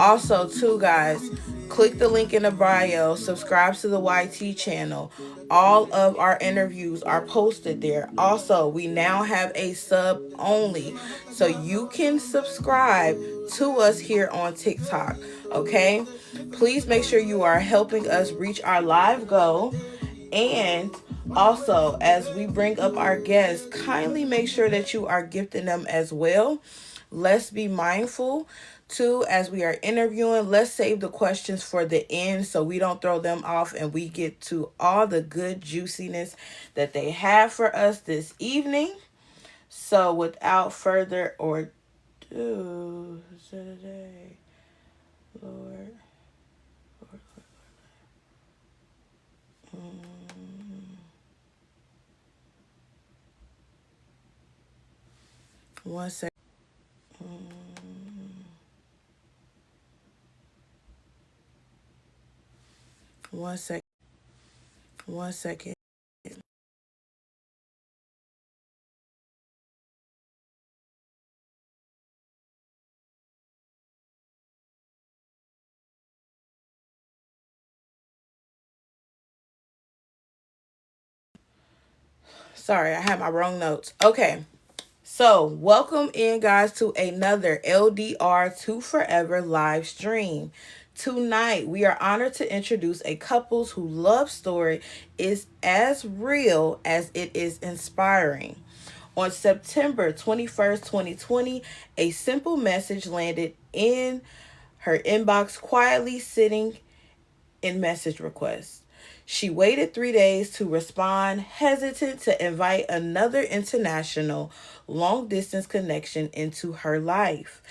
Also, too, guys, click the link in the bio, subscribe to the YT channel. All of our interviews are posted there. Also, we now have a sub only, so you can subscribe to us here on TikTok. Okay, please make sure you are helping us reach our live goal. And also, as we bring up our guests, kindly make sure that you are gifting them as well. Let's be mindful too as we are interviewing. Let's save the questions for the end so we don't throw them off and we get to all the good juiciness that they have for us this evening. So, without further ado, today, Lord. One second. One second. One second. Sorry, I had my wrong notes. Okay. So, welcome in, guys, to another LDR to Forever live stream. Tonight, we are honored to introduce a couple's whose love story is as real as it is inspiring. On September 21st, 2020, a simple message landed in her inbox, quietly sitting in message requests. She waited 3 days to respond, hesitant to invite another international long distance connection into her life.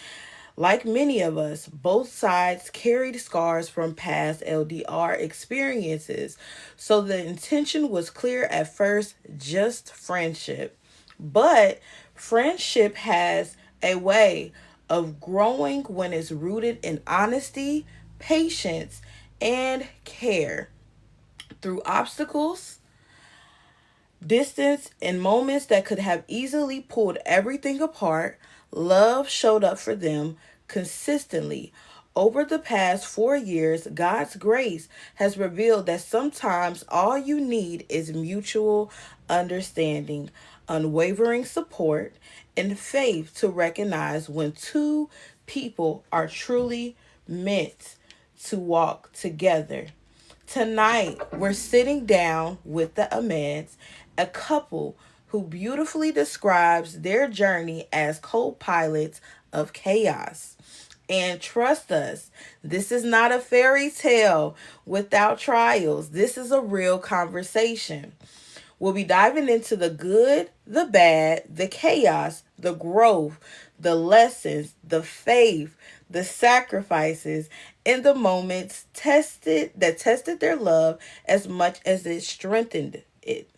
Like many of us, both sides carried scars from past LDR experiences, so the intention was clear at first, just friendship. But friendship has a way of growing when it's rooted in honesty, patience, and care. Through obstacles, distance, and moments that could have easily pulled everything apart, love showed up for them consistently. Over the past 4 years, God's grace has revealed that sometimes all you need is mutual understanding, unwavering support, and faith to recognize when two people are truly meant to walk together. Tonight, we're sitting down with the Ahmeds, a couple who beautifully describes their journey as co pilots of chaos. And trust us, this is not a fairy tale without trials. This is a real conversation. We'll be diving into the good, the bad, the chaos, the growth, the lessons, the faith, the sacrifices, and the moments tested their love as much as it strengthened it.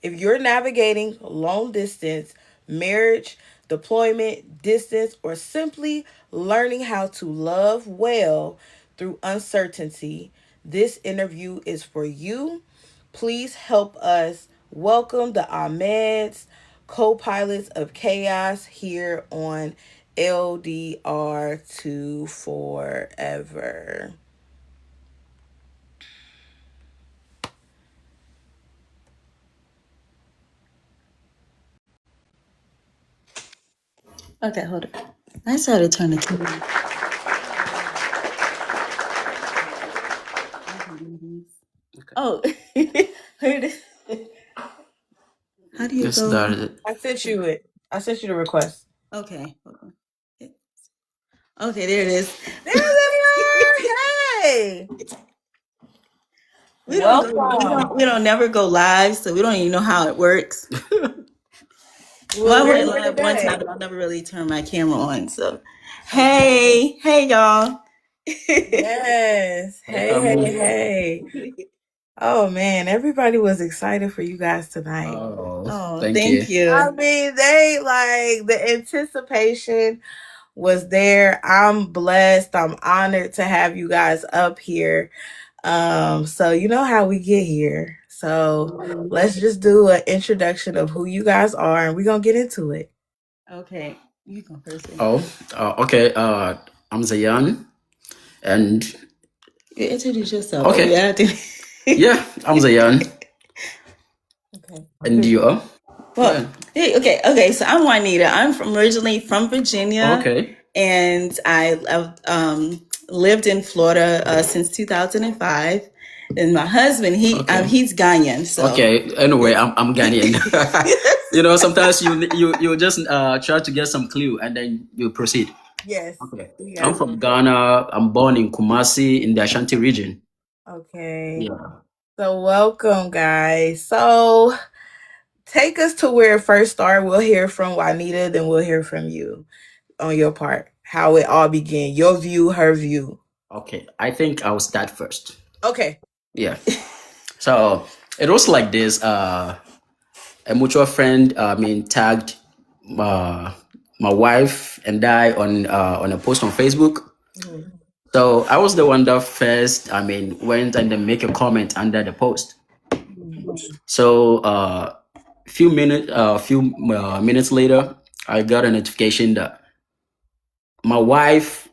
If you're navigating long distance, marriage, deployment, distance, or simply learning how to love well through uncertainty, this interview is for you. Please help us welcome the Ahmeds, co pilots of chaos, here on LDR to Forever. Okay, hold on. I just had to turn the camera. Oh, here it is. How do you Just go? started. I sent you it. I sent you the request. Okay, hold on. Okay, there it is. There they are. Hey. We don't Welcome. we don't never go live, so we don't even know how it works. Well, I we're went here live one today. time, but I never really turned my camera on. So, hey y'all. Yes. Hey, hey, hey. Oh man, everybody was excited for you guys tonight. Oh, Thank thank you. you. I mean, they like the anticipation was there. I'm blessed. I'm honored to have you guys up here. So you know how we get here. So let's just do an introduction of who you guys are and we're gonna get into it. Okay, you go first. Okay. I'm Zayan. And You introduce yourself. okay, Yeah, I do. yeah, I'm Zayan, Okay. and you are? Well, okay. So I'm Juanita. I'm originally from Virginia, Okay, and I've lived in Florida since 2005. And my husband, okay, he's Ghanaian. So okay. Anyway, I'm Ghanaian. Sometimes you just try to get some clue and then you proceed. Yes. Okay, We I'm got from Ghana. I'm born in Kumasi in the Ashanti region. okay. Yeah. So welcome, guys. So take us to where it first started. We'll hear from Juanita, then we'll hear from you on your part. How it all began. Your view, her view. Okay, I think I'll start first. Okay. Yeah. So it was like this. A mutual friend, tagged uh, my wife and I on a post on Facebook. Mhm. So I was the one that first, went and then make a comment under the post. Mhm. So few minutes later, I got a notification that my wife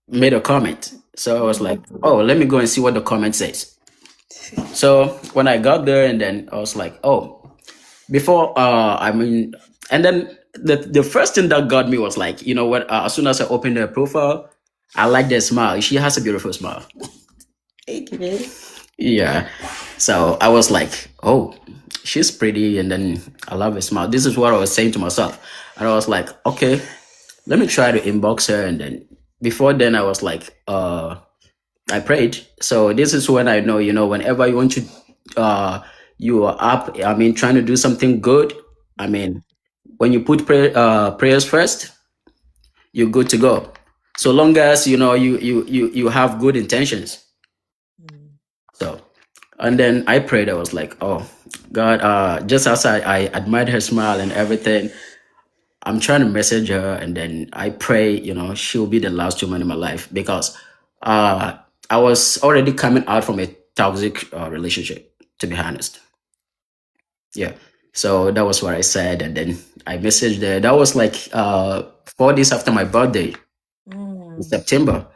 made a comment. So I was like, oh, let me go and see what the comment says. So when I got there, and then I was like, oh, before and then the first thing that got me was like, you know what? As soon as I opened her profile, I like the smile. She has a beautiful smile. thank you, baby. Yeah. So I was like, oh, she's pretty, and then I love her smile. This is what I was saying to myself, and I was like, okay, let me try to inbox her, and then before then I was like, I prayed. So this is when I know, whenever you want to, you are up. Trying to do something good. When you put prayers first, you're good to go. So long as you have good intentions. Mhm. So, and then I prayed. I was like, oh God, just as I admired her smile and everything, I'm trying to message her, and then I pray, she'll be the last woman in my life, because I was already coming out from a toxic relationship, to be honest. Yeah. So that was what I said, and then I messaged her. That was like 4 days after my birthday in Mm. September.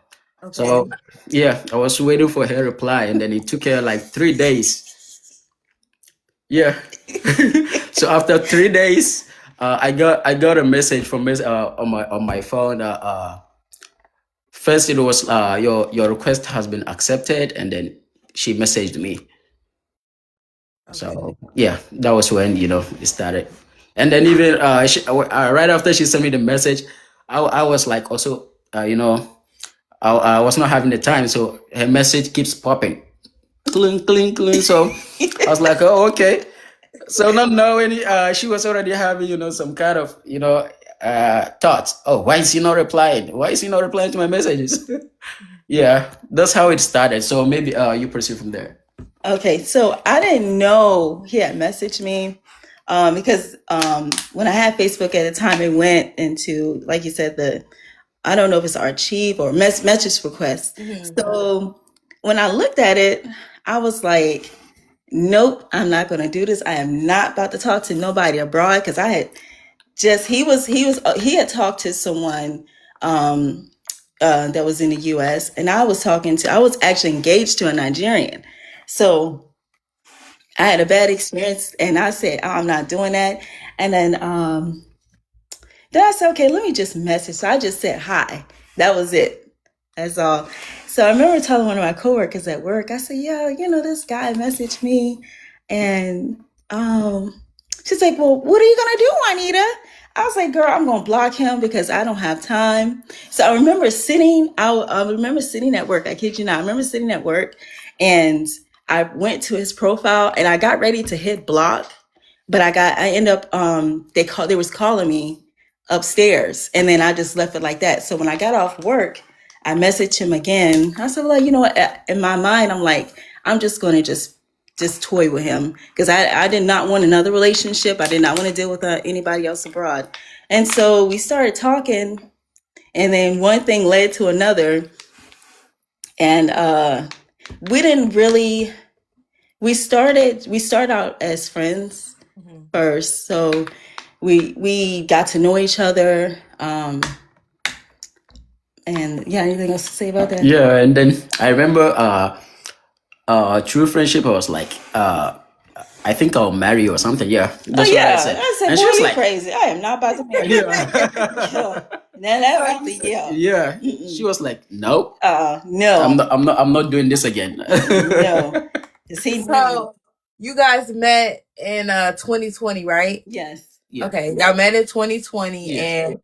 Okay. So yeah, I was waiting for her reply, and then it took her like 3 days. Yeah. So after 3 days, I got a message from on my phone. First, it was your request has been accepted, and then she messaged me. Okay. So yeah, that was when it started. And then even right after she sent me the message, I was like also I was not having the time, so her message keeps popping, cling cling cling. So I was like, oh, okay. So not knowing, she was already having some kind of thoughts. Oh, why is he not replying? Why is he not replying to my messages? Yeah, that's how it started. So maybe you proceed from there. Okay, so I didn't know he had messaged me because when I had Facebook at the time, it went into, like you said, I don't know if it's archive or message request. Mhm. So when I looked at it, I was like, nope, I'm not going to do this. I am not about to talk to nobody abroad, because I had just he had talked to someone that was in the U.S. and I was actually engaged to a Nigerian. So I had a bad experience, and I said, oh, I'm not doing that. And then I said, okay, let me just message. So I just said hi. That was it. That's all. So I remember telling one of my coworkers at work, I said, yeah, this guy messaged me. And she's like, well, what are you going to do, Juanita? I was like, girl, I'm going to block him because I don't have time. So I remember sitting at work. I kid you not. I remember sitting at work, and I went to his profile and I got ready to hit block, but I ended up, they was calling me upstairs, and then I just left it like that. So when I got off work, I messaged him again. I said, well, you know what? In my mind, I'm like, I'm just going to just toy with him, because I did not want another relationship. I did not want to deal with anybody else abroad. And so we started talking, and then one thing led to another. And we didn't really, we started out as friends Mhm. first. So we got to know each other. And yeah, anything else to say about that? Yeah, and then I remember true friendship. I was like, I think I'll marry you or something. Yeah, Oh that's what I yeah, said. I said, And boy, she was you like, crazy. I am not about to marry you. yeah, Yeah. Now that So right you there, yeah. yeah. She Mm-mm. was like, nope, No. I'm not doing this again. No. Cause he knew. so you guys met in 2020, right? Yes. Yeah. Okay, y'all met in 2020, Yes. and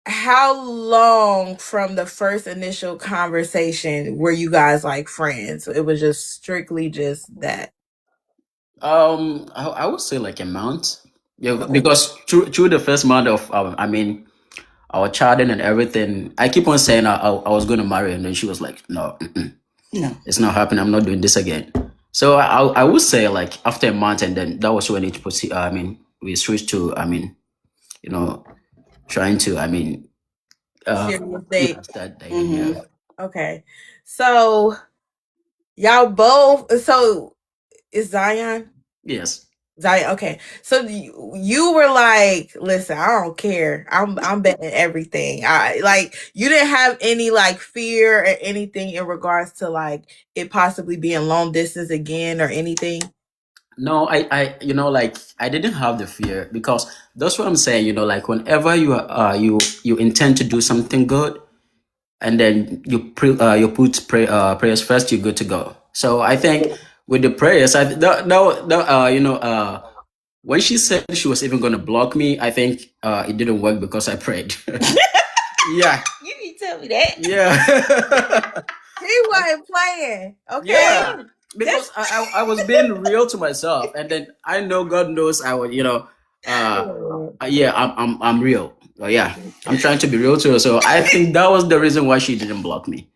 how long from the first initial conversation were you guys like friends? It was just strictly just that. I would say like a month. Yeah, Okay. because through the first month of I mean our chatting and everything, I keep on saying I was going to marry, and then she was like, no, No. it's not happening. I'm not doing this again. So I would say like after a month, and then that was when it proceed. I mean, we switched to you know trying to Serious yeah, date. start dating. Yeah. Mm-hmm. Okay. So y'all both, so is Zion? Yes. Zion, okay. So you were like, listen, I don't care. I'm betting everything. I like you didn't have any like fear or anything in regards to like it possibly being long distance again or anything. No, like I didn't have the fear because that's what I'm saying. Like whenever you intend to do something good, and then you put prayers first, you're good to go. So I think with the prayers, I no when she said she was even gonna block me, I think it didn't work because I prayed. Yeah, You need to tell me that. yeah. He wasn't playing, okay? Yeah, because I was being real to myself, and then I know God knows I would, yeah, I'm real. Yeah, I'm trying to be real to her. So I think that was the reason why she didn't block me.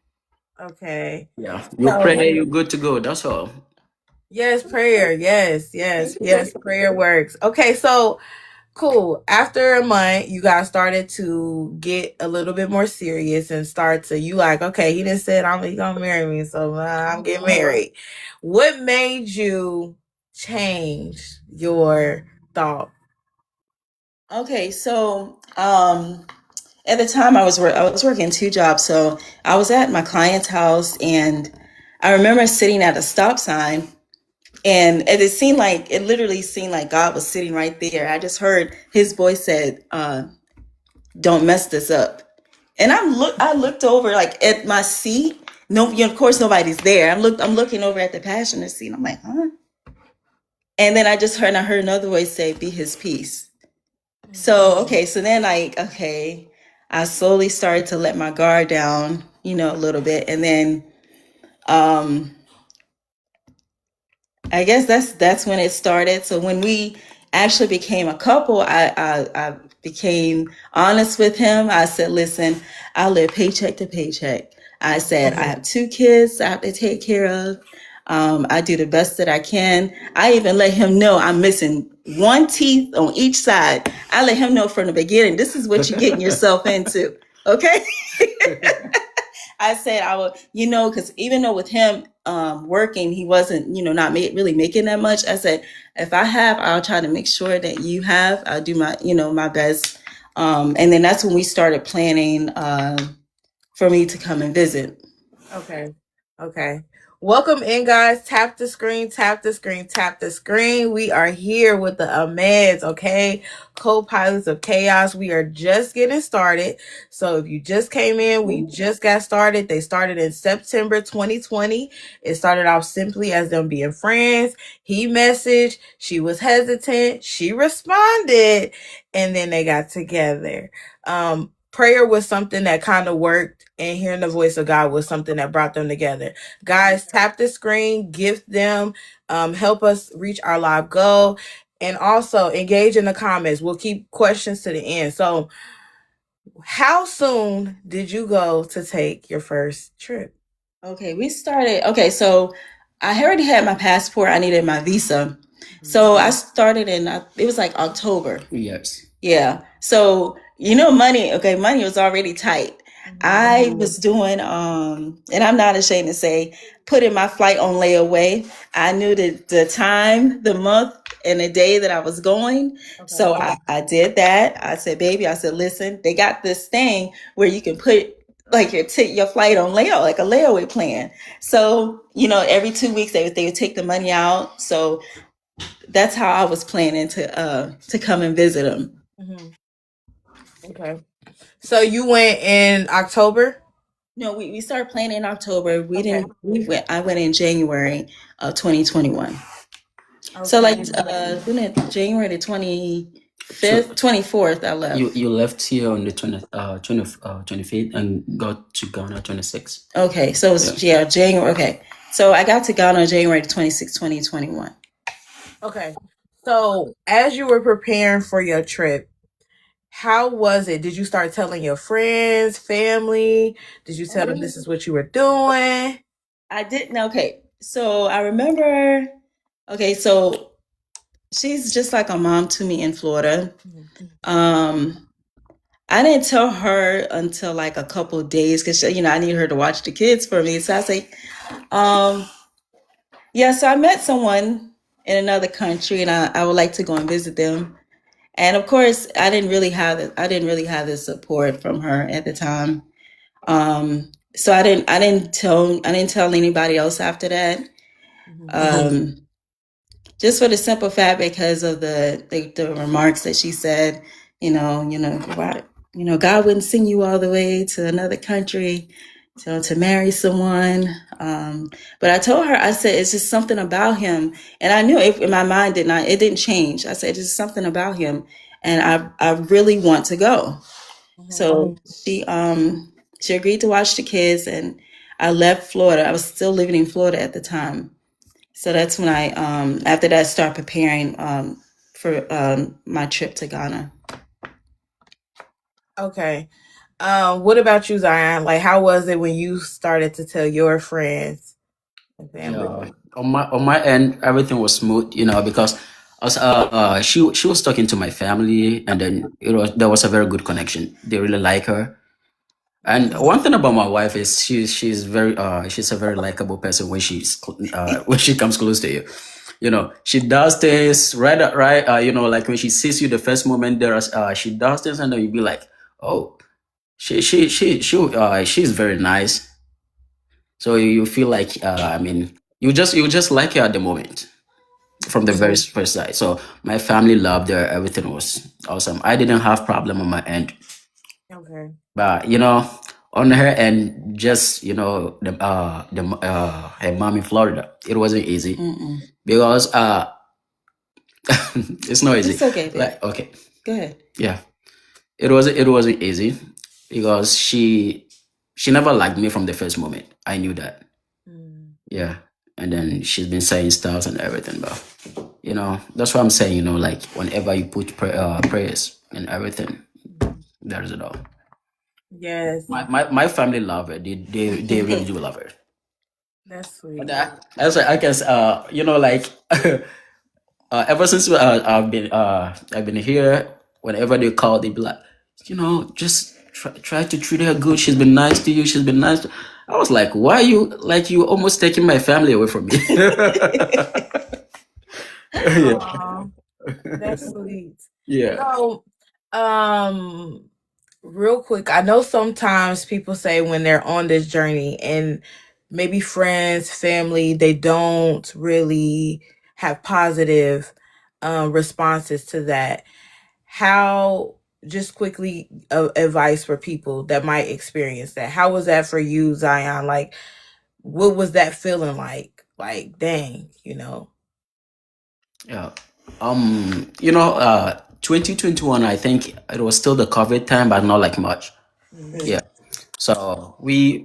Okay. Yeah, you So pray, you're good to go. That's all. yes, prayer. Yes, yes, yes. Prayer works. Okay, so cool. After a month, you guys started to get a little bit more serious and start to you like, okay, he just said he gonna marry me, so I'm getting married. What made you change your thought? Okay, so at the time I was working two jobs, so I was at my client's house, and I remember sitting at a stop sign, and it literally seemed like God was sitting right there. I just heard His voice said, "Don't mess this up." And I looked over like at my seat. No, of course nobody's there. I'm looking over at the passenger seat. I'm like, huh? And then I heard another voice say, "Be His peace." So, okay, so then I slowly started to let my guard down, a little bit. And then um I guess that's when it started. So when we actually became a couple, I became honest with him. I said, listen, I live paycheck to paycheck. I said, I have two kids I have to take care of. I do the best that I can. I even let him know I'm missing one teeth on each side. I let him know from the beginning, this is what you're getting yourself into. Okay. I said I would, because even though with him working, he wasn't, not really making that much. I said, if I have, I'll try to make sure that you have. I'll do my, my best. And then that's when we started planning for me to come and visit. Okay. Okay. Welcome in, guys. Tap the screen, tap the screen, tap the screen. We are here with the Ahmeds, okay? Co-pilots of chaos. We are just getting started. So if you just came in, we just got started. They started in September 2020. It started off simply as them being friends. He messaged. She was hesitant. She responded. And then they got together. Prayer was something that kind of worked, and hearing the voice of God was something that brought them together. Guys, tap the screen, gift them, help us reach our live goal, and also engage in the comments. We'll keep questions to the end. So, how soon did you go to take your first trip? Okay, so I already had my passport. I needed my visa. So I started it was like October. Yes. Yeah. So, money was already tight. I was doing, and I'm not ashamed to say, putting my flight on layaway. I knew the time, the month, in the day that I was going. So I did that. I said, baby, I said, listen, they got this thing where you can put like your flight on layout, like a layaway plan. So, every 2 weeks they would take the money out. So that's how I was planning to come and visit them. Okay. So you went in October? No, we started planning in October. We Okay. didn't. I went in January of 2021. So Okay. when January the 25th, 24th, I left. You left here on the 25th and got to Ghana 26th. Okay, so it's January. Okay, so I got to Ghana January the 26th, 2021. Okay. So as you were preparing for your trip, how was it? Did you start telling your friends, family? Did you tell them this is what you were doing? I didn't. Okay, so I remember. Okay, so she's just like a mom to me in Florida. I didn't tell her until like a couple of days because I need her to watch the kids for me. So I say, yeah. So I met someone in another country, and I would like to go and visit them. And of course, I didn't really have the support from her at the time. So I didn't tell anybody else after that. Just for the simple fact because of the remarks that she said, God wouldn't send you all the way to another country to marry someone. But I told her, I said, it's just something about him. And I knew it in my mind it didn't change. I said, it's just something about him. And I really want to go. So she agreed to watch the kids, and I left Florida. I was still living in Florida at the time. So that's when I, after that, start preparing for my trip to Ghana. Okay. What about you, Zion? Like, how was it when you started to tell your friends and family? Yeah, on my end, everything was smooth, because she was talking to my family, and then there was a very good connection. They really like her. And one thing about my wife is she's a very likable person when when she comes close to you. She does things right. Like when she sees you the first moment, she does things, and then you be like, oh, she's very nice. So you feel like you just like her at the moment from the very first sight. So my family loved her. Everything was awesome. I didn't have problem on my end. Okay. But on her end, just her mom in Florida, it wasn't easy because it's not easy. It's okay, babe. Like, okay, Go ahead. yeah, it wasn't easy because she never liked me from the first moment. I knew that. Yeah, and then she's been saying stuff and everything, but that's what I'm saying. Like whenever you put prayers and everything, that is it all. Yes. My family love her. They really do love her. That's sweet. That's why I can like ever since I've been here. Whenever they call, they be like, just try to treat her good. She's been nice to you. She's been nice. I was like, why are you like you almost taking my family away from me? Yeah. Aw, that's sweet. Yeah. So, real quick, I know sometimes people say when they're on this journey and maybe friends, family, they don't really have positive responses to that. How, just quickly, advice for people that might experience that? How was that for you, Zion? Like, what was that feeling like? Like, dang, Yeah. 2021, I think it was still the COVID time, but not like much. Yeah. So we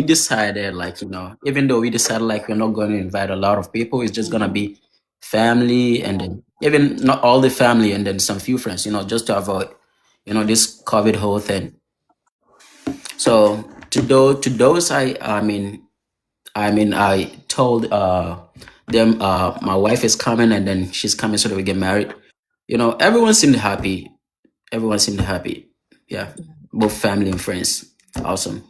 decided, like, even though we decided like we're not going to invite a lot of people, it's just gonna be family, and then even not all the family, and then some few friends, just to avoid, this COVID whole thing. So to those, I told them my wife is coming, and then she's coming so that we get married. Everyone seemed happy. Everyone seemed happy. Yeah, both family and friends. Awesome.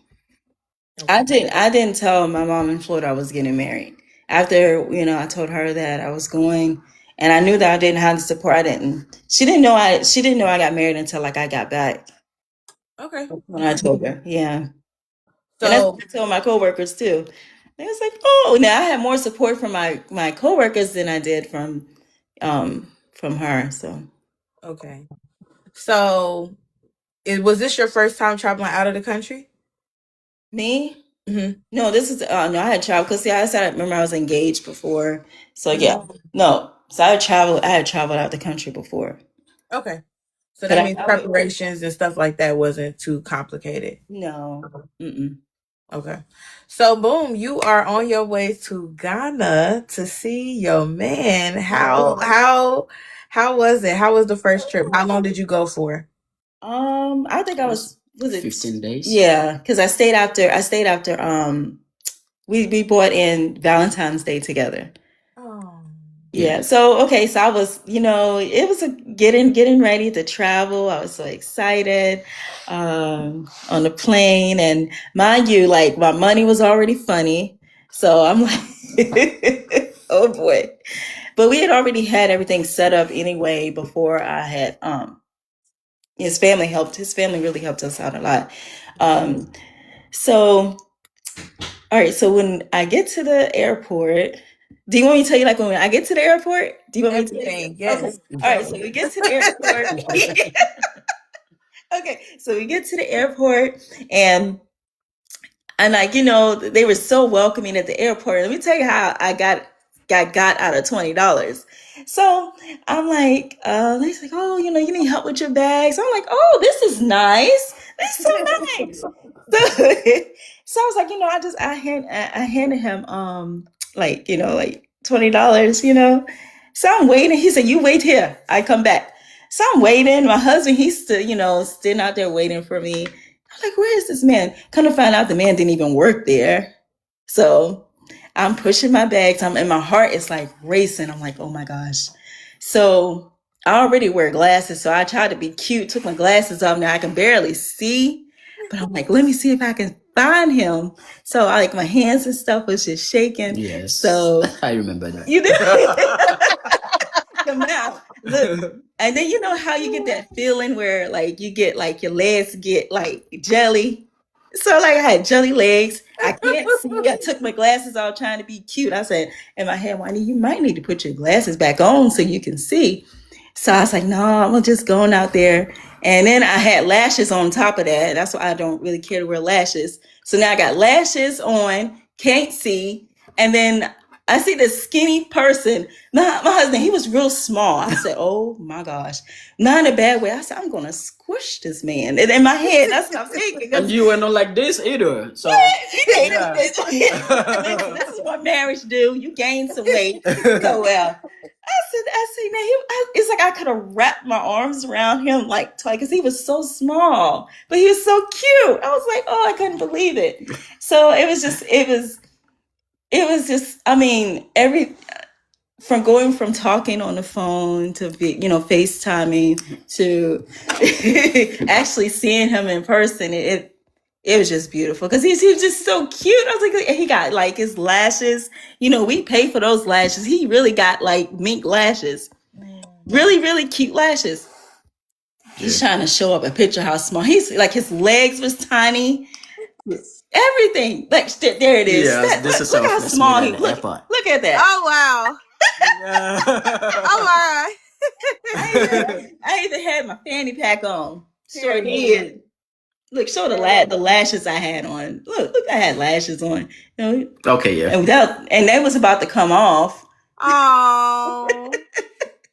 I didn't tell my mom in Florida I was getting married. After, I told her that I was going, And I knew that I didn't have the support. She didn't know I got married until like I got back. Okay. When I told her. Yeah. And that's So what I told my coworkers too. They was like, oh, now I had more support from my coworkers than I did from her. So okay. So was this your first time traveling out of the country? me? Mm-hmm. No, this is no, I had traveled because I said I remember I was engaged before. So yeah. Mm-hmm. No. So I had traveled out the country before. Okay. So But that means preparations and stuff like that wasn't too complicated. no. Mm-mm. Okay. So boom, you are on your way to Ghana to see your man. How was it? How was the first trip? How long did you go for? I think I was it 15 days. Yeah, because I stayed after we bought in Valentine's Day together. Oh. Yeah. So okay, so I was, it was getting ready to travel. I was so excited on the plane, and mind you, like my money was already funny. So I'm like, oh boy. But we had already had everything set up anyway before I had his family really helped us out a lot. So all right, so when I get to the airport, do you want me to tell you like when I get to the airport? Do you want me to tell you? Everything, yes. Okay. All right, so we get to the airport. Okay, so we get to the airport and like, they were so welcoming at the airport. Let me tell you how I got out of $20. So I'm like, he's like, oh, you need help with your bags. I'm like, oh, this is nice. This is so nice. So I was like, I handed him like, like $20, So I'm waiting. He said, you wait here. I come back. So I'm waiting. My husband, he's still, sitting out there waiting for me. I'm like, where is this man? Come to find out the man didn't even work there. So I'm pushing my bags. And my heart is like racing. I'm like, oh my gosh. So I already wear glasses. So I tried to be cute, took my glasses off. Now I can barely see. But I'm like, let me see if I can find him. So I like my hands and stuff was just shaking. Yes. So I remember that. you do the mouth. Look. And then you know how you get that feeling where like you get like your legs get like jelly. So like I had jelly legs. I can't see. I took my glasses off trying to be cute. I said in my head, Wendy, you might need to put your glasses back on so you can see. So I was like, no, I'm just going out there. And then I had lashes on top of that. That's why I don't really care to wear lashes. So now I got lashes on, can't see. And then I see this skinny person. My husband, he was real small. I said, oh my gosh. Not in a bad way. I said, I'm going to squish this man. And in my head, that's what I'm thinking. And you were not like this either. So yeah. This is what marriage do. You gain some weight. So well. I said, man, it's like I could have wrapped my arms around him like twice because he was so small, but he was so cute. I was like, oh, I couldn't believe it. So it was just, I mean, from going from talking on the phone to FaceTiming to actually seeing him in person, it was just beautiful because he was just so cute. I was like, he got like his lashes. We pay for those lashes. He really got like mink lashes. Really, really cute lashes. He's trying to show up a picture how small he's like. His legs was tiny. Everything like there it is. Yes, look how small he look. Look at that. Oh wow. Oh my. I even had my fanny pack on. Sure did. Look, show the lashes I had on. Look, I had lashes on. Okay, yeah. And that was about to come off. Oh.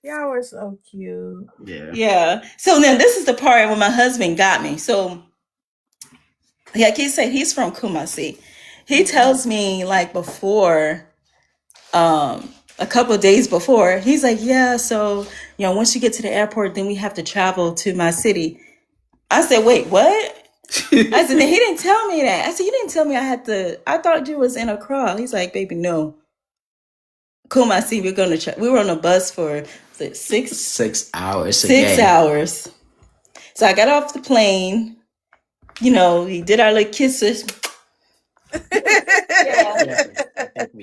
Y'all were so cute. Yeah. Yeah. So then this is the part when my husband got me. So like he said, he's from Kumasi. He tells me like before, a couple of days before, he's like, yeah, so once you get to the airport, then we have to travel to my city. I said, wait, what? I said, he didn't tell me that. I said, you didn't tell me I thought you was in Accra. He's like, baby, no. Kumasi, we were on a bus for 6 hours. 6 hours. So I got off the plane. We did our little kisses. Yeah.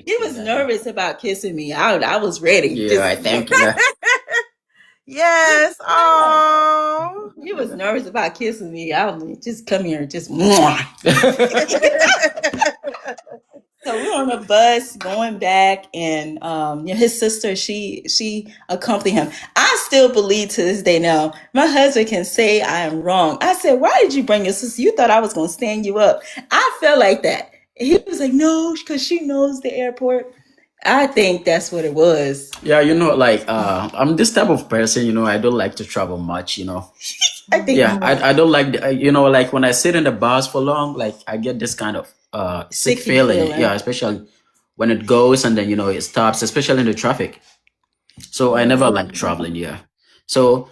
He was nervous about kissing me. I was ready. Yeah, I think. Yeah. Yes. Oh. He was nervous about kissing me. I was just come here and just mwah. So we were on a bus going back, and his sister, she accompanied him. I still believe to this day now. My husband can say I am wrong. I said, "Why did you bring your sister? You thought I was going to stand you up." I felt like that. He was like, "No, because she knows the airport." I think that's what it was. Yeah, like I'm this type of person. I don't like to travel much. I think Yeah, I don't like like when I sit in the bus for long, like I get this kind of sick Sicky feeling. feeling. Yeah, especially when it goes and then it stops, especially in the traffic. So I never like traveling. Yeah. So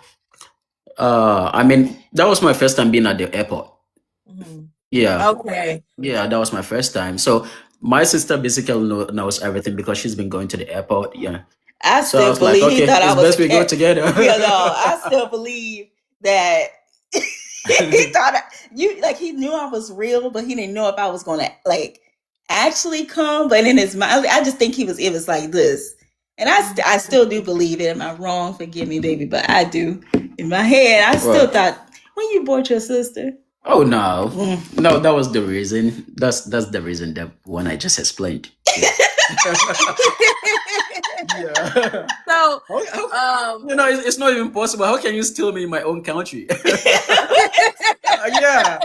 I mean that was my first time being at the airport. Yeah. Okay. Yeah, that was my first time. So my sister basically knows everything because she's been going to the airport. Yeah. I So I still was like, believe he okay, thought I it's was. best we go together. Yeah, no, I still believe that he thought he knew I was real, but he didn't know if I was gonna like actually come. But in his mind, I just think it was like this, and I still do believe it. Am I wrong? Forgive me, baby, but I do. In my head, I still What? thought when you brought your sister. Oh no, no, that was the reason. That's the reason, that one I just explained. Yeah. Yeah. So, it's not even possible. How can you steal me in my own country? Yeah,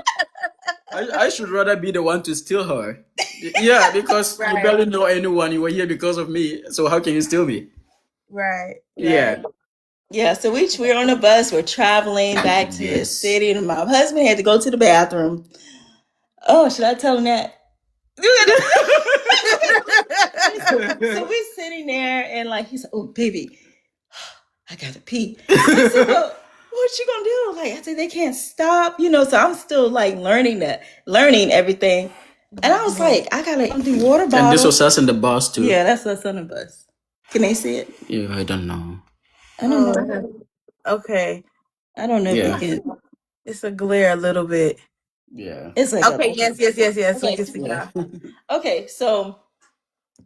I should rather be the one to steal her. Yeah, because you barely know anyone. You were here because of me. So how can you steal me? right. Yeah. Yeah, so we're on the bus. We're traveling back to the Yes. city, and my husband had to go to the bathroom. Oh, should I tell him that? So we're sitting there, and like he's like, "Oh, baby, I gotta pee." I said, "Well, what you gonna do?" Like I said, they can't stop, So I'm still like learning everything, and I was like, "I gotta empty water bottle." And this was us in the bus too. Yeah, that's us on the bus. Can they see it? Yeah, I don't know. I don't know. Okay. I don't know Yeah. if they can. It's a glare a little bit. Yeah. It's like Okay. Yes. We Okay. can see now. Okay, so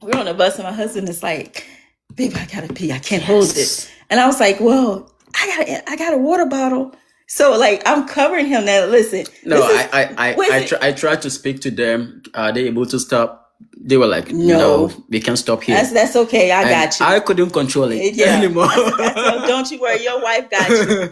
we're on the bus, and my husband is like, "Baby, I gotta pee. I can't hold it." And I was like, "Well, I got a water bottle." So like I'm covering him now. Listen. No, I tried to speak to them. Are they able to stop? They were like, No. no, we can't stop here. That's okay. I got you. I couldn't control it Yeah. anymore. I said, don't you worry, your wife got you.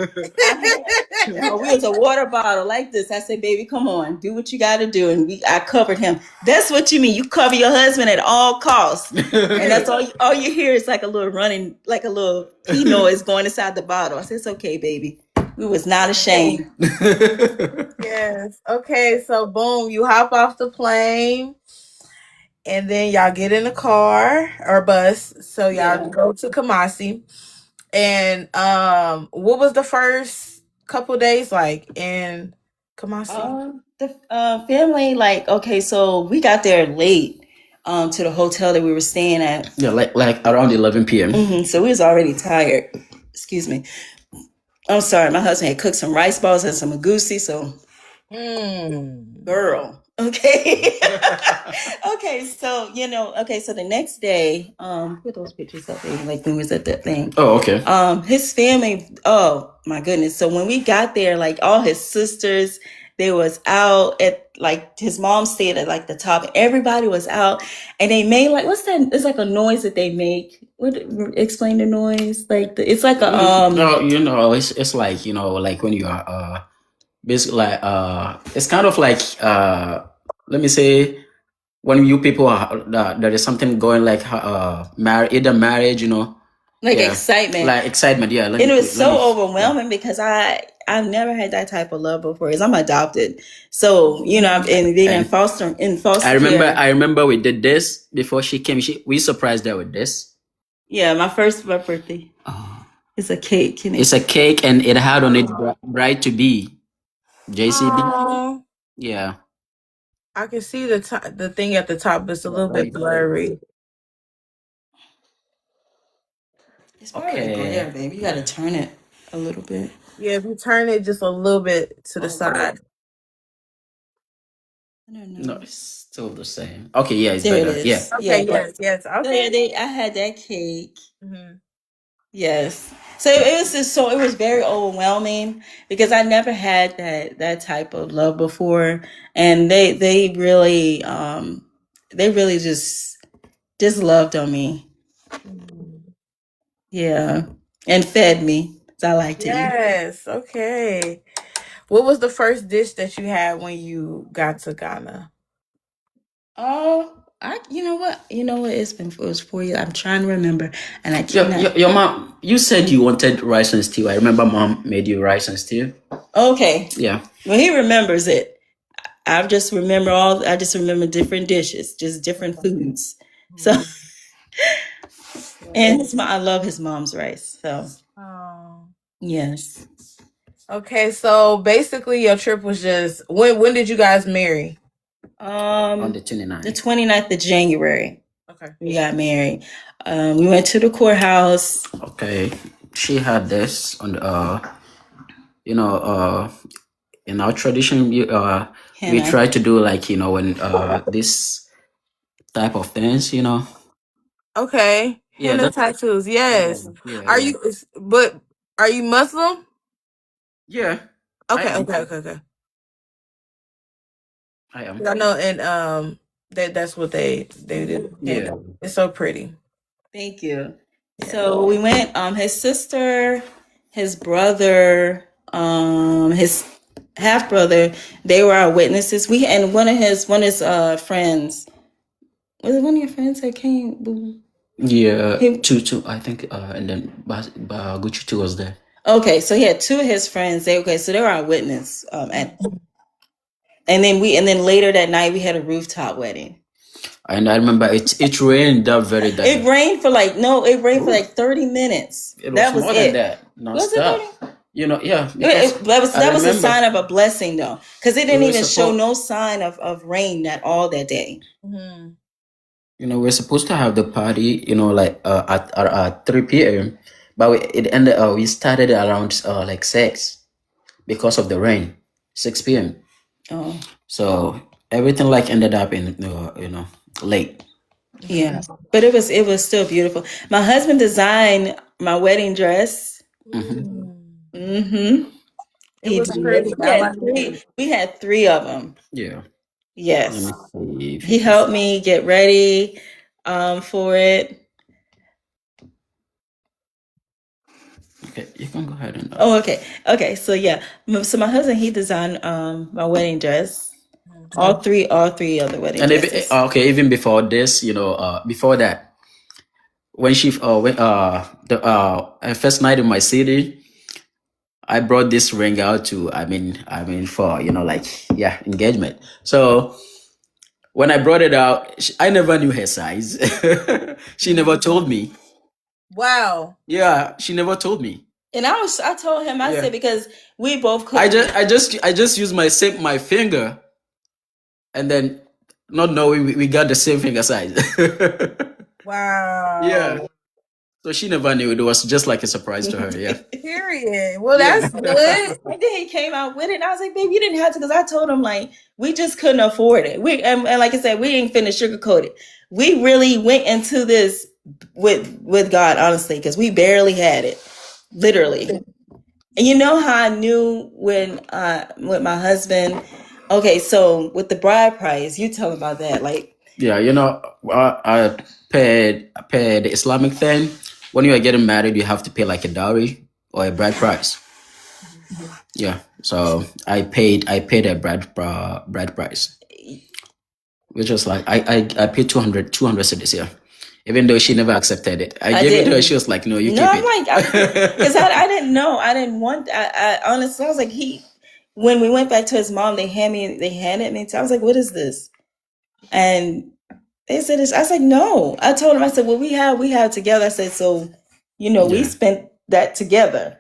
We was a water bottle like this. I said, baby, come on, do what you got to do. And I covered him. That's what you mean. You cover your husband at all costs. And that's all you hear is like a little running, like a little pee noise going inside the bottle. I said, it's okay, baby. We was not ashamed. Yes. Okay. So boom, you hop off the plane. And then y'all get in a car or bus. So y'all go to Kumasi. And what was the first couple days like in Kumasi? The family, like, okay, so we got there late to the hotel that we were staying at. Yeah, like around 11 p.m. So we was already tired. Excuse me. I'm sorry, my husband had cooked some rice balls and some agusi, so girl. Okay. Okay, so so the next day, put those pictures up there, like when we was at that thing. Oh, okay. His family, oh my goodness. So when we got there, like all his sisters, they was out at like his mom stayed at like the top. Everybody was out, and they made like what's that? It's like a noise that they make. What? Explain the noise. Like it's like a No, it's like like when you are basically like it's kind of like let me say when you people are there is something going like either marriage, like yeah. excitement. Like excitement, yeah. It was so overwhelming because I've never had that type of love before. Because I'm adopted, so and being in foster I care. remember we did this before she came. We surprised her with this. Yeah, my first birthday. It's a cake. It's a cake, and it had on it "Bride to Be," JCB. Yeah. I can see the thing at the top, but it's a little bit blurry. It's probably glare, baby. You gotta turn it a little bit. Yeah, if you turn it just a little bit to the side. I don't No, know. it's still the same. Okay, yeah, it's There it better. Yeah. is. Okay, Yeah. yes. So Okay. I had that cake. Mm-hmm. Yes. So it was just so it was very overwhelming because I never had that type of love before, and they really just loved on me. Yeah, and fed me. So I like to eat. Yes. Okay. What was the first dish that you had when you got to Ghana? Oh, you know what? It was 4 years. I'm trying to remember, and I Your, cannot. your, your mom, you said you wanted rice and stew. I remember mom made you rice and stew. Okay. Yeah. Well, he remembers it. I just remember I just remember different dishes, just different foods. So, and I love his mom's rice. So, Oh. yes. Okay, so basically your trip was just when did you guys marry? On the The 29th. 29th of January, Okay. we got married. We went to the courthouse. Okay. She had this on you know, in our tradition, we Hannah. try to do like, when this type of things, Okay. Yeah, Henna that's tattoos. Yes. yeah, Are yeah. you but are you Muslim? Yeah, I Okay, am. okay. I am. I know, and that's what they do. Yeah. It's so pretty. Thank you. Yeah. So we went. His sister, his brother, his half brother. They were our witnesses. We and one of his friends. Was it one of your friends that came? Yeah, He, two, I think, and then Gucci too was there. okay, so he had two of his friends. So they were our witness. And then later that night we had a rooftop wedding. And I remember it rained that very day. It rained for like 30 minutes. It was That was more than it. that, Was it 30? nonstop. Yeah, because That was a remember sign of a blessing though, because it we didn't were even show supposed, no sign of rain at all that day. Mhm. we're supposed to have the party, like at 3 p.m., but it ended. We started around like 6 because of the rain, 6 p.m. Oh, So everything like ended up in late. yeah, but it was still beautiful. My husband designed my wedding dress. Mm-hmm. Mm-hmm. It was pretty. I like it. We had three of them. Yeah. Let Yes, me see if you he can. helped me get ready for it. Okay, you can go ahead and. Oh, okay. So yeah, so my husband he designed my wedding dress. All three of the wedding And dresses. even before this, before that, when she went the her first night in my city, I brought this ring out to for like engagement. So when I brought it out, I never knew her size. She never told me. Wow. Yeah, she never told me. And I told him, I Yeah. said, because we both I couldn't. just used my finger, and then not knowing we got the same finger size. Wow. Yeah. So she never knew. It was just like a surprise to her. Yeah. Period. Well, Yeah. that's good. And then he came out with it, and I was like, babe, you didn't have to, because I told him, like, we just couldn't afford it. And like I said, we didn't finish sugarcoat it. We really went into this with God, honestly, because we barely had it, literally. And you know how I knew when with my husband. Okay, so with the bride price, you tell him about that. Like, Yeah, I paid the Islamic thing. When you are getting married, you have to pay like a dowry or a bride price. Yeah, so I paid a bride price, which was like I paid 200 cities here, even though she never accepted it. I gave it to her. She was like, "No, you no, keep I'm it." like, because I didn't know. I didn't want. I honestly, I was like, when we went back to his mom, they handed me. I was like, what is this? And they said this. I was like, no. I told him. I said, well, we have together. I said, so, we Yeah. spent that together.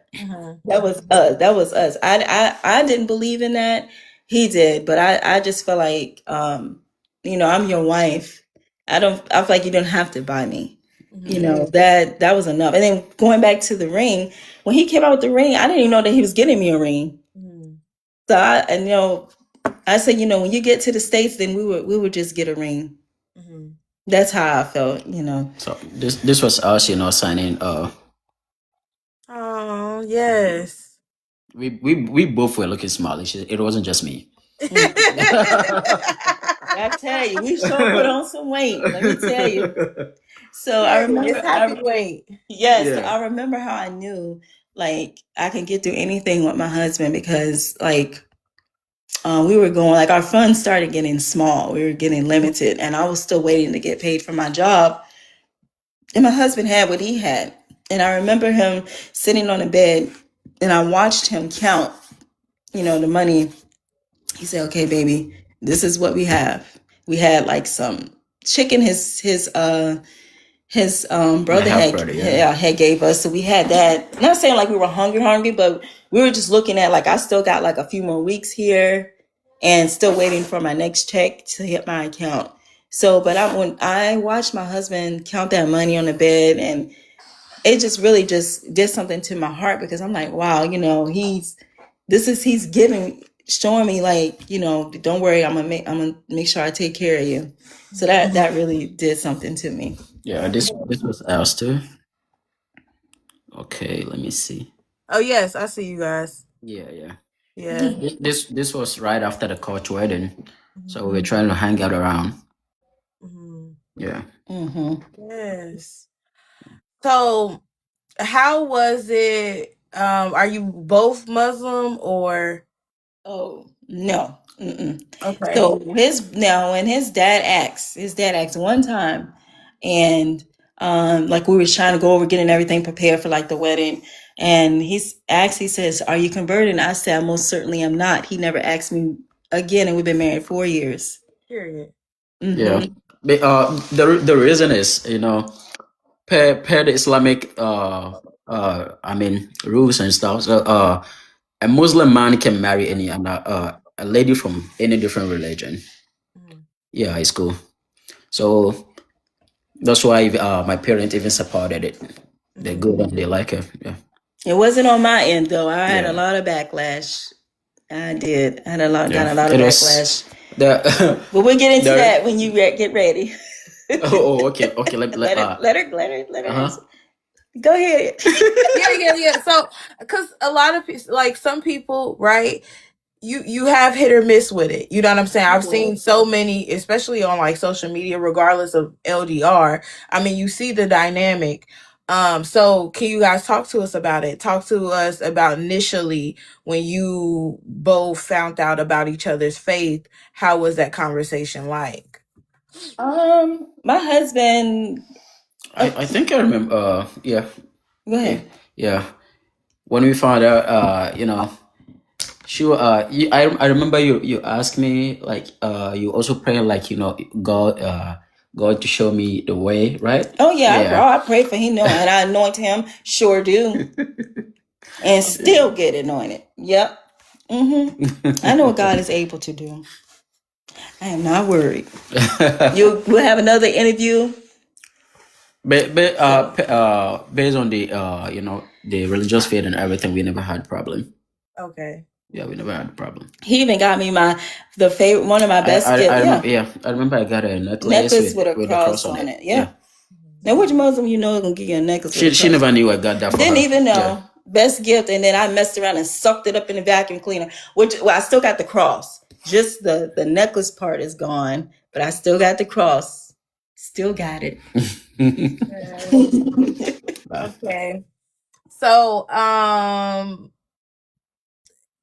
That was us. That was us. I didn't believe in that. He did, but I just felt like, I'm your wife. I feel like you don't have to buy me. That was enough. And then going back to the ring, when he came out with the ring, I didn't even know that he was getting me a ring. So I said, when you get to the States, then we would just get a ring. That's how I felt, So this was us, signing. Oh yes. We both were looking smart. It wasn't just me. I tell you, we sure put on some weight. Let me tell you. So I remember, it's happy weight. yes, Yeah. I remember how I knew like I can get through anything with my husband because like we were going like our funds started getting small. We were getting limited, and I was still waiting to get paid for my job. And my husband had what he had, and I remember him sitting on a bed, and I watched him count, the money. He said, "Okay, baby, this is what we have. We had like some chicken. His brother had gave us, so we had that. Not saying like we were hungry, but we were just looking at like I still got like a few more weeks here, and still waiting for my next check to hit my account. So, but when I watched my husband count that money on the bed, and it just really just did something to my heart because I'm like, wow, he's giving, showing me like, don't worry, I'm gonna make sure I take care of you. So that really did something to me. Yeah, this was ours too. Okay, let me see. Oh yes, I see you guys. Yeah. Yeah. This was right after the coach wedding, so we were trying to hang out around. Yeah. Yes. So, how was it? Are you both Muslim or? Oh no. Okay. So when his dad asked one time, and like we were trying to go over getting everything prepared for like the wedding, and he says, "Are you converted?" And I said, "I most certainly am not." He never asked me again, and we've been married 4 years. Period. Yeah. But, the reason is, per the Islamic rules and stuff. So a Muslim man can marry any a lady from any different religion. Yeah, it's cool. So that's why my parents even supported it. They're good and they like it. Yeah. It wasn't on my end though. I had a lot of backlash. I did. I had got a lot of backlash. But we'll get into that when you get ready. Okay. Let her. Go ahead. Yeah. So, because a lot of people, like some people, right? You have hit or miss with it. You know what I'm saying? I've seen so many, especially on like social media, regardless of LDR. I mean, you see the dynamic. So can you guys talk to us about it? Talk to us about initially when you both found out about each other's faith. How was that conversation like? My husband. I think I remember. Yeah. Go ahead. Yeah. When we found out, sure. I remember you asked me like you also pray like God to show me the way, right? Oh yeah. I pray for him, and I anoint him. Sure do. And still get anointed. Yep. I know what God is able to do. I am not worried. We'll have another interview. But based on the the religious faith and everything, we never had problem. Okay. Yeah, we never had a problem. He even got me the favorite, one of my best gifts. I remember I got a necklace with a cross on it. Yeah. Now, which Muslim gonna give you a necklace? She never knew I got that. Didn't even know. Yeah. Best gift, and then I messed around and sucked it up in the vacuum cleaner. I still got the cross. Just the necklace part is gone, but I still got the cross. Still got it. Okay. So,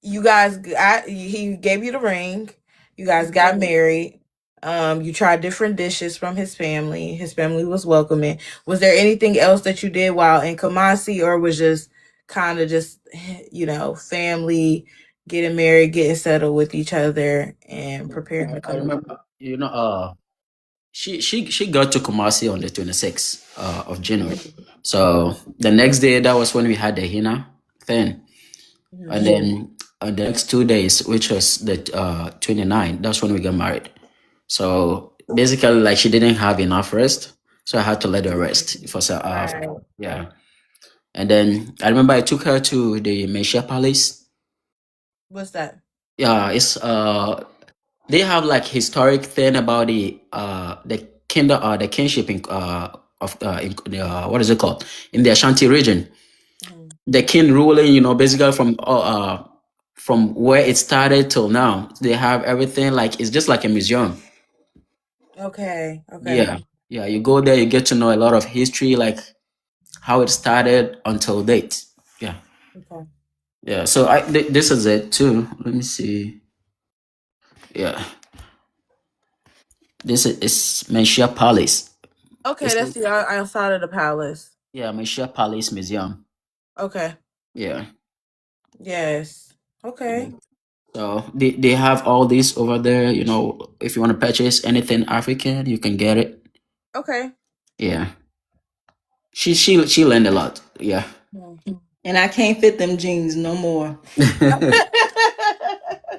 you guys he gave you the ring. You guys got married. You tried different dishes from his family. His family was welcoming. Was there anything else that you did while in Kumasi, or was just kind of just family getting married, getting settled with each other, and preparing to come? I remember, she got to Kumasi on the 26th of January. So the next day, that was when we had the henna thing, and then on the next 2 days, which was the 29th, that's when we got married. So basically, like she didn't have enough rest, so I had to let her rest for yeah. And then I remember I took her to the Meshia Palace. What's that? Yeah, it's they have like historic thing about the kinship what is it called, in the Ashanti region. Mhm. The king ruling, basically from where it started till now. They have everything, like it's just like a museum. Okay. Okay. Yeah, yeah. You go there, you get to know a lot of history, like how it started until date. Yeah, Okay. yeah. So this is it too. Let me see. Yeah, this is Menchia Palace. Okay, It's that's the outside of the palace. yeah, Menchia Palace Museum. Okay. Yeah. Yes. Okay. So they have all these over there. If you want to purchase anything African, you can get it. Okay. Yeah. She learned a lot. Yeah. Hmm. And I can't fit them jeans no more.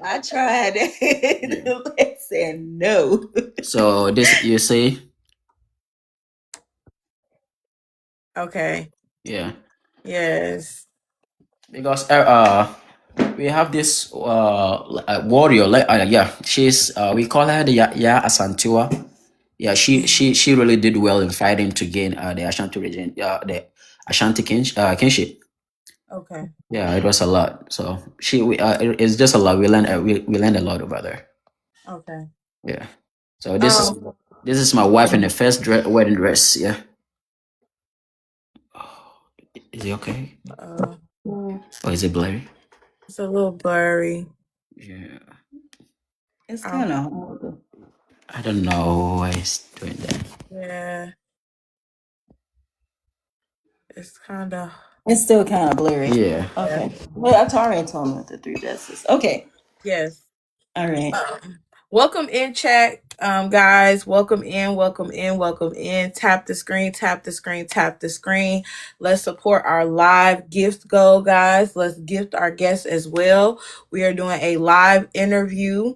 I tried it. Yeah. They said no. So this you see, Okay. yeah, Yes. because we have this warrior, like yeah, she's we call her the Ya Asantua. Yeah, she really did well in fighting to gain the Ashanti region, the Ashanti kinship. Okay. Yeah, it was a lot. So it's just a lot. We learned a lot over there. Okay. Yeah. So Um. this is my wife in the first wedding dress. Yeah. Is it okay? Uh, Or is it blurry? it's a little blurry. Yeah. It's kind Um. of hard. I don't know why it's doing that. Yeah. It's kind of. It's still kind of blurry. Yeah. Okay. Well, Atari told me with the 3 dresses. Okay. Yes. All right. Welcome in, chat, guys. Welcome in. Welcome in. Welcome in. Tap the screen. Tap the screen. Tap the screen. Let's support our live gift goal, guys. Let's gift our guests as well. We are doing a live interview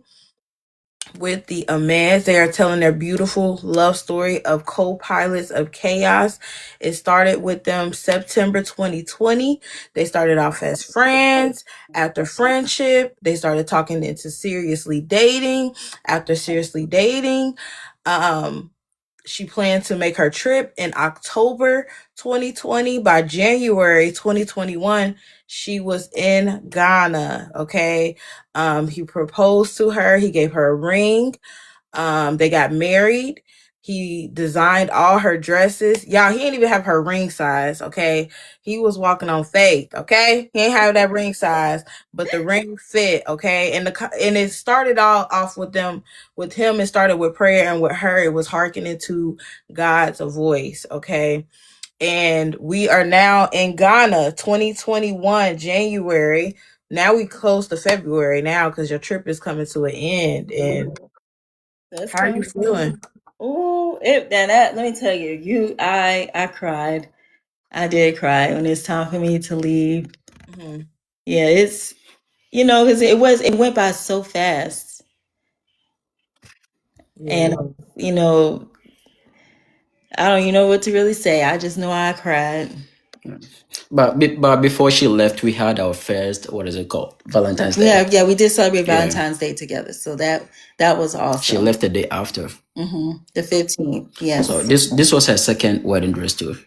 with the Amans. They are telling their beautiful love story of co-pilots of chaos. It started with them September 2020. They started off as friends. After friendship, they started talking into seriously dating. After seriously dating, um, she planned to make her trip in October 2020. By January 2021, she was in Ghana. Okay. He proposed to her. He gave her a ring. They got married. He designed all her dresses. Y'all, he didn't even have her ring size, okay? He was walking on faith, okay? He ain't have that ring size, but the ring fit, okay? And it started all off with him. It started with prayer, and with her, it was hearkening to God's voice, okay? And we are now in Ghana, 2021, January. Now we close to February now because your trip is coming to an end. And That's how are you coming. feeling? Oh, that let me tell you, I cried. I did cry when it's time for me to leave. Mm-hmm. Yeah, it's because it went by so fast, Yeah. and I don't even know what to really say. I just know I cried. But before she left, we had our first, what is it called, Valentine's Day. Yeah, we did celebrate Yeah. Valentine's Day together, so that was She awesome. left the day after. The 15th. Yes. So this was her second wedding dress too.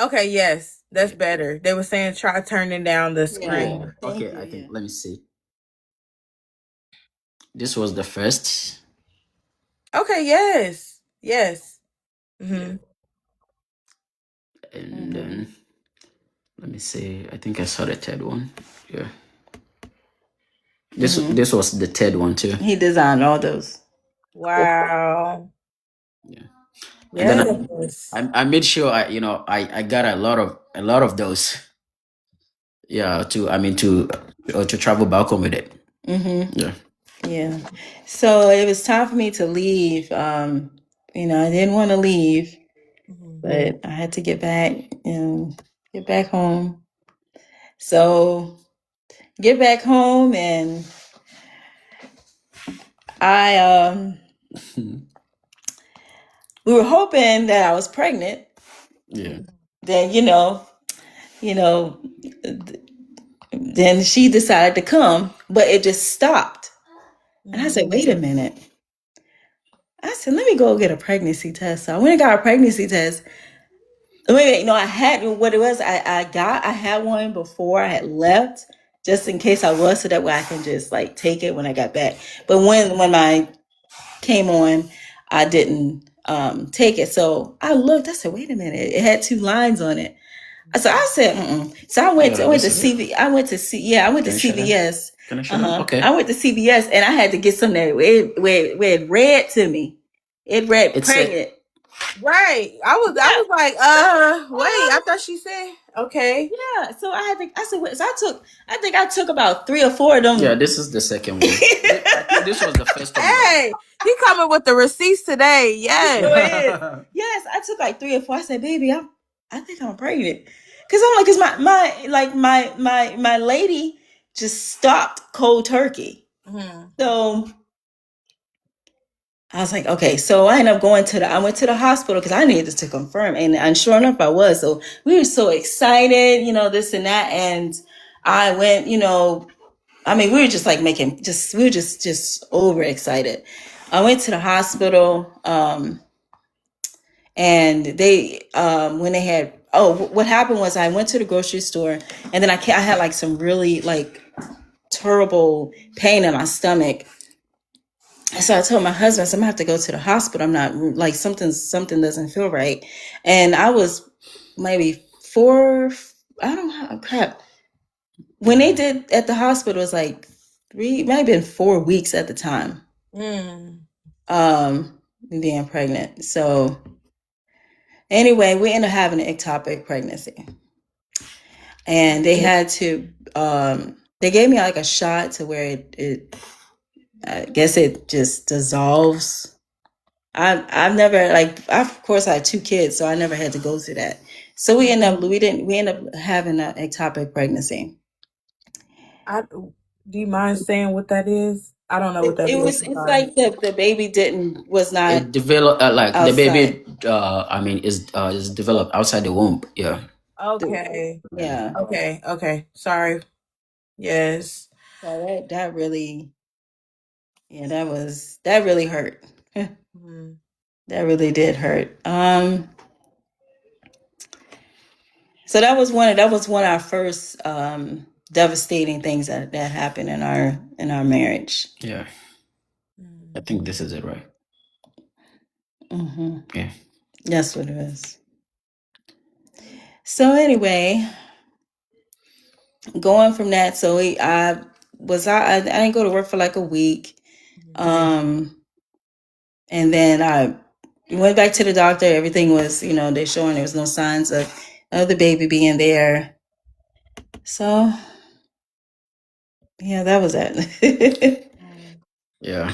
Okay, yes. That's better. They were saying try turning down the screen. Yeah. Okay, Thank you. I think let me see. This was the first. Okay, yes. Yes. Mm-hmm. And then let me see. I think I saw the third one. Yeah. This was the third one too. He designed all those. Wow. Yeah. And then Yes. I made sure I got a lot of those. Yeah, to travel back home with it. Yeah. Yeah. So it was time for me to leave. I didn't want to leave, Mm-hmm. but I had to get back home. So get back home, and I we were hoping that I was pregnant. Yeah. Then then she decided to come, but it just stopped. And I said, wait a minute. I said, let me go get a pregnancy test. So I went and got a pregnancy test. Wait, no, I had what it was. I had one before I had left, just in case I was, so that way I can just like take it when I got back. But when my came on, I didn't take it. So I looked. I said, wait a minute. It had 2 lines on it. So I said, mm-mm. So I went to CV. I went to CVS. Can I show them? Okay. I went to CVS and I had to get some that where it read to me. It read It's pregnant. Right. I was like, wait, I thought she said okay. Yeah. So I said, so I think I took about 3 or 4 of them. Yeah, this is the second one. I think this was the first one. Hey, he coming with the receipts today. Yes. Yes, I took like 3 or 4. I said, baby, I think I'm pregnant. Cause I'm like, cause my lady just stopped cold turkey. Mm-hmm. So I was like, okay. So I ended up I went to the hospital because I needed to confirm, and sure enough, I was. So we were so excited, this and that, and I went, I mean, we were just like we were just overexcited. I went to the hospital, and they, when they had, what happened was I went to the grocery store, and then I had like some really like terrible pain in my stomach. So I told my husband, I'm gonna have to go to the hospital. I'm not like something doesn't feel right. And I was maybe 4, I don't know, crap. When they did at the hospital, it was like 3, might have been 4 weeks at the time. Being pregnant. So anyway, we ended up having an ectopic pregnancy. And they had to, they gave me like a shot to where it I guess it just dissolves. I've never of course I had 2 kids, so I never had to go through that. So we end up having an ectopic pregnancy. Do you mind saying what that is? I don't know what that is. It's like the baby was not. It developed like outside. the baby. I mean, is developed outside the womb. Yeah. Okay. Yeah. Okay. Sorry. Yes. So that really, yeah, that really hurt. Mm-hmm. That really did hurt. So that was one of our first devastating things that happened in our marriage. Yeah. I think this is it, right? Mm-hmm. Yeah. That's what it is. So anyway, going from that, so I didn't go to work for like a week. And then I went back to the doctor. Everything was, they're showing there was no signs of the baby being there. So yeah, that was it. Yeah.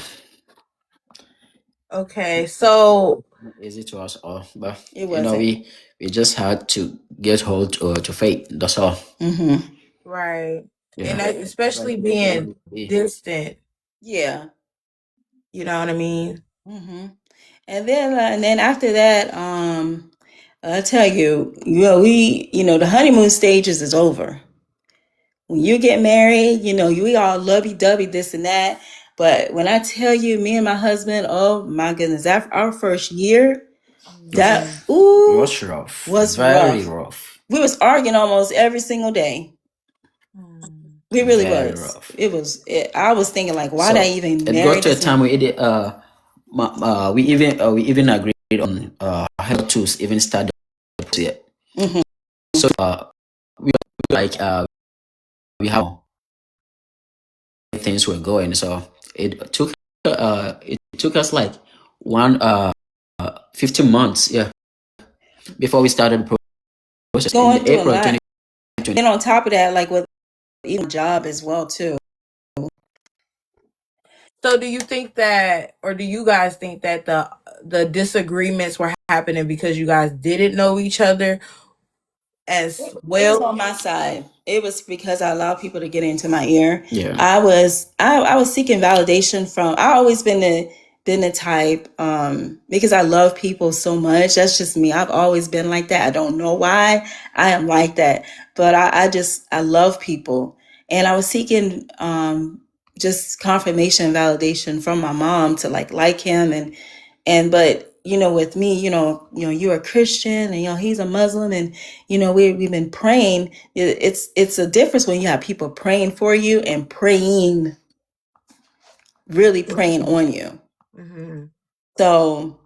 Okay, so easy to us all, but it wasn't. We just had to get hold to faith. That's all. Mm-hmm. Right. Yeah. And especially being distant. Yeah. You know what I mean? Mm-hmm. And then after that, I tell you, the honeymoon stages is over. When you get married, we all lovey-dovey, this and that. But when I tell you, me and my husband, oh my goodness, after our first year, that it was rough. Was very rough. We was arguing almost every single day. We really very was. Rough. It was. I was thinking like, why did I even? It got to a time where we even agreed on health tools even started yet. Mm-hmm. So we we have things were going. So it took us like 15 months, before we started the process in April 2020. And on top of that, like with even job as well too. So do you think that, or do you guys think that the disagreements were happening because you guys didn't know each other as well? It was on my side. It was because I allowed people to get into my ear. Yeah. I was seeking validation from. I always been the type, because I love people so much. That's just me. I've always been like that. I don't know why I am like that, but I love people, and I was seeking just confirmation and validation from my mom to like him, but with me, you're a Christian, and he's a Muslim, and we've been praying. It's a difference when you have people praying for you and really praying on you. Mm-hmm. So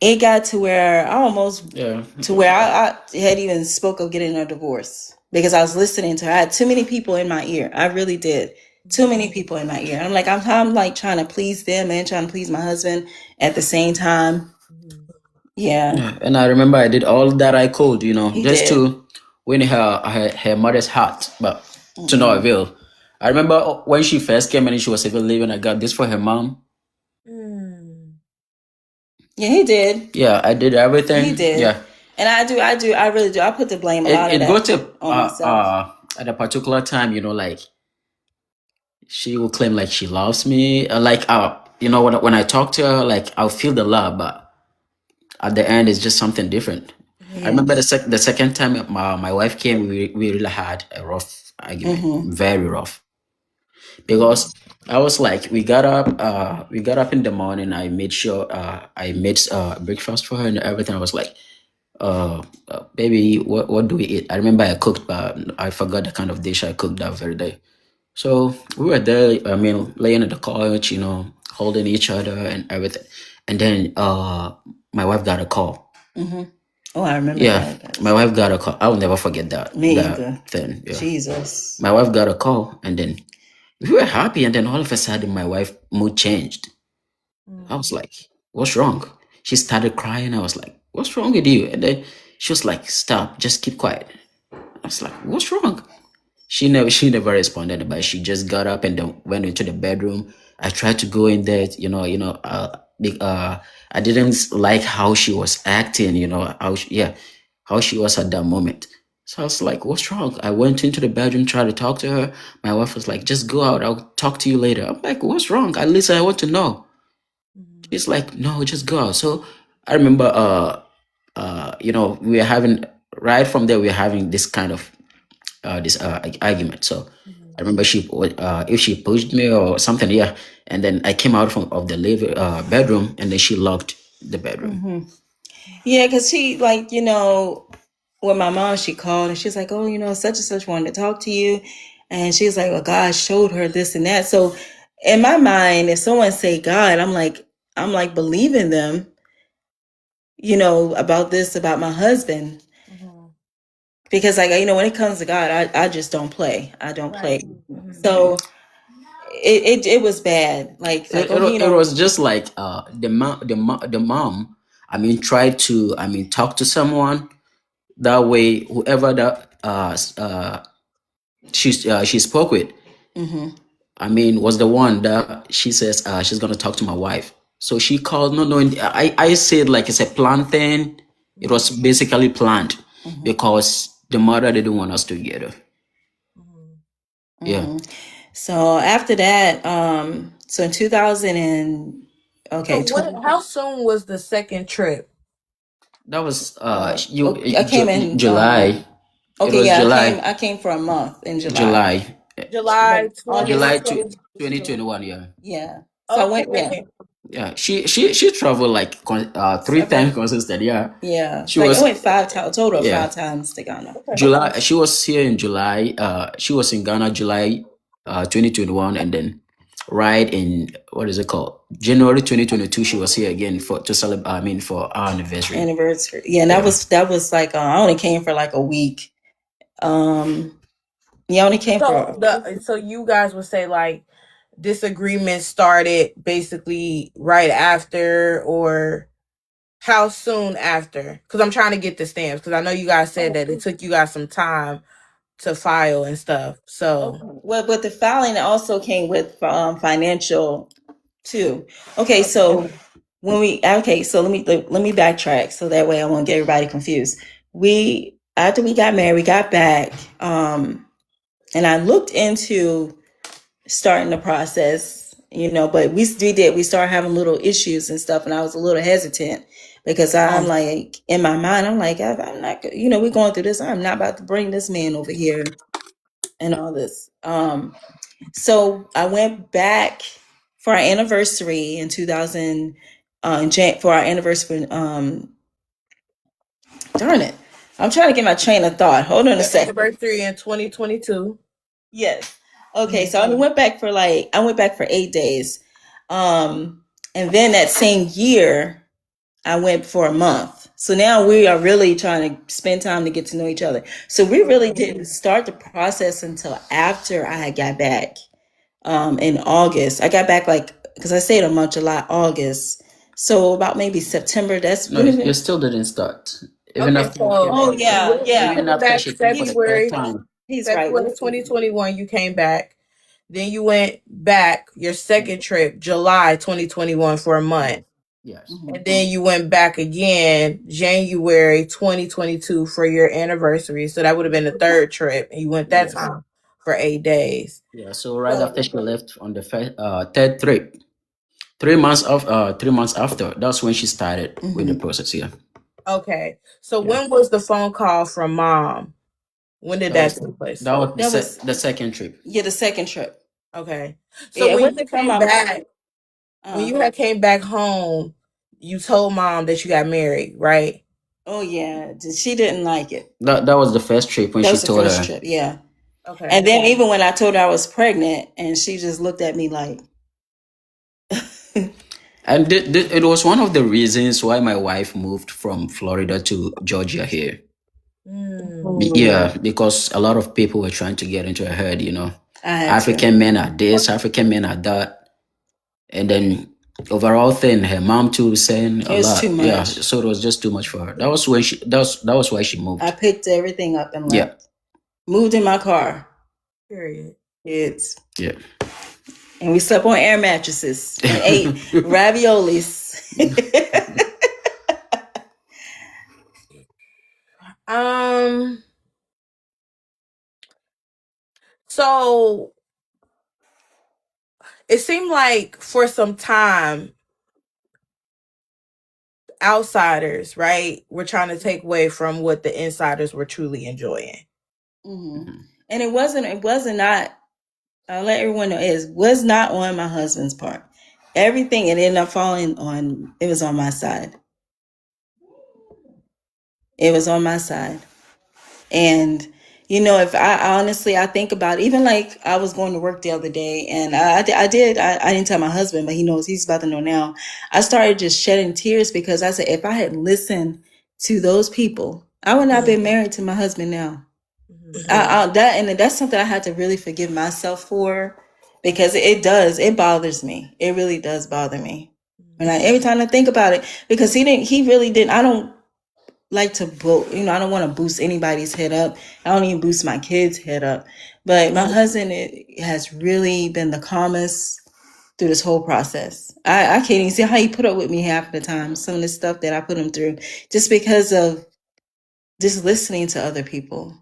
it got to where I almost I had even spoke of getting a divorce because I was listening to her. I had too many people in my ear. I really did. Too many people in my ear. I'm like, I'm like trying to please them and trying to please my husband at the same time. Yeah. And I remember I did all that I could, He just did. to win her mother's heart, but to no avail. I remember when she first came and she was even leaving, I got this for her mom. Yeah, he did. Yeah, I did everything. He did. Yeah. And I really do. I put the blame a lot of It that got to on myself. at a particular time, like she will claim like she loves me. When I talk to her, like I'll feel the love, but at the end it's just something different. I remember the second time my wife came, we really had a rough argument, very rough. Because I was like, we got up in the morning. I made sure I made breakfast for her and everything. I was like, baby, what do we eat? I remember I cooked, but I forgot the kind of dish I cooked that very day. So we were there, laying on the couch, holding each other and everything. And then my wife got a call. Oh, I remember that. My wife got a call. I will never forget that. Me either. Thing. Yeah. Jesus. My wife got a call, and then we were happy, and then all of a sudden, my wife mood changed. I was like, "What's wrong?" She started crying. I was like, "What's wrong with you?" And then she was like, "Stop, just keep quiet." I was like, "What's wrong?" She never responded, but she just got up and then went into the bedroom. I tried to go in there, I didn't like how she was acting, how she was at that moment. So I was like, what's wrong? I went into the bedroom, tried to talk to her. My wife was like, just go out. I'll talk to you later. I'm like, what's wrong? At least I want to know. She's like, no, just go out. So I remember, we were having, right from there, we were having this kind of this argument. So I remember if she pushed me or something, yeah. And then I came out of the bedroom, and then she locked the bedroom. Yeah, because she with my mom, she called and she's like, oh, such and such wanted to talk to you. And she's like, well, God showed her this and that. So in my mind, if someone say God, I'm like believing them, about this, about my husband. Because when it comes to God, I just don't play. I don't play. So it was bad. It was just like the mom. Tried to talk to someone. That way, whoever that she spoke with, was the one that she says she's gonna talk to my wife. So she called. No, I said like it's a planned thing. It was basically planned because the mother didn't want us together. Yeah. So after that, so in 2000 and how soon was the second trip? That was I came in July. I came for a month in July. July July 2020. 2021. Yeah. Yeah. So I went. Yeah, she traveled like 3 times consistent. Yeah. Yeah. I went 5 times, total of 5 times to Ghana. July. She was here in July. She was in Ghana July 2021, and then right in what is it called, January 2022. She was here again to celebrate. For our anniversary. Yeah, and that was like I only came for like a week. Yeah, I only came so you guys would say like disagreement started basically right after, or how soon after? Because I'm trying to get the stamps, because I know you guys said that it took you guys some time to file and stuff. So well, but the filing also came with financial too. Okay, so so let me backtrack so that way I won't get everybody confused. After we got married, we got back, and I looked into starting the process, but we started having little issues and stuff, and I was a little hesitant because I'm like, in my mind, I'm like, I'm not, we're going through this. I'm not about to bring this man over here and all this. So I went back for our anniversary in 2000. For our anniversary, darn it, I'm trying to get my train of thought. Hold on a Your second. anniversary in 2022. Yes. Okay, so I went back for 8 days. And then that same year I went for a month. So now we are really trying to spend time to get to know each other. So we really didn't start the process until after I had got back in August. I got back because I stayed a month, July, August. So about maybe September. That's No, when you still didn't start. Even Okay, after you so came Oh back. yeah, you yeah. Even came after back she came for the third February, time. He's right. February 2021, you came back. Then you went back your second trip, July 2021, for a month. Yes. And then you went back again January 2022 for your anniversary. So that would have been the third trip. And you went that Yes. time for 8 days. Yeah. So right after she left on the third trip, 3 months of 3 months after, that's when she started with the process. Yeah. Okay. So Yeah. when was the phone call from mom? When did that take place? That was That was the second trip. the second trip. Okay. So Yeah, it when you wasn't from came my back, when you had came back home, you told mom that you got married, right? Oh yeah, she didn't like it. That was the first trip when That she was the told first her. trip, yeah. Okay. And then even when I told her I was pregnant, and she just looked at me like, And it was one of the reasons why my wife moved from Florida to Georgia here. Yeah, because a lot of people were trying to get into her head, African men are this, African men are that. And then overall thing, her mom too was saying a it was lot. too Yeah, much. so it was just too much for her. That was when that was why she moved. I picked everything up and Yeah. left. Moved in my car. Period. It's Yeah. and we slept on air mattresses and ate raviolis. So it seemed like for some time, outsiders, right, were trying to take away from what the insiders were truly enjoying. And it wasn't not. I'll let everyone know it was not on my husband's part. Everything it ended up falling on. It was on my side. It was on my side. And if I honestly, I think about it, even like I was going to work the other day, and I didn't tell my husband, but he knows, he's about to know now. I started just shedding tears because I said, if I had listened to those people, I would not have been married to my husband now. That's something I had to really forgive myself for, because it bothers me. It really does bother me. And every time I think about it, because he really didn't, I don't like to I don't want to boost anybody's head up. I don't even boost my kids' head up. But my husband has really been the calmest through this whole process. I can't even see how he put up with me half of the time. Some of the stuff that I put him through, just because of just listening to other people.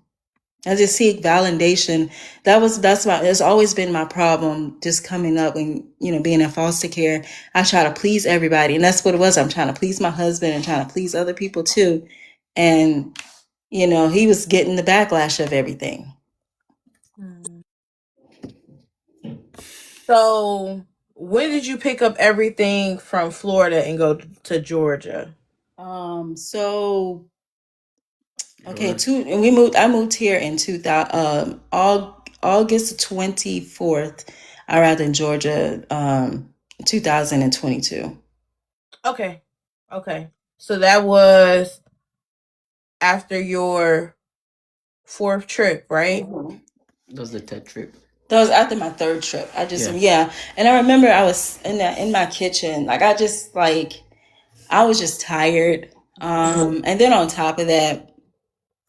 I just seek validation. That's always been my problem, just coming up and, being in foster care. I try to please everybody. And that's what it was. I'm trying to please my husband and trying to please other people too. And, he was getting the backlash of everything. So when did you pick up everything from Florida and go to Georgia? So okay, I moved here in 2000 August 24th. I arrived in Georgia 2022. Okay. So that was after your fourth trip, right? That was the third trip. That was after my third trip. Yeah. And I remember I was in my kitchen, like I was just tired. And then on top of that,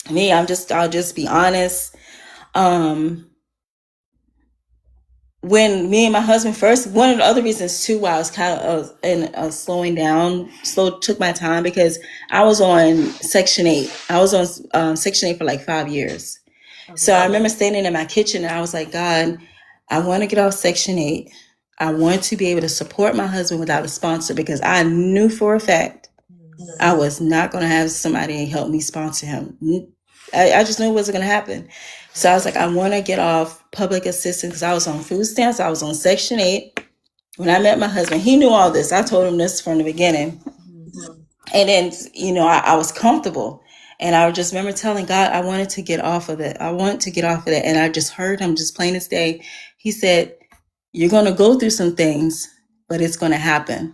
I'll just be honest. When me and my husband first, one of the other reasons too why I was kind of slowing down, took my time, because I was on Section 8. I was on Section 8 for like 5 years. So I remember standing in my kitchen and I was like, God, I want to get off Section 8. I want to be able to support my husband without a sponsor, because I knew for a fact I was not going to have somebody help me sponsor him. I just knew it wasn't going to happen. So I was like, I want to get off public assistance because I was on food stamps. I was on Section 8. When I met my husband, he knew all this. I told him this from the beginning. And then, I was comfortable. And I just remember telling God, I wanted to get off of it. I want to get off of it. And I just heard him just plain as day. He said, you're going to go through some things, but it's going to happen.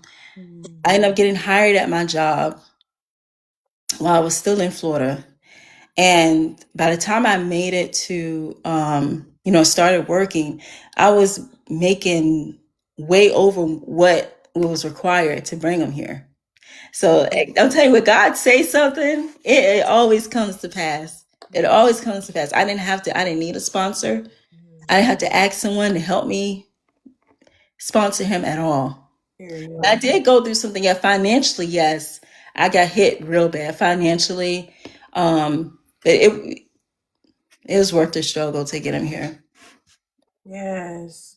I ended up getting hired at my job while I was still in Florida. And by the time I made it to, started working, I was making way over what was required to bring them here. So I'm telling you, when God says something, it always comes to pass. It always comes to pass. I didn't need a sponsor. I didn't have to ask someone to help me sponsor him at all. I did go through something. Yeah, financially, yes. I got hit real bad financially. But it was worth the struggle to get him here. Yes.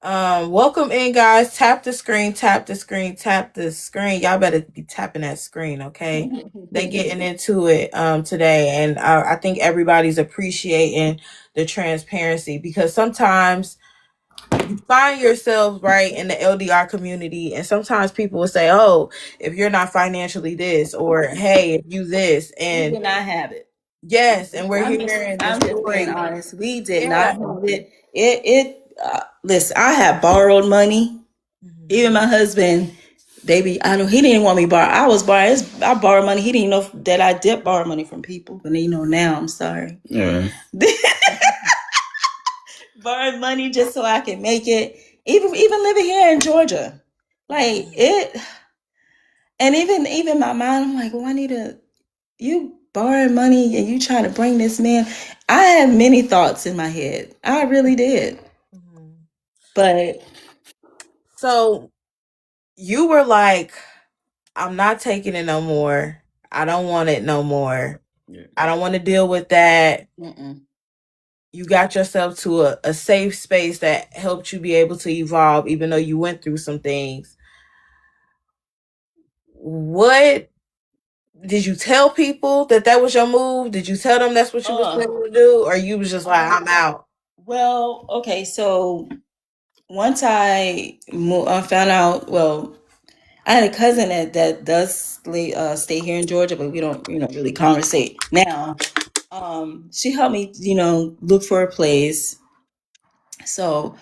Welcome in, guys. Tap the screen, tap the screen, tap the screen. Y'all better be tapping that screen, okay? They getting into it today, and I think everybody's appreciating the transparency, because sometimes you find yourself right in the LDR community, and sometimes people will say, "Oh, if you're not financially this," or "Hey, if you this," We and did not have it. yes, and we're I'm hearing the just being story. honest. We did not have it. Listen, I had borrowed money. Even my husband, baby, I know he didn't want me to borrow. I borrowed money. He didn't know that I did borrow money from people. But now, I'm sorry. Yeah. Borrowed money just so I can make it. Even living here in Georgia. Like it, and even my mind, I'm like, well, you borrowing money and you trying to bring this man. I had many thoughts in my head. I really did. But so you were like, I'm not taking it no more. I don't want it no more. Yeah. I don't want to deal with that. You got yourself to a safe space that helped you be able to evolve, even though you went through some things. What did you tell people that was your move? Did you tell them that's what you was planning to do, or you was just like, I'm out? Well, okay, so once I found out, well, I had a cousin that does stay here in Georgia, but we don't, really conversate now. She helped me, look for a place. So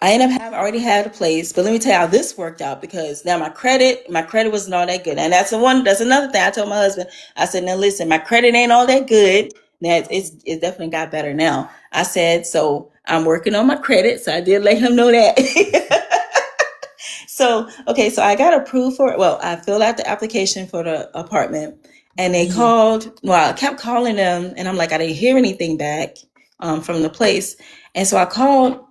I ended up already had a place, but let me tell you how this worked out, because now my credit wasn't all that good. And that's another thing I told my husband. I said, now listen, my credit ain't all that good. Now it definitely got better now. I said, so I'm working on my credit. So I did let him know that. So I got approved for it. Well, I filled out the application for the apartment, and they called. Well, I kept calling them, and I'm like, I didn't hear anything back from the place. And so I called.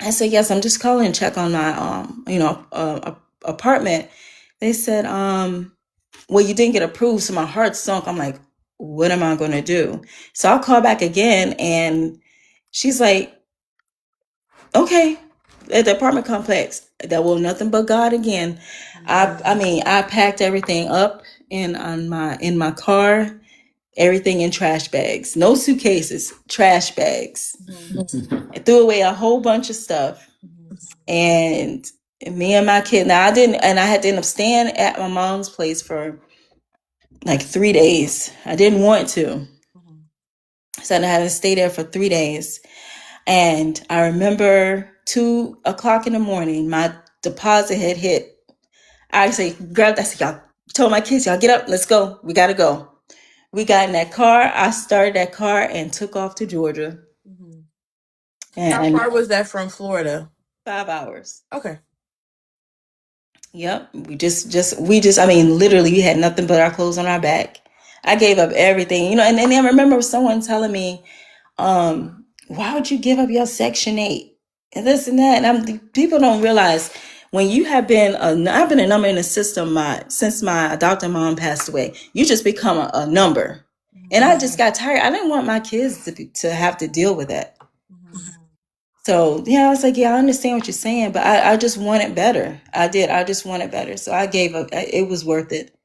I said, yes, I'm just calling to check on my apartment. They said, well, you didn't get approved. So my heart sunk. I'm like, what am I going to do? So I'll call back again, and she's like, okay, at the apartment complex. That will nothing but God again. I packed everything up in my car, everything in trash bags, no suitcases, trash bags. I threw away a whole bunch of stuff. And me and my kid, now I had to end up staying at my mom's place for like 3 days. I didn't want to. So I had to stay there for 3 days. And I remember 2:00 in the morning, my deposit had hit. I said, y'all, told my kids, y'all get up, let's go. We got to go. We got in that car. I started that car and took off to Georgia. And how far was that from Florida? 5 hours. Okay. Yep. Literally we had nothing but our clothes on our back. I gave up everything, and then I remember someone telling me, why would you give up your Section 8 and this and that? And people don't realize, when you have been I've been a number in the system since my adopted mom passed away. You just become a number. And I just got tired. I didn't want my kids to have to deal with that. So yeah, I was like, yeah, I understand what you're saying, but I just wanted better. I did. I just wanted better. So I gave up. It was worth it.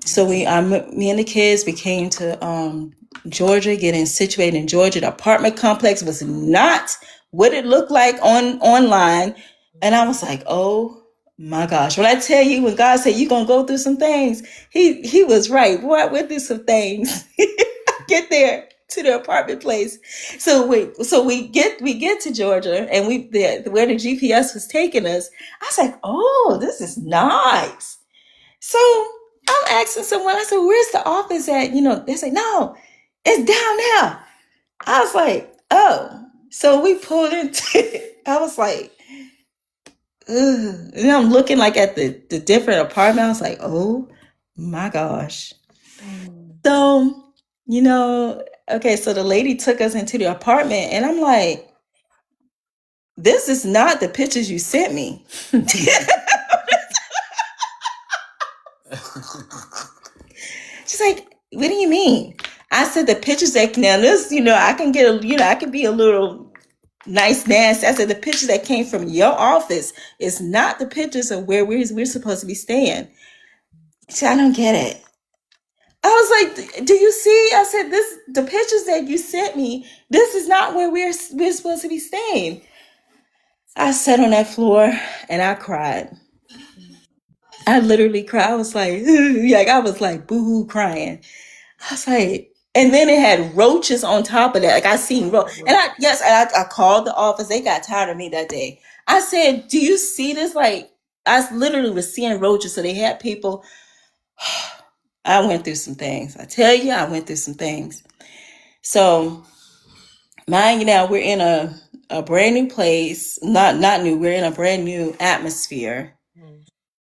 So me and the kids, we came to Georgia, getting situated in Georgia. The apartment complex was not what it looked like online, and I was like, oh my gosh! When I tell you, when God said you're gonna go through some things, He was right. Boy, I went through some things. Get there to the apartment place. So we get to Georgia, and where the GPS was taking us. I was like, oh, this is nice. So I'm asking someone, I said, where's the office at? They say, no, it's down there. I was like, oh. So we pulled into I was like, ugh. And I'm looking like at the different apartment. I was like, oh my gosh. So, okay, so the lady took us into the apartment, and I'm like, this is not the pictures you sent me. She's like, what do you mean? I said the pictures that now this, I can get I can be a little nice nasty. I said the pictures that came from your office is not the pictures of where we're supposed to be staying. She said, I don't get it. I was like, do you see? I said, the pictures that you sent me, this is not where we're supposed to be staying. I sat on that floor and I cried. I literally cried. I was like, I was like boo-hoo crying. I was like, and then it had roaches on top of that. Like I seen roaches. And I called the office. They got tired of me that day. I said, do you see this? Like, I literally was seeing roaches. So they had people. I went through some things. I tell you, I went through some things. So, mind you now, we're in a brand new place. Not new. We're in a brand new atmosphere.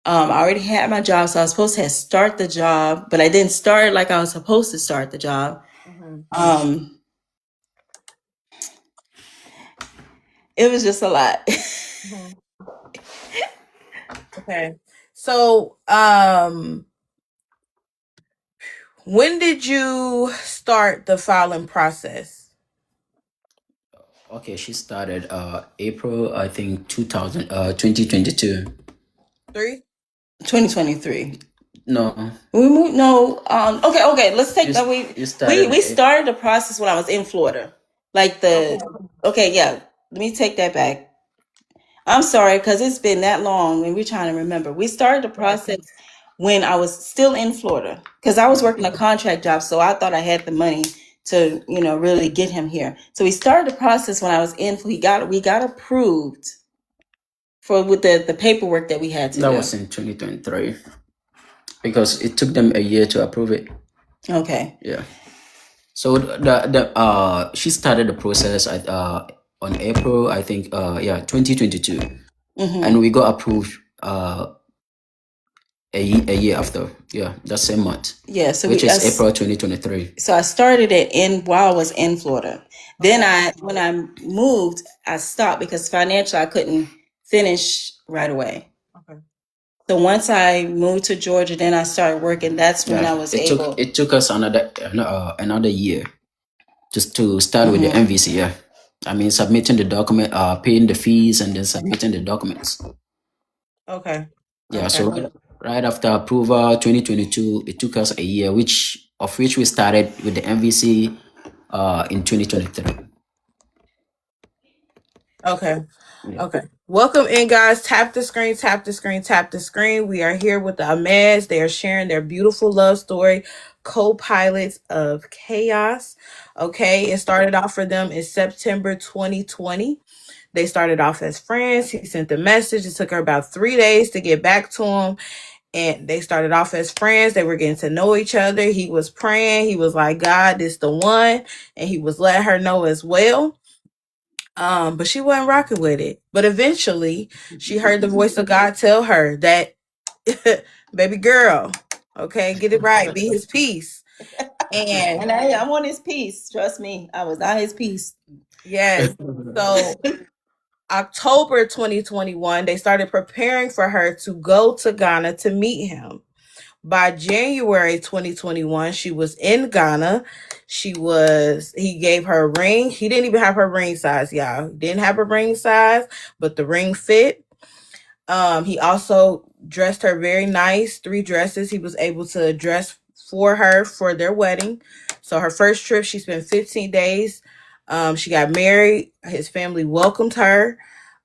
I already had my job, so I was supposed to start the job, but I didn't start it like I was supposed to start the job. It was just a lot. Okay. So, when did you start the filing process? Okay, she started April, I think 2022. 2023. No. We moved. No. Okay. Let's take that. You started We started the process when I was in Florida. Okay. Yeah. Let me take that back. I'm sorry because it's been that long, and we're trying to remember. We started the process when I was still in Florida because I was working a contract job, so I thought I had the money to really get him here. So we started the process when I was in. We got approved with the paperwork that we had to do. That was in 2023 because it took them a year to approve it. Okay. Yeah. So she started the process at on April, I think 2022, and we got approved a year after. Yeah, that same month. Yeah, so which is April 2023. So I started it while I was in Florida. Then when I moved, I stopped because financially I couldn't finish right away. Okay. So once I moved to Georgia, then I started working. That's when I was able. It took us another year just to start with the MVC. Yeah, I mean submitting the document, paying the fees, and then submitting the documents. Okay. Yeah. So right after approval, 2022, it took us a year, which we started with the MVC in 2023. Okay. Yeah. Okay. Welcome in, guys. Tap the screen, tap the screen, tap the screen. We are here with the Ahmeds. They are sharing their beautiful love story, co-pilots of chaos. Okay. It started off for them in September 2020. They started off as friends. He sent the message. It took her about 3 days to get back to him. And they started off as friends. They were getting to know each other. He was praying. He was like, God, this the one. And he was letting her know as well. But she wasn't rocking with it. But eventually she heard the voice of God tell her that, baby girl, okay, get it right. Be his peace. And I want his peace. Trust me. I was not his peace. Yes. So October 2021, they started preparing for her to go to Ghana to meet him. By January 2021, she was in Ghana. He gave her a ring. He didn't even have her ring size, y'all. Didn't have her ring size, but the ring fit. He also dressed her very nice, 3 dresses he was able to dress for her for their wedding. So her first trip, she spent 15 days. She got married. His family welcomed her.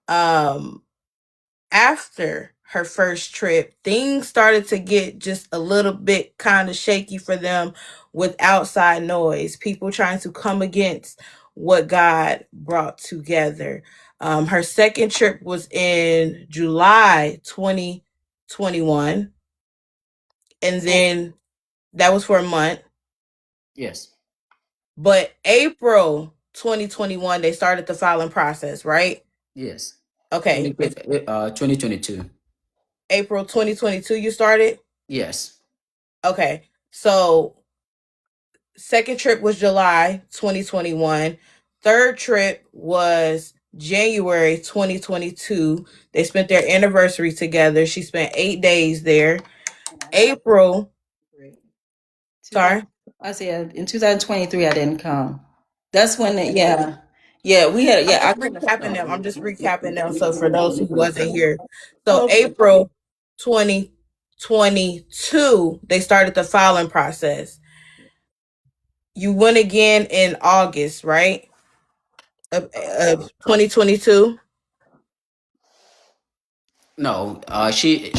Um, After her first trip, things started to get just a little bit kind of shaky for them with outside noise, people trying to come against what God brought together. Her second trip was in July 2021, and then that was for a month. Yes. But April 2021, they started the filing process, right? Yes. Okay. 2022. April 2022, you started? Yes. Okay. So second trip was July 2021. Third trip was January 2022. They spent their anniversary together. She spent 8 days there. April. Sorry. I said in 2023 I didn't come. That's when we had I'm I just couldn't recapping them. I'm just recapping them. So for those who wasn't here. So okay. April 2022, they started the filing process. You went again in August, right? Of 2022. No, she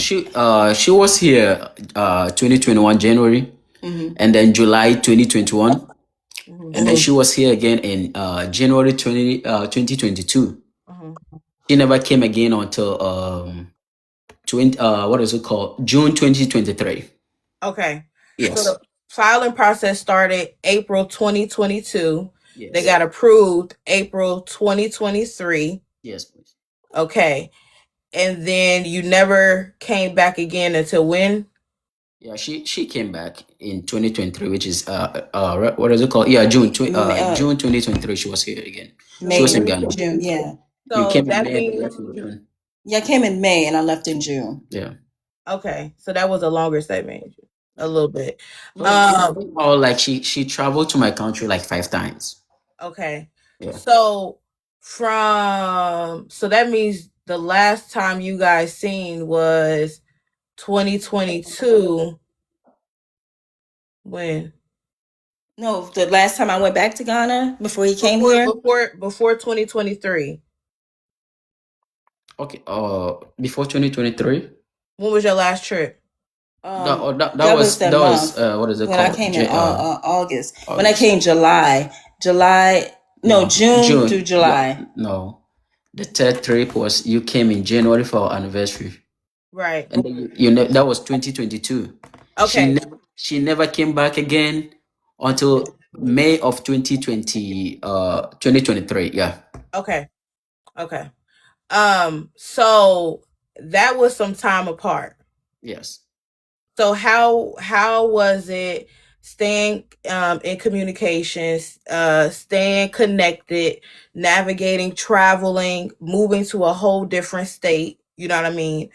was here 2021 January, and then July 2021, and then she was here again in January 2022. She never came again until 20 what is it called, June 2023. Okay. So Yes. the filing process started April 2022. They Yes. got approved April 2023. Yes, please. Okay. And then you never came back again until when? Yeah, she came back in 2023, which is what is it called? Yeah, June 2023. She was here again. She was in Ghana. June, yeah. You So came in that May and means, left in June. Yeah, I came in May and I left in June. Yeah. okay. So that was a longer statement. A little bit. Or like she traveled to my country like 5 times. Okay. Yeah. So so that means the last time you guys seen was 2022. When? No, the last time I went back to Ghana before he came here. Before 2023. Okay. Before 2023. When was your last trip? That was what is it when I called? came in August. When I August. came July, no, June through July. No, the third trip was you came in January for our anniversary, Right. and then you know that was 2022. Okay. She never came back again until May of 2023. Yeah. Okay. Okay. So that was some time apart. Yes. So how was it staying in communications, staying connected, navigating, traveling, moving to a whole different state? You know what I mean?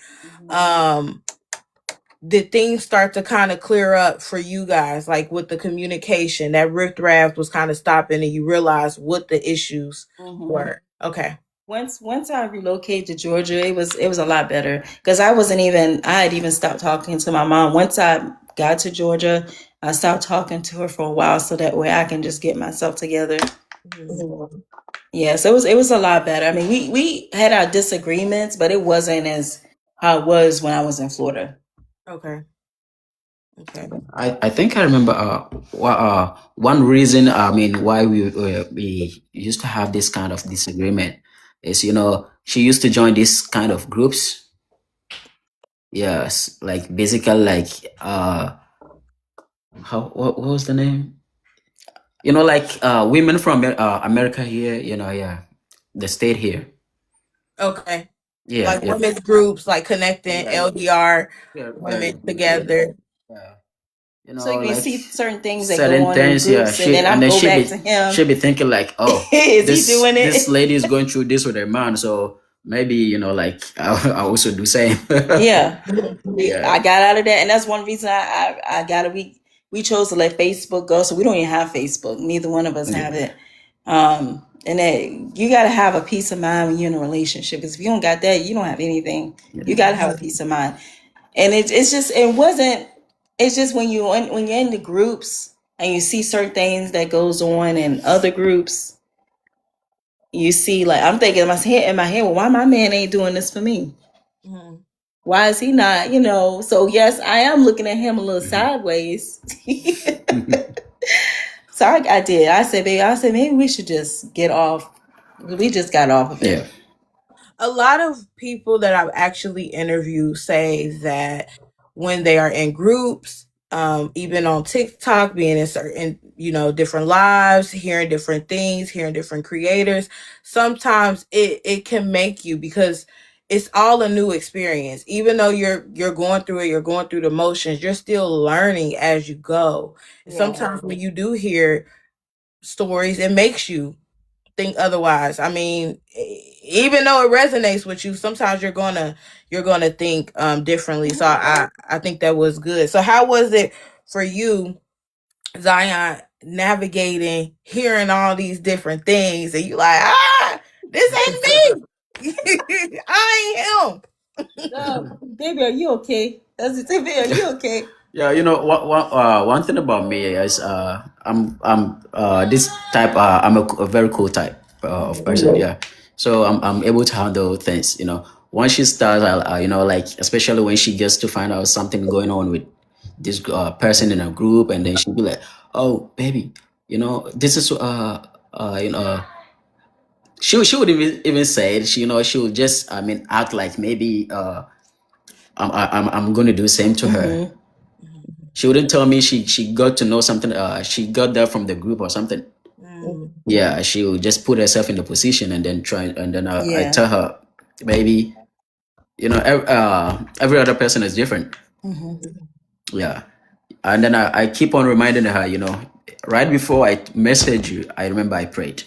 Did things start to kind of clear up for you guys, like with the communication? That rift raft was kind of stopping, and you realized what the issues were. Okay. Once I relocated to Georgia, it was a lot better because I had even stopped talking to my mom. Once I got to Georgia, I stopped talking to her for a while so that way I can just get myself together. Yeah, so it was a lot better. I mean, we had our disagreements, but it wasn't as how it was when I was in Florida. Okay. Okay. I think I remember one reason, I mean, why we used to have this kind of disagreement is, she used to join this kind of groups. Yes, like basically like what was the name? Like women from America here, yeah, the state here. Okay. Yeah, Like yeah. women's groups, like connecting Yeah. LDR Yeah, women together. yeah. So you Like see certain things that certain go on in things, yeah. groups, and then I go back to him. She'll be thinking like, oh, Is he doing it? this lady is going through this with her man, so maybe like I also do same. Yeah. Yeah. I got out of that, and that's one reason I got it. We chose to let Facebook go, so we don't even have Facebook. Neither one of us have it. And that you got to have a peace of mind when you're in a relationship. Because if you don't got that, you don't have anything. You got to have a peace of mind. And it's just it's just when when you're in the groups and you see certain things that goes on in other groups, you see, like, I'm thinking in my head, well, why my man ain't doing this for me? Mm-hmm. Why is he not? So yes, I am looking at him a little sideways. So I did. I said, baby, maybe we should just get off. We just got off of it. Yeah. A lot of people that I've actually interviewed say that when they are in groups, even on TikTok, being in certain, different lives, hearing different things, hearing different creators, sometimes it can make you, because it's all a new experience. Even though you're going through it, you're going through the motions, you're still learning as you go. And sometimes when you do hear stories, it makes you think otherwise. I mean, even though it resonates with you, sometimes you're gonna think differently. So I think that was good. So how was it for you, Zion, navigating, hearing all these different things, and you like, this ain't me. I ain't him. Baby, are you okay? That's it. Baby, are you okay? Yeah, one thing about me is I'm this type. I'm a very cool type of person. Yeah, so I'm able to handle things. Once she starts, like, especially when she gets to find out something going on with this person in a group, and then she'll be like, "Oh, baby, this is she would even say it. She would just, act like maybe I'm going to do the same to her. She wouldn't tell me she got to know something. She got that from the group or something. Yeah, she will just put herself in the position and then try. And then I tell her, baby, every other person is different. Yeah, and then I keep on reminding her, right before I message you, I remember I prayed.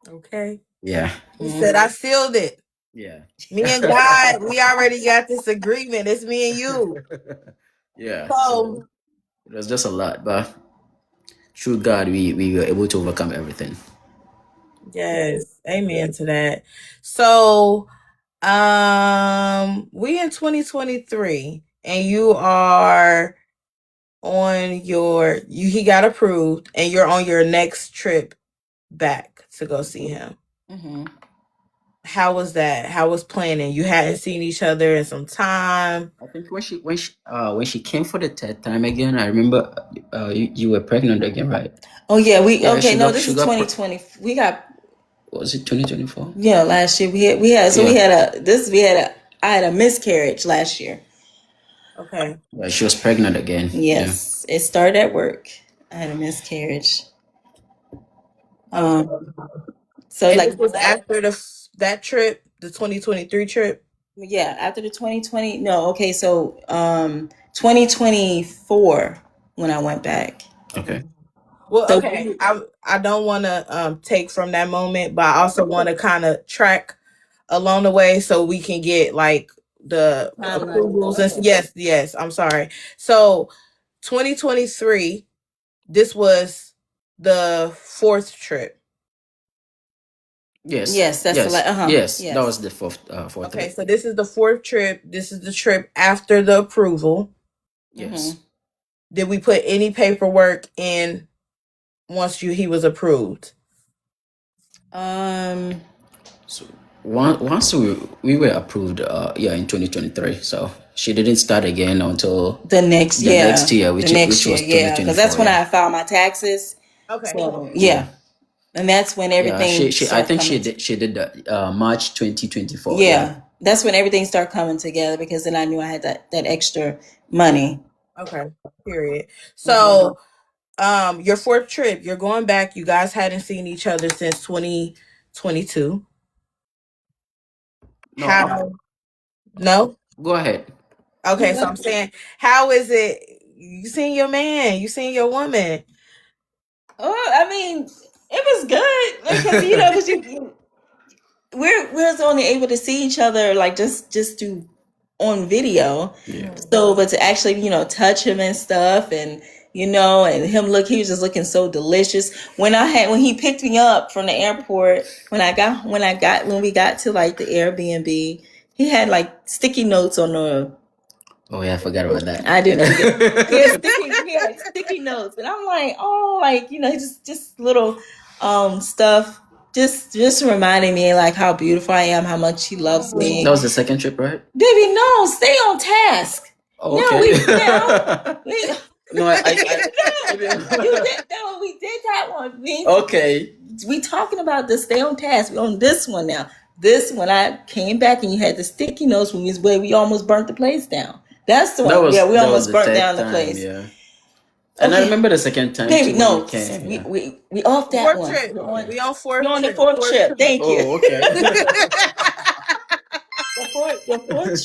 Okay. Yeah. He said, I sealed it. Yeah. Me and God, we already got this agreement. It's me and you. Yeah. So So it was just a lot, but through God, we were able to overcome everything. yes, amen to that. So we in 2023, and you are on he got approved, and you're on your next trip back to go see him. How was that? How was planning? You hadn't seen each other in some time. I think when she came for the third time again, I remember you were pregnant again, right? Oh yeah, Yeah, no, this is 2020. We got, was it 2024? yeah, last year I had a miscarriage last year. Okay. Yeah, she was pregnant again. Yes, it started at work. I had a miscarriage. So And like this was after that trip, the 2023 trip. yeah, after the 2020. No, okay, so 2024 when I went back. Okay. Well, So okay. I don't want to take from that moment, but I also want to kind of track along the way so we can get like the approvals and yes. I'm sorry. So 2023, this was the fourth trip. Yes. Yes, that's the Yes, yes. that was the fourth Okay, trip. so this is the fourth trip. This is the trip after the approval. Yes. Did we put any paperwork in once he was approved? So once we were approved, in 2023. So she didn't start again until the next year, which was 2024. because that's when I filed my taxes. Okay. So and that's when everything. I think she did that March 2024. Yeah, that's when everything started coming together, because then I knew I had that extra money. Okay. Period. So, your fourth trip, you're going back. You guys hadn't seen each other since 2022. No, How? No. go ahead. Okay, so I'm saying, how is it? You seen your man? You seen your woman? Oh, I mean, it was good because we're only able to see each other like just on video. Yeah. So, but to actually touch him and stuff, and and him he was just looking so delicious. When he picked me up from the airport, when we got to like the Airbnb, he had like sticky notes on the. Oh yeah, I forgot about that. I didn't forget. He had sticky notes, and I'm like, oh, like just little stuff, just reminding me like how beautiful I am, how much he loves me. That was the second trip, right? Baby, no, stay on task. Oh, okay. No, you did that one. We did that one. Okay. We talking about the stay on task. We on this one now. This when I came back and you had the sticky notes when we almost burnt the place down. That's the one. We almost burnt down the place. Yeah. And I remember the second time. Baby, no, came, we off that fourth one. Trip. We on fourth. We're on the fourth trip. Thank you. Oh, okay.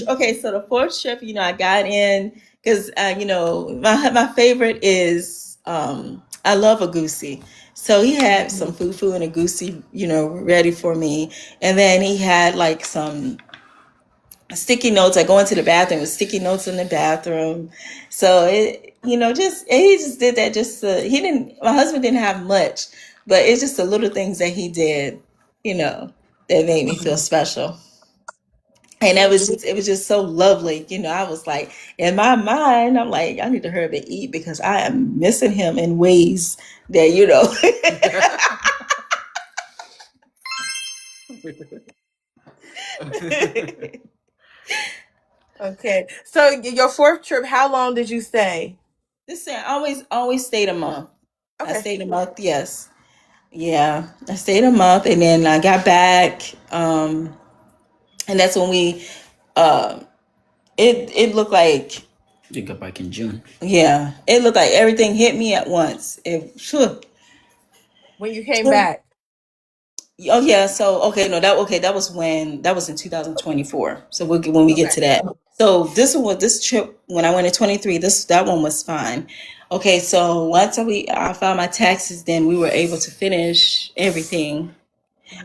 Okay, so the fourth trip, I got in because my favorite is I love a goosey. So he had some fufu and a goosey, ready for me, and then he had like some sticky notes. I go into the bathroom with sticky notes in the bathroom. So he just did that. My husband didn't have much, but it's just the little things that he did, that made me feel special. And it was just so lovely. I was like, in my mind, I'm like, I need to hurry up and eat because I am missing him in ways that, Okay. So your fourth trip, how long did you stay? I always stayed a month. Okay. I stayed a month, yes. Yeah. I stayed a month and then I got back. And that's when we it looked like you got back in June. Yeah. It looked like everything hit me at once. When you came back. Oh yeah, so that was in 2024. So when we get to that. So this trip when I went in 23, that one was fine. Okay, so once I filed my taxes, then we were able to finish everything.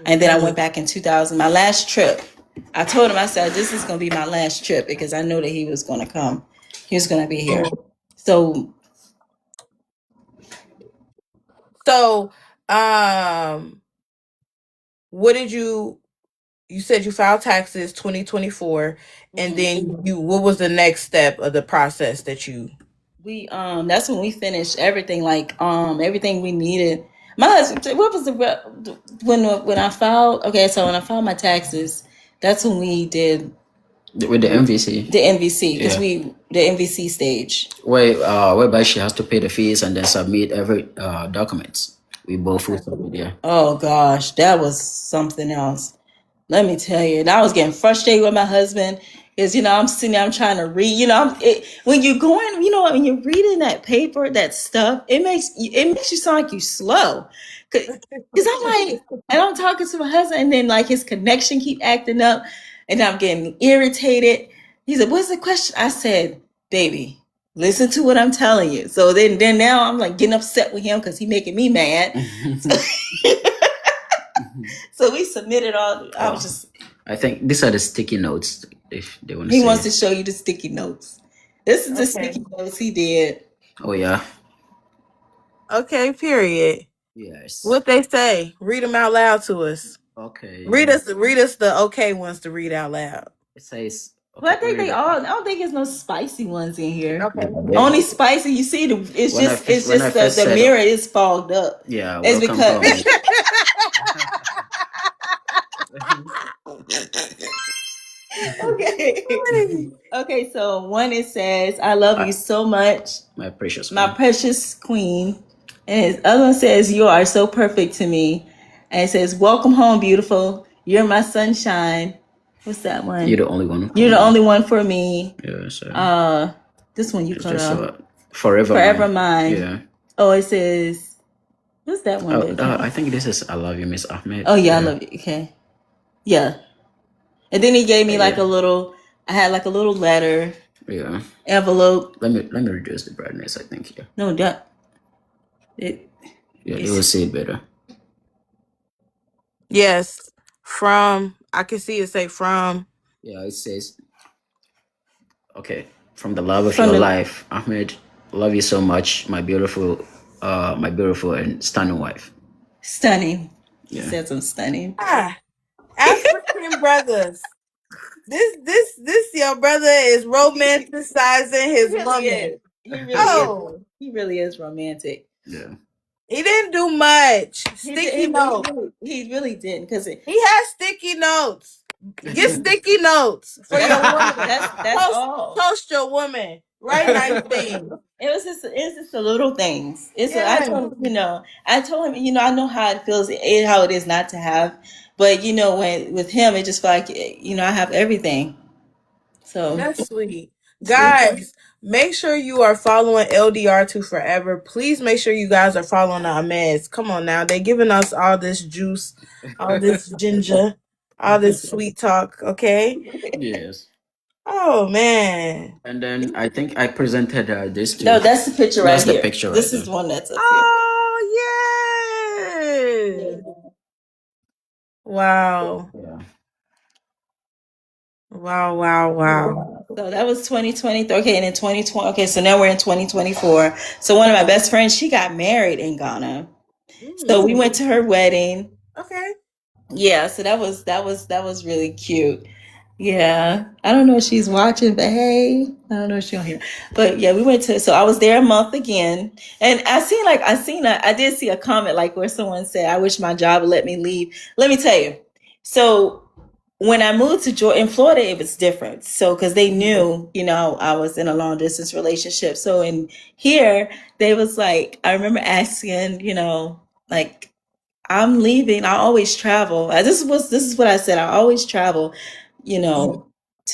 And then I went back in 2000, my last trip. I told him, I said, this is going to be my last trip because I know that he was going to come. He was going to be here. So, what did you said you filed taxes 2024 and then what was the next step of the process that you that's when we finished everything, like everything we needed. My husband, what was when I filed? Okay, so when I filed my taxes, that's when we did with the MVC. The MVC, because the MVC stage. Whereby she has to pay the fees and then submit every documents. We both will submit, yeah. Oh gosh, that was something else. Let me tell you, and I was getting frustrated with my husband because I'm sitting there, I'm trying to read. When you're going, when you're reading that paper, that stuff, it makes you sound like you slow. Cause I'm like, and I'm talking to my husband, and then like his connection keep acting up, and I'm getting irritated. He said, "What's the question?" I said, "Baby, listen to what I'm telling you." So then now I'm like getting upset with him because he making me mad. So we submitted all. I think these are the sticky notes. If they want to. He wants to show you the sticky notes. This is the sticky notes he did. Oh yeah. Okay. Period. Yes. What they say? Read them out loud to us. Okay. Read us the okay ones to read out loud. It says. Okay, well, I think I don't think there's no spicy ones in here. Okay. Only spicy. You see, it's just the mirror is fogged up. Yeah. It's because. Okay. So one, it says, "I love you so much, my precious queen," and his other one says, "You are so perfect to me," and it says, "Welcome home, beautiful. You're my sunshine." What's that one? You're the only one. You're the only one for me. Yeah. So. This one you cut off. Forever mine. Yeah. Oh, it says. What's that one? I think this is "I love you, Miss Ahmed." Oh yeah, I love you. Okay. Yeah. And then he gave me like a little. I had like a little letter. Yeah. Envelope. Let me reduce the brightness. I think here. No, that. It will see it better. Yes, from I can see it say from. Yeah, it says. Okay, from the love of your life, Ahmed. Love you so much, my beautiful and stunning wife. Stunning. He Yeah. says I'm stunning. Ah, African brothers. This your brother is romanticizing his woman. He really is. Oh, He really is romantic. Yeah. he didn't do much. He did. Sticky notes. He really didn't because He has sticky notes. Get sticky notes for your woman. that's all. Toast your woman. Write nice things. It's just the little things. I Yeah. told him, I know how it feels, how it is not to have, but when with him, it just felt like, I have everything. So That's sweet. Guys, make sure you are following LDR2Forever. Please make sure you guys are following our meds. Come on now. They're giving us all this juice, all this ginger, all this sweet talk, okay? Yes. Oh, man. And then I think I presented this too. no, that's the picture right That's the here. picture This right is there. one that's up Oh, here. yes. Wow. Yeah. Wow, wow, wow. So that was 2020. Okay, and in 2020. Okay, so now we're in 2024. So one of my best friends, she got married in Ghana. So we went to her wedding. Okay. Yeah, so that was really cute. Yeah, I don't know if she's watching, but hey, I don't know if she'll hear. But yeah, we went to. So I was there a month again, and I did see a comment like where someone said, "I wish my job would let me leave." Let me tell you. So when I moved to Georgia, in Florida, it was different. So because they knew, I was in a long distance relationship. So in here, they was like, I remember asking, like I'm leaving. I always travel. This is what I said. I always travel, to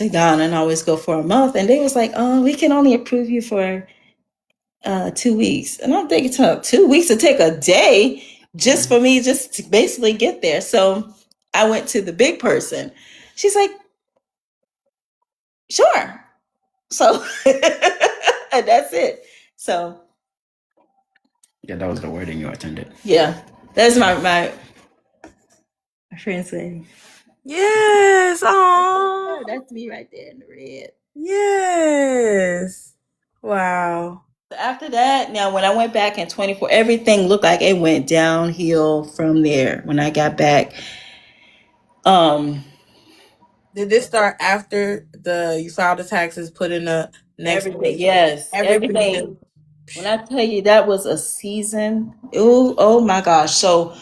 Ghana and always go for a month. And they was like, "Oh, we can only approve you for 2 weeks." And I'm thinking, 2 weeks to take a day just for me, just to basically get there. So I went to the big person. She's like, "Sure." So and that's it. So Yeah, that was the wedding you attended. yeah, that's my friend's wedding. Yes. Oh. That's me right there in the red. Yes. Wow. After that, now when I went back in 24, everything looked like it went downhill from there when I got back. Did this start after you filed the taxes, put in the next Everything, yes, everything. When I tell you that was a season, oh my gosh. So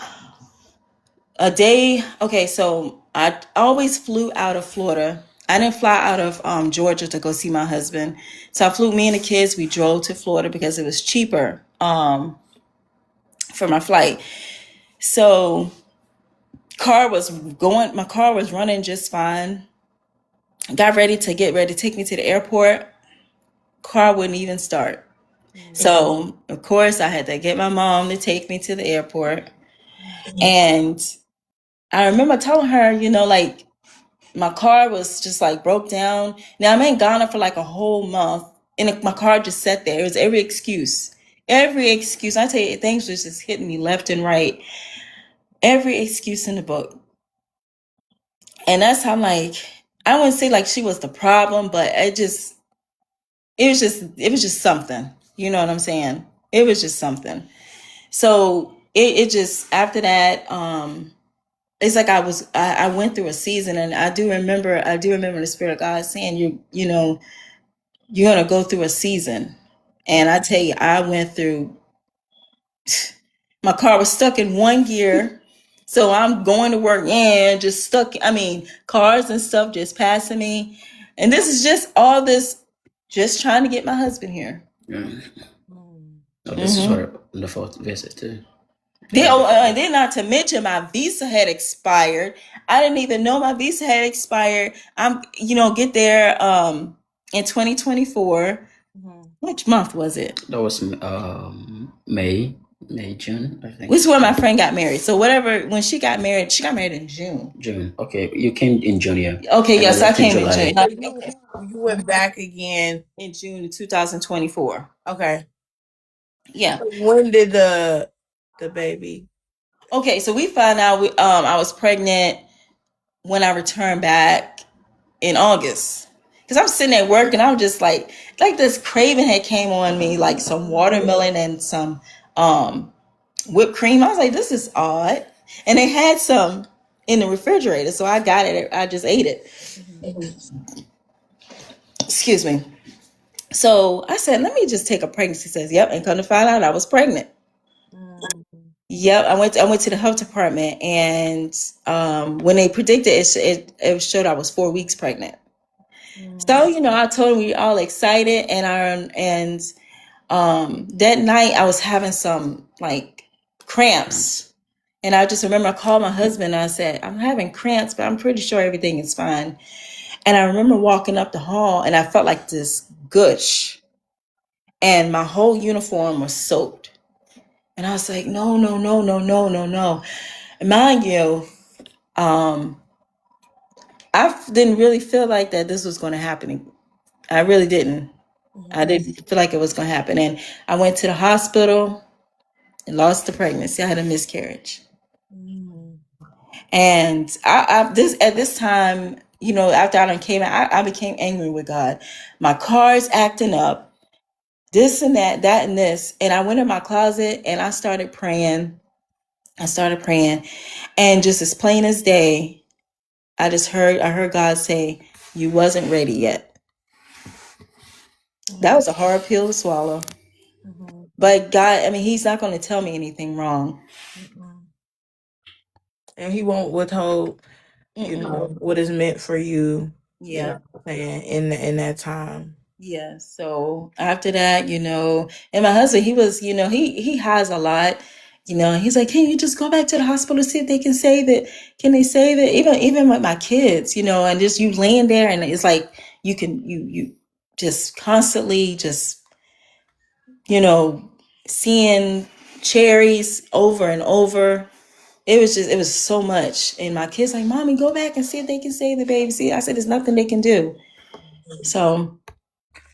a day, okay, so I always flew out of Florida. I didn't fly out of Georgia to go see my husband. So I flew, me and the kids, we drove to Florida because it was cheaper for my flight. So my car was running just fine. Get ready to take me to the airport. Car wouldn't even start. So of course I had to get my mom to take me to the airport. And I remember telling her, like my car was just like broke down. Now I'm in Ghana for like a whole month and my car just sat there. It was every excuse. Every excuse. I tell you, things was just hitting me left and right. Every excuse in the book. And that's how I'm like, I wouldn't say like she was the problem, but it was just something. You know what I'm saying? It was just something. So it just after that, it's like I went through a season, and I do remember the Spirit of God saying you're gonna go through a season. And I tell you, I went through, my car was stuck in one gear. So I'm going to work and just stuck. I mean, cars and stuff just passing me. And this is just all this, just trying to get my husband here. Yeah. Oh, this is for the fourth visit too. Then not to mention my visa had expired. I didn't even know my visa had expired. Get there in 2024. Which month was it? That was May, June, I think. Which is when my friend got married. So when she got married in June. June. Okay, you came in June, yeah. Okay, yes, I came in June. You went back again In June 2024. Okay. Yeah. When did the baby? Okay, so we found out I was pregnant when I returned back in August. because I'm sitting at work and I'm just like this craving had came on me, like some watermelon and some whipped cream. I was like, this is odd. And they had some in the refrigerator, so I got it. I just ate it. Excuse me. So I said, let me just take a pregnancy test. Yep, and come to find out I was pregnant. Yep, I went to the health department, and when they predicted it showed I was 4 weeks pregnant. So I told them we all excited, and that night I was having some like cramps, and I just remember I called my husband and I said I'm having cramps, but I'm pretty sure everything is fine. And I remember walking up the hall, and I felt like this gush, and my whole uniform was soaked. And I was like, no, no, no, no, no, no, no. And mind you, I didn't really feel like that this was going to happen. I really didn't. I didn't feel like it was going to happen. And I went to the hospital and lost the pregnancy. I had a miscarriage. And at this time, after I came out, I became angry with God. My car's acting up, this and that and this. And I went in my closet and I started praying. And just as plain as day, I heard God say, you wasn't ready yet. That was a hard pill to swallow. But God, he's not going to tell me anything wrong. And he won't withhold, what is meant for you. Yeah. In that time. Yeah. So after that, and my husband, he was, he has a lot, he's like, can you just go back to the hospital, see if they can save it? Can they save it? Even with my kids, and just you laying there, and it's like you just constantly just, seeing cherries over and over. It was so much. And my kids like, Mommy, go back and see if they can save the baby. See, I said, there's nothing they can do. So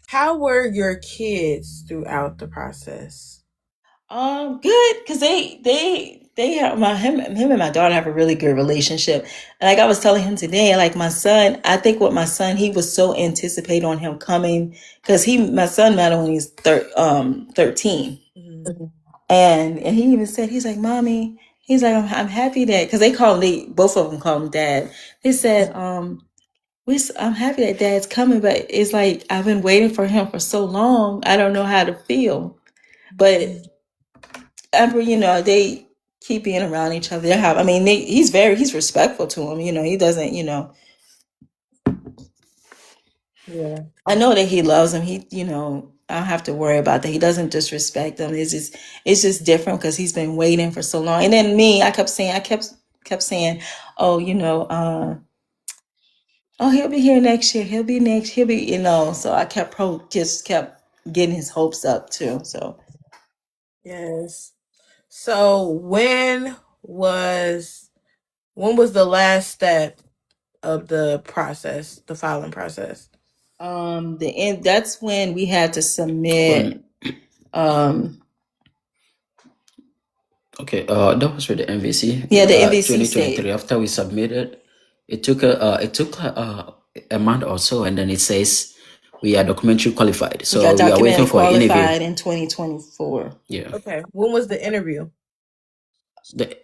how were your kids throughout the process? Good, because they have him and my daughter have a really good relationship. Like I was telling him today, like my son, I think with my son, he was so anticipated on him coming, because my son met him when he's 13. And he even said, he's like, Mommy, he's like, I'm happy that, because both of them call him Dad. They said, I'm happy that Dad's coming, but it's like I've been waiting for him for so long. I don't know how to feel. But they keep being around each other. He's respectful to him. He doesn't. Yeah. I know that he loves him. I don't have to worry about that. He doesn't disrespect them. It's just different because he's been waiting for so long. And then me, I kept saying, oh, oh, he'll be here next year. He'll be next. He'll be, So I just kept getting his hopes up too. So yes. So when was the last step of the process, the filing process? that's when we had to submit. Okay, that was for the MVC. Yeah, the MVC 2023. state. After we submitted, it took a month or so, and then it says we are documentary qualified. So we are waiting for an interview. Qualified in 2024. Yeah. Okay. When was the interview? The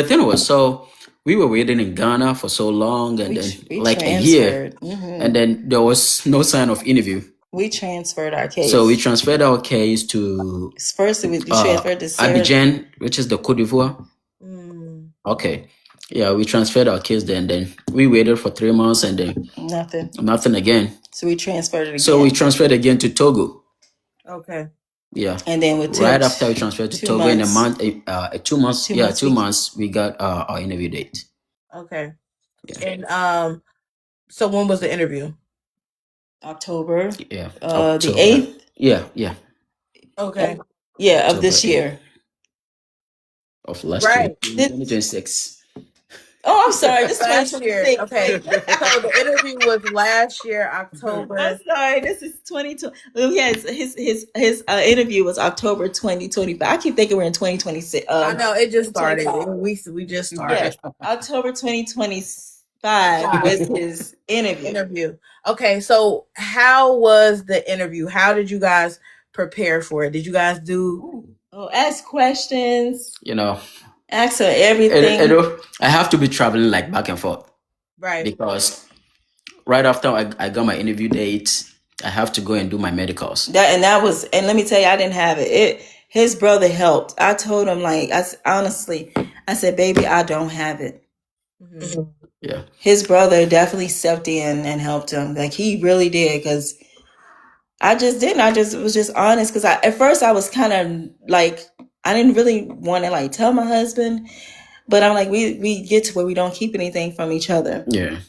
thing was, so we were waiting in Ghana for so long, and then like a year, and then there was no sign of interview. We transferred our case. So we transferred our case to first we transferred to Abidjan, which is the Côte d'Ivoire. Okay. Yeah, we transferred our case there, and then we waited for 3 months, and then nothing again. So we transferred it again. So we transferred again to Togo. Okay. Yeah. And then right after we transferred to Togo, in a month, 2 months, 2 months, we got our interview date. Okay. Yeah. And so when was the interview? October. Yeah. The 8th. Yeah. Okay. Yeah, October of this year. Of last year, 2026. Oh, I'm sorry. This last year. Okay. So the interview was last year, October. I'm sorry. This is 2020. Yes, his interview was October 2025. I keep thinking we're in 2026. I know it just started. We just started. Yeah, October 2020. 5 was his interview. Interview. Okay, so how was the interview? How did you guys prepare for it? Did you guys do? Ask questions. You know, Ask her everything. I have to be traveling like back and forth Right. because right after I got my interview date, I have to go and do my medicals. And let me tell you, I didn't have it. His brother helped. I told him, like, honestly, I said, baby, I don't have it. Mm-hmm. Yeah. His brother definitely stepped in and helped him. Like, he really did, because I just didn't. I just was just honest, because at first I was kind of like, I didn't really want to like tell my husband, but I'm like, we get to where we don't keep anything from each other. Yeah.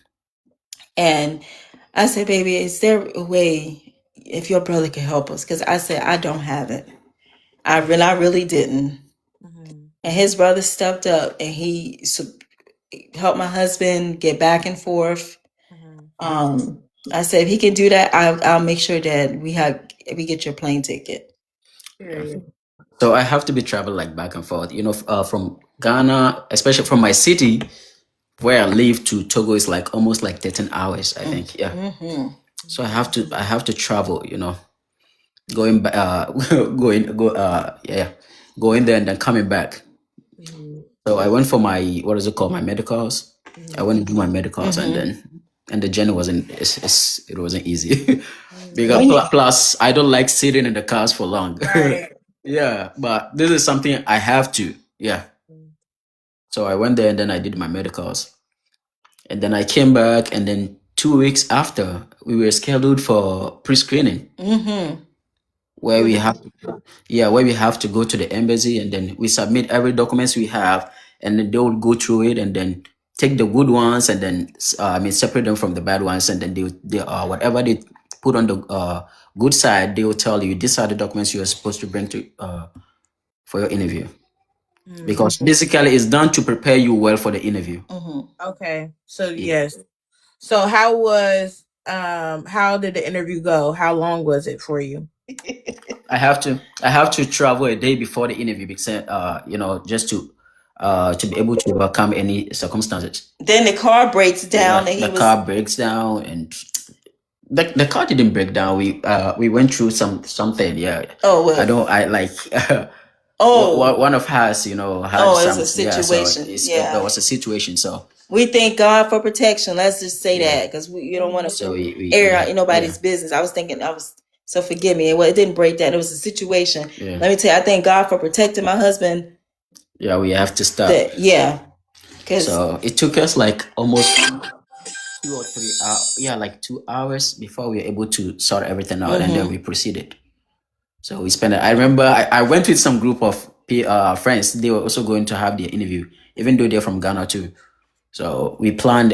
And I said, baby, is there a way if your brother could help us? Because I said, I don't have it. I really didn't. Mm-hmm. And his brother stepped up and he helped my husband get back and forth. Mm-hmm. I said, if he can do that, I'll make sure that we get your plane ticket. So I have to be traveling like back and forth, from Ghana, especially from my city where I live to Togo is like almost like 13 hours, I think. Yeah. Mm-hmm. So I have to travel, going back, going there and then coming back. Mm-hmm. So I went for my, what is it called? My medicals. Mm-hmm. I went to do my medicals and the journey wasn't easy because plus I don't like sitting in the cars for long. Right. Yeah, but this is something I have to. Yeah. So I went there and then I did my medicals. And then I came back and then 2 weeks after we were scheduled for pre-screening. Mm-hmm. Where we have to go to the embassy and then we submit every documents we have and then they will go through it and then take the good ones and then separate them from the bad ones and then they whatever they put on the good side, they will tell you these are the documents you are supposed to bring to for your interview. Because basically it's done to prepare you well for the interview. Okay. So yes. So how did the interview go? How long was it for you? I have to travel a day before the interview because just to be able to overcome any circumstances. Then the car breaks down and the car breaks down and the car didn't break down. We went through something. Yeah. Oh well. One of us, had it's a situation. There was a situation. So we thank God for protection. Let's just say that, because you don't want to air out nobody's business. I was thinking, so forgive me. Well, it didn't break down. It was a situation. Yeah. Let me tell you, I thank God for protecting my husband. Yeah, we have to stop. So it took us like almost 2 or 3 hours. Yeah, like 2 hours before we were able to sort everything out, and then we proceeded. So we spent it. I remember I went with some group of friends. They were also going to have their interview, even though they're from Ghana too. So we planned.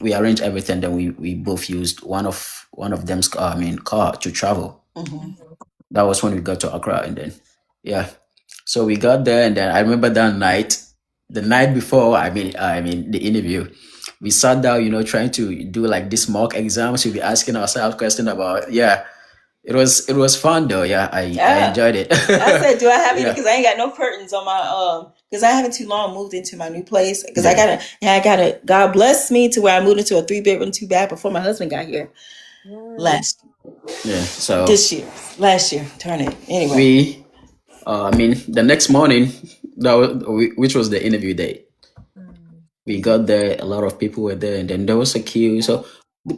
We arranged everything. Then we both used one of them's car to travel. That was when we got to Accra, and then so we got there, and then I remember that night, the night before. The interview. We sat down, trying to do like this mock exams. We'll be asking ourselves questions about It was fun though. Yeah, I enjoyed it. I said, do I have any? Because I ain't got no curtains on my because I haven't too long moved into my new place. Because I gotta. God bless me to where I moved into a 3-bedroom, 2-bath before my husband got here last. Yeah. So last year, turn it anyway. The next morning, which was the interview day, we got there. A lot of people were there, and then there was a queue. So,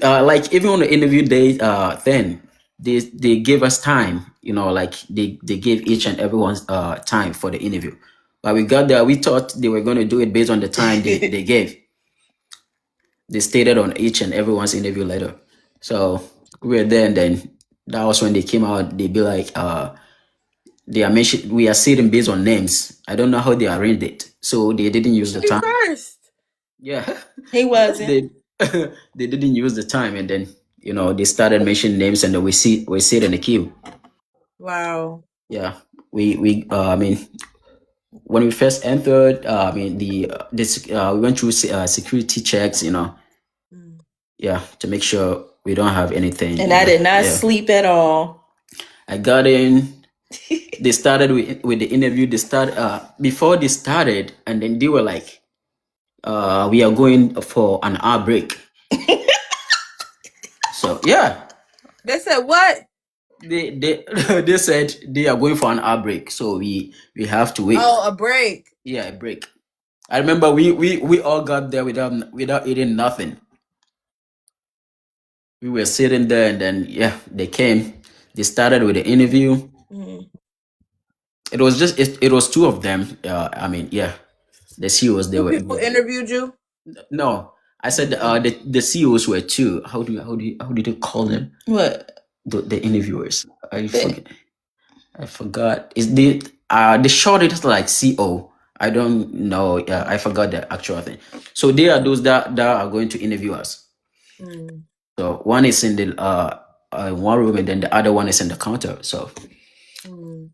like even on the interview day, then. They gave us time, like they gave each and everyone's time for the interview. But we got there, we thought they were going to do it based on the time they gave. They stated on each and everyone's interview letter. So we were there, and then that was when they came out. They be like, they are mentioned. We are sitting based on names. I don't know how they arranged it, so they didn't use the time. First. Yeah, he wasn't. They didn't use the time, and then. They started mentioning names, and then we sit in the queue. Wow. Yeah, we when we first entered, we went through security checks, yeah, to make sure we don't have anything. And I did not sleep at all. I got in. They started with the interview. They started before they started, and then they were like, we are going for an hour break. So yeah, They said what? they they said they are going for an hour break, so we have to wait. Oh, a break. Yeah, a break. I remember we all got there without eating nothing. We were sitting there, and then yeah, they came. They started with the interview. Mhm. It was two of them. I mean, yeah, the CEOs they Two were. people interviewed you. No, I said the CEOs were two. How did you call them? What? The interviewers. I forgot. Is the short is like CO. I don't know. I forgot the actual thing. So they are those that are going to interview us. Mm. So one is in the one room, and then the other one is in the counter. So Mm.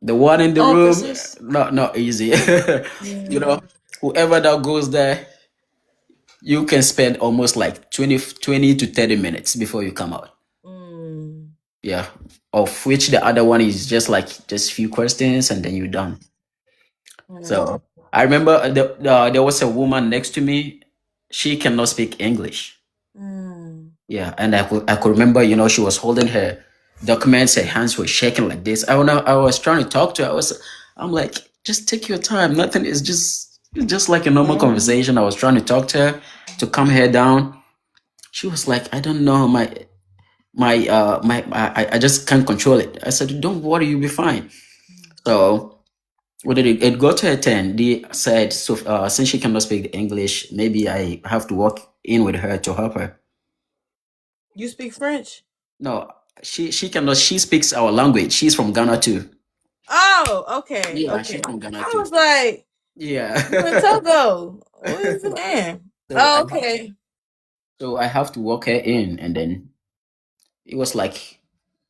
the one in the room, Officers. not easy. You Mm. know, whoever that goes there, you can spend almost like 20 to 30 minutes before you come out. Mm. Yeah. Of which the other one is just few questions and then you're done. Mm. So I remember there was a woman next to me. She cannot speak English. Mm. Yeah, and I could remember, she was holding her documents, her hands were shaking like this. I was trying to talk to her. I'm like, just take your time. Nothing is just like a normal conversation. I was trying to talk to her to calm her down. She was like, I don't know, I just can't control it. I said, don't worry, you'll be fine. So what did it got to her turn? They said, so since she cannot speak English, maybe I have to walk in with her to help her. You speak French? No, she cannot. She speaks our language. She's from Ghana too. Oh, okay, Yeah, okay. she's from Ghana I too. was like, Yeah. you in Togo? What is it, man? so Oh, I okay. so I have to walk her in, and then it was like,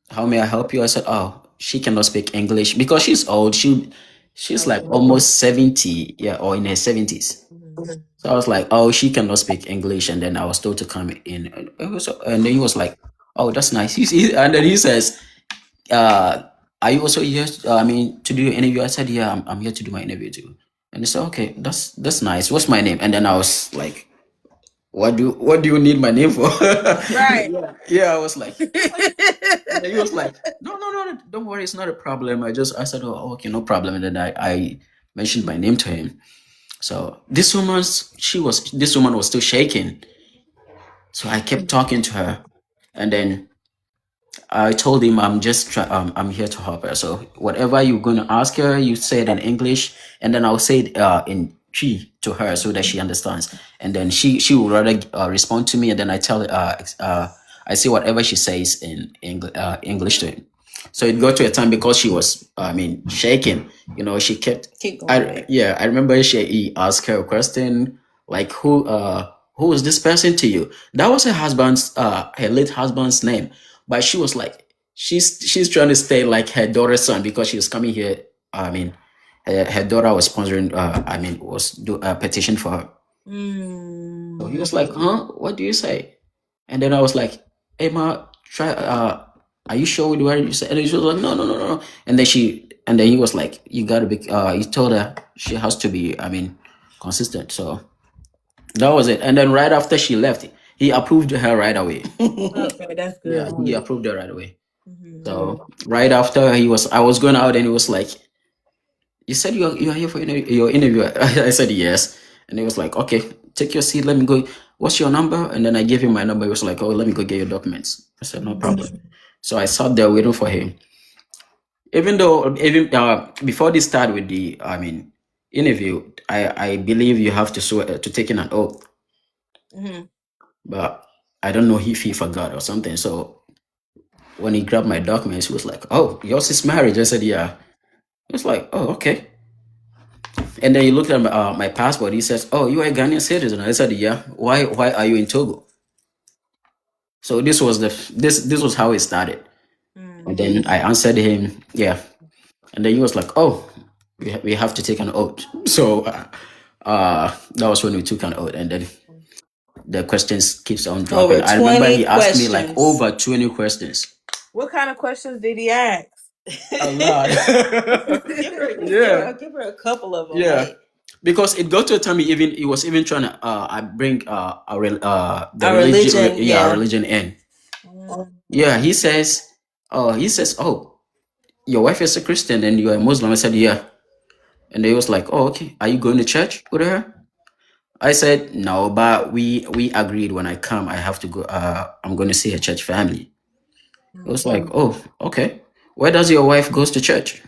how may I help you? I said, oh, she cannot speak English because she's old. She's like almost 70, yeah, or in her 70s. Mhm. So I was like, oh, she cannot speak English, and then I was told to come in, and then he was like, oh, that's nice. And then he says, are you also here? I mean, to do your interview? I said, yeah, I'm here to do my interview too. And he said, okay, that's nice. What's my name? And then I was like, what do you need my name for? Right. Yeah, I was like, and then he was like, no, don't worry, it's not a problem. I said, oh, okay, no problem. And then I mentioned my name to him. So this woman was still shaking. So I kept talking to her, and then I told him I'm here to help her. So whatever you're going to ask her, you say it in English, and then I'll say it in Chi to her so that she understands. And then she will rather respond to me, and then I say whatever she says in English to him. So it got to a time because she was, I mean, shaking. She kept. Keep going. Right? I remember he asked her a question like, who is this person to you? That was her late husband's name, but she was like, she's trying to stay like her daughter's son because she was coming here. I mean, her daughter was sponsoring. I mean, was do a petition for her. So he was like, huh? What do you say? And then I was like, hey ma, try. Are you sure with what you said? And she was like, no. And then he was like, you gotta be. He told her she has to be. I mean, consistent. So that was it. And then right after she left, he approved her right away. Okay, that's Yeah, good. he approved her right away. Mhm. So right after I was going out, and he was like, "You said you are here for your interview." I said yes, and he was like, "Okay, take your seat. Let me go. What's your number?" And then I gave him my number. He was like, "Oh, let me go get your documents." I said, "No problem." So I sat there waiting for him. Even before they start with the interview, I believe you have to swear to take in an oath, Mhm. but I don't know if he forgot or something. So when he grabbed my documents, he was like, "Oh, yours is marriage." I said, "Yeah." He was like, "Oh, okay." And then he looked at my passport. He says, "Oh, you are a Ghanaian citizen." I said, "Yeah." Why are you in Togo? So this was how it started. And then I answered him, "Yeah." And then he was like, "Oh, we have to take an oath." So that was when we took an oath, and then the questions keeps on dropping. Over I remember 20 he asked me like questions. over 20 questions. What kind of questions did he ask? A lot. Give her Yeah. a couple of them. Yeah. Like, because it got to a time he was even trying to I bring the Our religion, religion, our yeah. religion in. Mm. Yeah, he says, oh, your wife is a Christian and you're a Muslim. I said, yeah. And they was like, oh, okay. Are you going to church with her? I said, no, but we agreed when I come, I have to go. I'm going to see her church family. It was like, oh, okay. Where does your wife goes to church?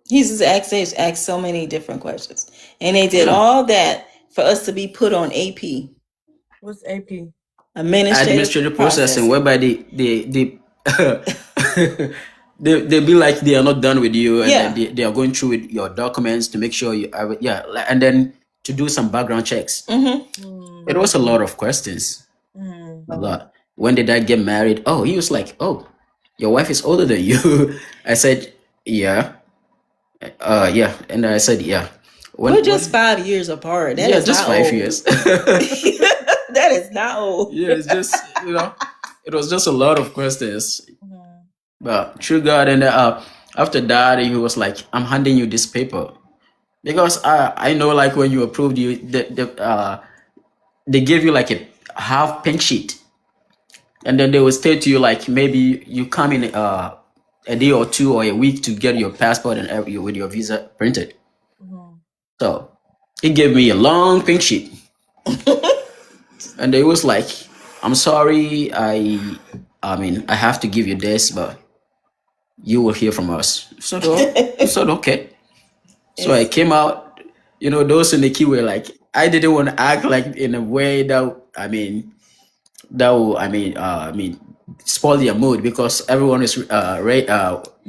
He's just asked so many different questions, and they did Yeah. all that for us to be put on AP, What's AP? administrative processing, process. whereby they they be like they are not done with you, and then Yeah. they are going through with your documents to make sure you are, yeah, and then to do some background checks. Mm-hmm. It was a lot of questions. Mm. A lot. When did I get married? Oh, he was like, oh, your wife is older than you. I said, yeah. Yeah. And I said, yeah. We're just 5 years apart. That yeah, is just not 5 old. years. That is not old. Yeah, it's just, it was just a lot of questions. Mm. But true God, and after that, he was like, I'm handing you this paper. Because I know, like, when you approved, they gave you like a half pink sheet. And then they will state to you, like, maybe you come in a day or two or a week to get your passport and with your visa printed. Mm. So he gave me a long pink sheet. And it was like, I'm sorry, I mean, I have to give you this, but you will hear from us. So I said, okay. So I came out, those in the queue were like, I didn't want to act like in a way that, that will, spoil their mood, because everyone is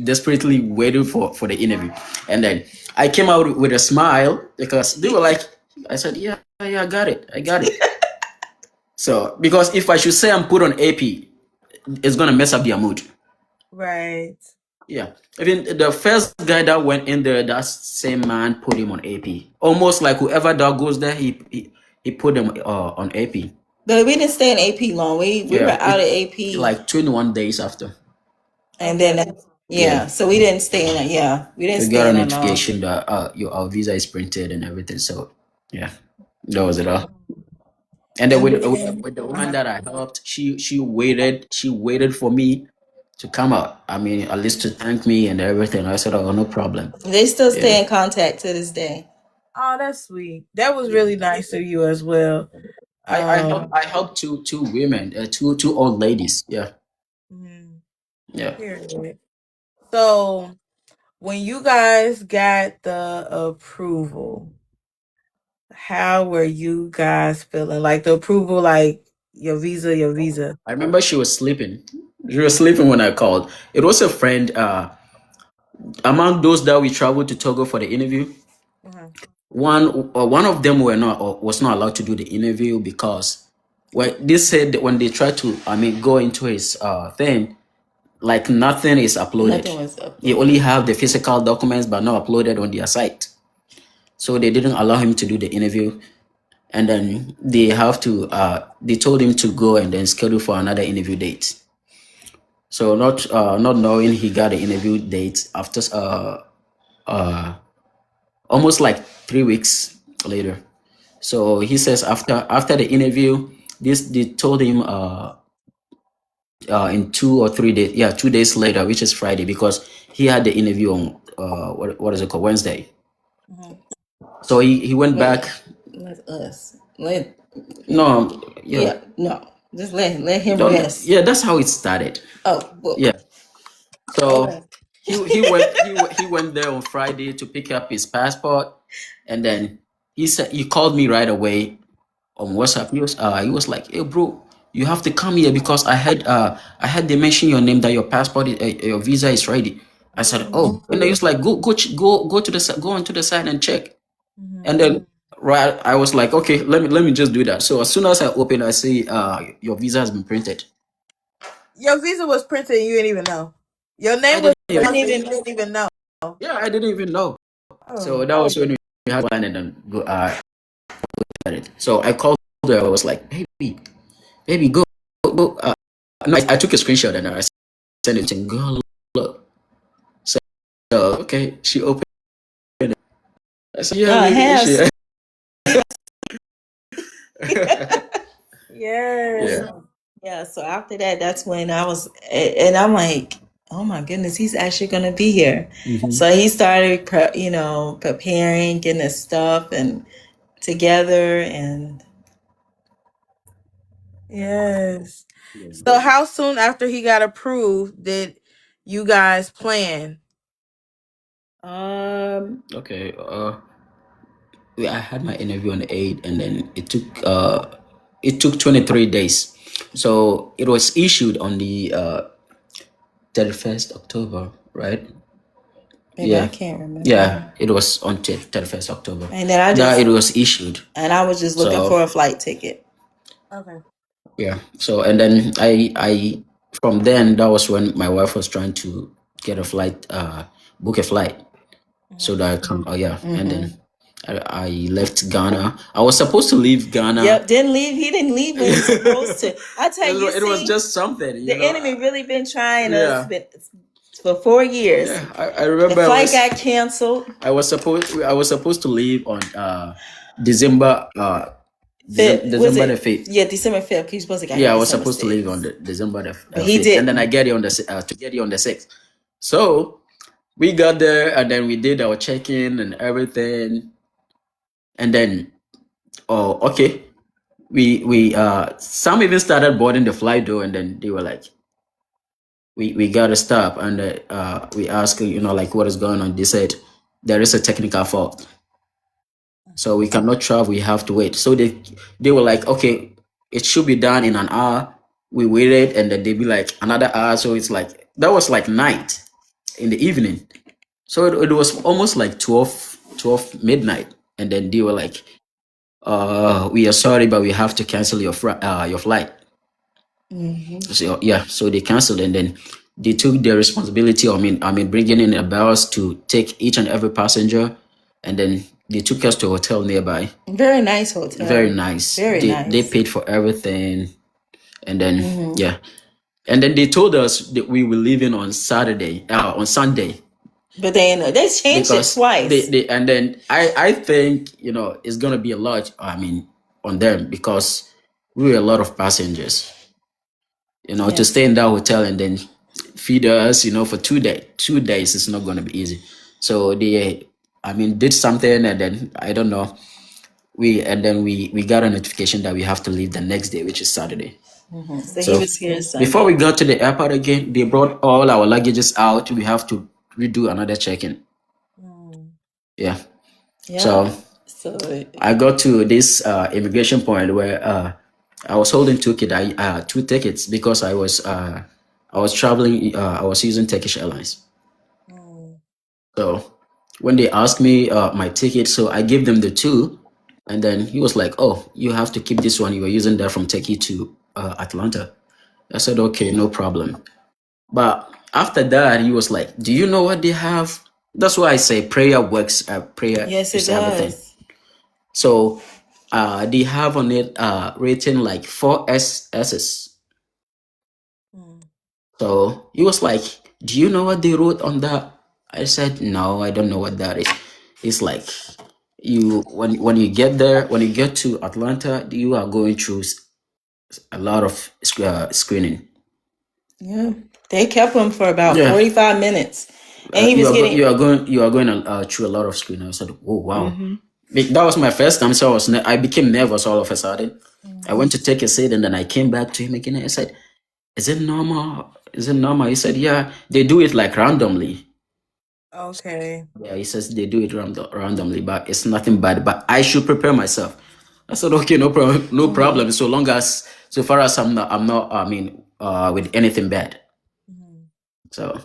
desperately waiting for the interview. And then I came out with a smile because they were like, I said, yeah, I got it. So, because if I should say I'm put on AP, it's going to mess up their mood. Right. Yeah. Even the first guy that went in there, that same man put him on AP. Almost like whoever that goes there, he put him on AP. But we didn't stay in AP long. We were out of AP like 21 days after. And then so we didn't stay in it. Yeah, we didn't We stay got a in it long. notification that our visa is printed and everything. So yeah, that was it all. And then with the woman that I helped, she waited for me to come out. I mean, at least to thank me and everything. I said, oh, no problem. They still stay in contact to this day. Oh, that's sweet. That was really nice of you as well. I helped two women, two old ladies. Yeah. Mhm. Yeah. Period. So when you guys got the approval, how were you guys feeling? Like the approval, like your visa. I remember she was sleeping. She was sleeping when I called. It was a friend. Among those that we traveled to Togo for the interview, one of them was not allowed to do the interview because they said that when they tried to go into his thing, like nothing is uploaded. Nothing was uploaded. You only have the physical documents but not uploaded on their site. So they didn't allow him to do the interview. And then they told him to go and then schedule for another interview date. So not knowing, he got the interview date after almost like 3 weeks later. So he says after the interview, they told him in 2 or 3 days, 2 days later, which is Friday, because he had the interview on what is it called, Wednesday. So he went back. Let us let No, no. Just let him rest. Yeah, that's how it started. Oh, well. Yeah. So he went there on Friday to pick up his passport, and then he called me right away on WhatsApp. He was like, "Hey, bro, you have to come here because I had they mention your name, that your passport your visa is ready." I said, "Oh," and he was like, "Go onto the site and check." And then I was like, "Okay, let me just do that." So as soon as I open, I see your visa has been printed. Your visa was printed and you didn't even know. Your name was printed, you didn't even know. Yeah, I didn't even know. Oh. So that was when we had one and then go at it. So I called her. I was like, baby, go. No, I took a screenshot and I sent it to girl. Look. So okay, she opened it. I said, yeah, Yes. Yeah. Yeah, so after that, that's when and I'm like, oh my goodness, he's actually gonna be here. Mm-hmm. So he started, preparing, getting his stuff and together, and Yes. So how soon after he got approved did you guys plan? Okay. I had my interview on the 8th, and then it took 23 days. So it was issued on the 31st October, right? maybe I Yeah. can't remember. Yeah, it was on 31st October. And then That it was issued. I was just looking So for a flight ticket. Okay. yeah. So and then I from then that was when my wife was trying to get a flight, book a flight so that I can. Oh yeah, and then I left Ghana. I was supposed to leave Ghana. Yep, didn't leave. He didn't leave when he's supposed to. I tell you, It was just something. the enemy really been trying Yeah. us for 4 years. Yeah, I remember The flight got canceled. I was supposed to leave on December December the 5th. Yeah, December 5th. He's supposed to get Yeah, here I was December supposed to 6th. leave on the December the But he 5th, didn't. and then I get here on the to get here on the 6th. So we got there, and then we did our check-in and everything, and then okay, we some even started boarding the flight door, and then they were like, we gotta stop, and we asked, like, what is going on. They said there is a technical fault, so we cannot travel. We have to wait. So they were like, okay, it should be done in an hour. We waited, and then they be like another hour. So it's like that was like night in the evening. So it was almost like 12 midnight, and then they were like, we are sorry, but we have to cancel your flight. So yeah, so they canceled, and then they took their responsibility. I mean, bringing in a bus to take each and every passenger, and then they took us to a hotel nearby. Very nice hotel. Very nice. They paid for everything, and then yeah, and then they told us that we were leaving on Sunday. But they changed it twice. And then I think it's gonna be a lot. I mean, on them, because we were a lot of passengers. To stay in that hotel and then feed us, for 2 days. 2 days is not gonna be easy. So they, did something, and then I don't know. We got a notification that we have to leave the next day, which is Saturday. So he was here Sunday. Before we got to the airport again, they brought all our luggages out. We have to redo another check-in. Yeah. So I got to this immigration point where I was holding two tickets because I was traveling. I was using Turkish Airlines. So when they asked me my ticket, so I gave them the two, and then he was like, "Oh, you have to keep this one. You were using that from Turkey to Atlanta." I said, "Okay, no problem." But after that, he was like, "Do you know what they have?" That's why I say prayer works. Prayer Yes, is it everything. does. So they have on it written like 4 S's. So he was like, "Do you know what they wrote on that?" I said, "No, I don't know what that is." It's like when you get there, when you get to Atlanta, you are going through a lot of screening. Yeah, they kept him for about Yeah. 45 minutes, and he was getting. You are going through a lot of screening. I said, "Oh wow." That was my first time, so I became nervous all of a sudden. I went to take a seat, and then I came back to him again. And I said, "Is it normal? Is it normal?" He said, "Yeah, they do it like randomly." Okay. Yeah, he says they do it randomly, but it's nothing bad. But I should prepare myself. I said, "Okay, no problem, no problem. So far as I'm not. With anything bad." So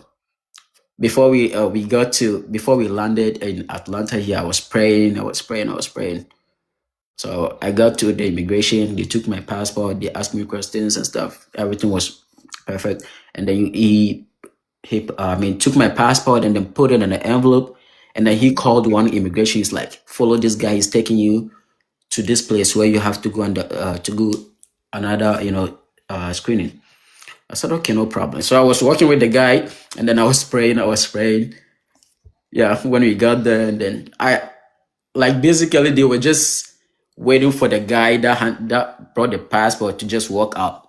before we landed in Atlanta here, I was praying. So I got to the immigration. They took my passport. They asked me questions and stuff. Everything was perfect. And then he took my passport and then put it in an envelope. And then he called one immigration. He's like, "Follow this guy. He's taking you to this place where you have to go to go another screening." I said, "Okay, no problem." So I was working with the guy, and then I was praying. Yeah, when we got there, and then basically they were just waiting for the guy that brought the passport to just walk out.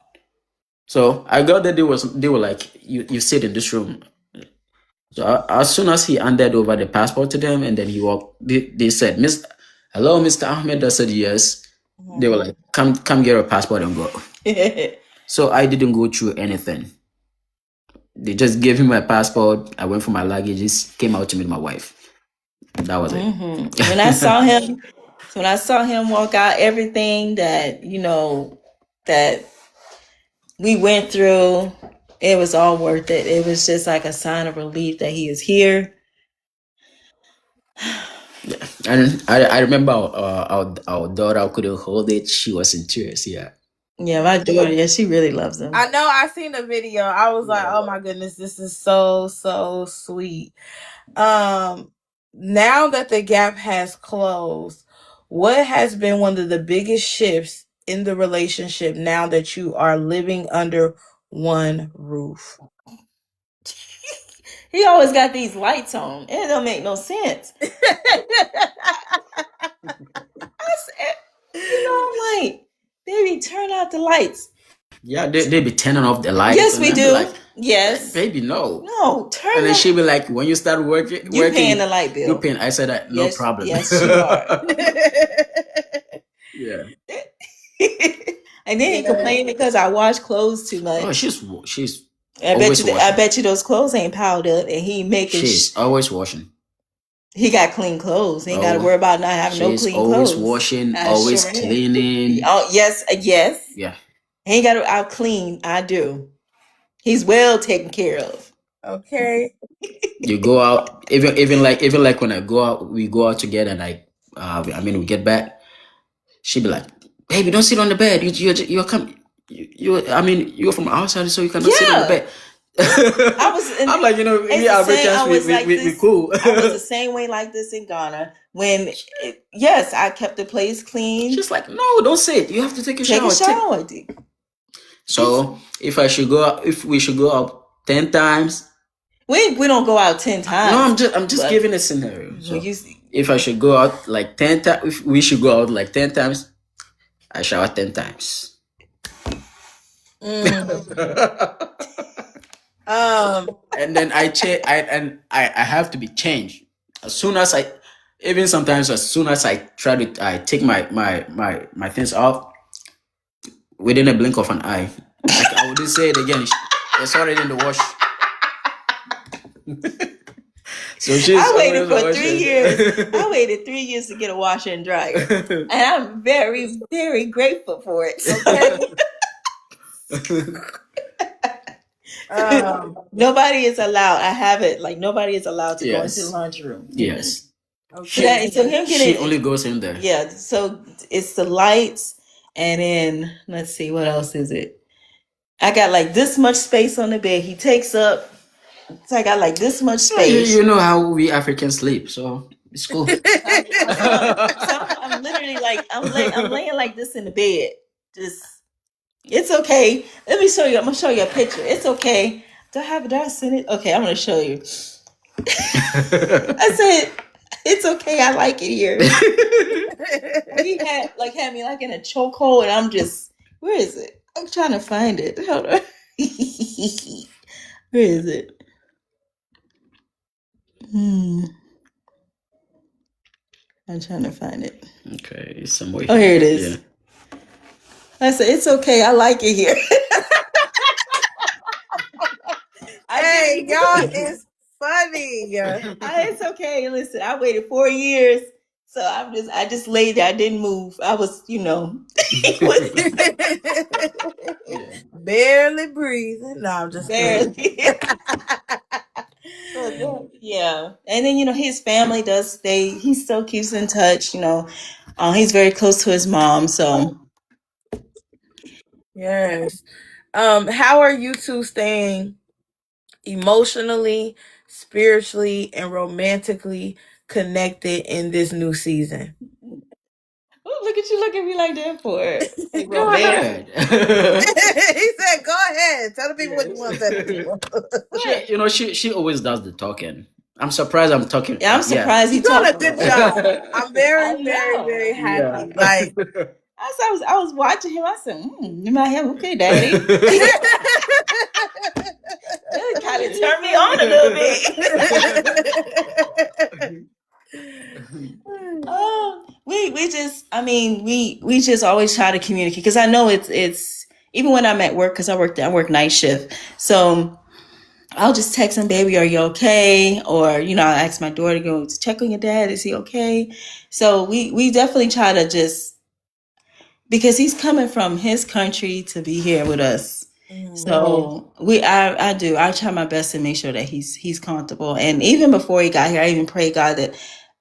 So I got that they were like, you sit in this room. So as soon as he handed over the passport to them, and then he walked, they said, hello, Mr. Ahmed. I said yes. They were like, come get your passport and go. So I didn't go through anything. They just gave him my passport. I went for my luggages, came out to meet my wife. That was it. When I saw him walk out, everything that that we went through, it was all worth it. It was just like a sign of relief that he is here. And I remember our daughter couldn't hold it. She was in tears. Yeah. Yeah, my daughter, yeah, she really loves him. I know. I seen the video. I was like, oh my goodness, this is so sweet. Now that the gap has closed, what has been one of the biggest shifts in the relationship now that you are living under one roof? He always got these lights on. It don't make no sense. I said, I'm like, baby, turn out the lights. Yeah, they be turning off the lights. Yes, we do. Like, yes. Baby, no. No, turn. And then she be like, when you start working, you paying the light bill. You paying. I said, no yes, problem. Yes, you are. Yeah. And then he complained because I wash clothes too much. Oh, she's. I bet you those clothes ain't piled up, and he making. She's always washing. He got clean clothes. He ain't got to worry about not having no clean clothes. Always washing, always cleaning. Oh yes, yes. Yeah. He ain't got to out clean. I do. He's well taken care of. Okay. You go out, even like when I go out, we go out together, and we get back. She be like, "Baby, don't sit on the bed. You're from outside, so you cannot sit on the bed." I'm like, we Africans, we cool. I was the same way like this in Ghana. Yes, I kept the place clean. She's like, no, don't sit. You have to take a shower. So if we should go out 10 times. We don't go out 10 times. No, I'm just giving a scenario. So if I should go out like 10 times, if we should go out like 10 times, I shower 10 times. And then I have to be changed as soon as I try to take my things off, within a blink of an eye, like I would say it again, it's already in the wash. So I waited for 3 years. I waited 3 years to get a washer and dryer, and I'm very, very grateful for it. Okay. Nobody is allowed. I have it. Like nobody is allowed to go into the laundry room. Yes. Okay. She only goes in there. Yeah. So it's the lights, and then let's see what else is it. I got like this much space on the bed. He takes up. So I got like this much space. You know how we Africans sleep, so it's cool. I'm literally like I'm laying like this in the bed. It's okay. Let me show you. I'm gonna show you a picture. It's okay. Did I send it? Okay, I'm gonna show you. I said it's okay. I like it here. He had me like in a chokehold, and I'm just. Where is it? I'm trying to find it. Hold on. Where is it? I'm trying to find it. Okay, somewhere. Oh, here it is. Yeah. I said, it's okay. I like it here. Hey, y'all, it's funny. It's okay. Listen, I waited 4 years. So I just laid there. I didn't move. I was, barely breathing. No, I'm just barely. Yeah. And then, his family does stay. He still keeps in touch, he's very close to his mom. So. Yes. How are you two staying emotionally, spiritually, and romantically connected in this new season? Oh, look at you looking at me like that for it. Like, go ahead. He said, "Go ahead. Tell the people what you want to tell the people." She always does the talking. I'm surprised I'm talking. Yeah, I'm Yeah. surprised he You're doing a talking good about that. job. I'm very, I very, know. very Yeah. happy. Like, I was watching him. I said, "You might have okay, Daddy." It kind of turned me on a little bit. Oh, we just, I mean, we just always try to communicate because I know it's even when I'm at work because I work night shift, so I'll just text him, baby, are you okay? Or I ask my daughter to go to check on your dad. Is he okay? So we definitely try to just because he's coming from his country to be here with us. So I try my best to make sure that he's comfortable. And even before he got here, I even pray God that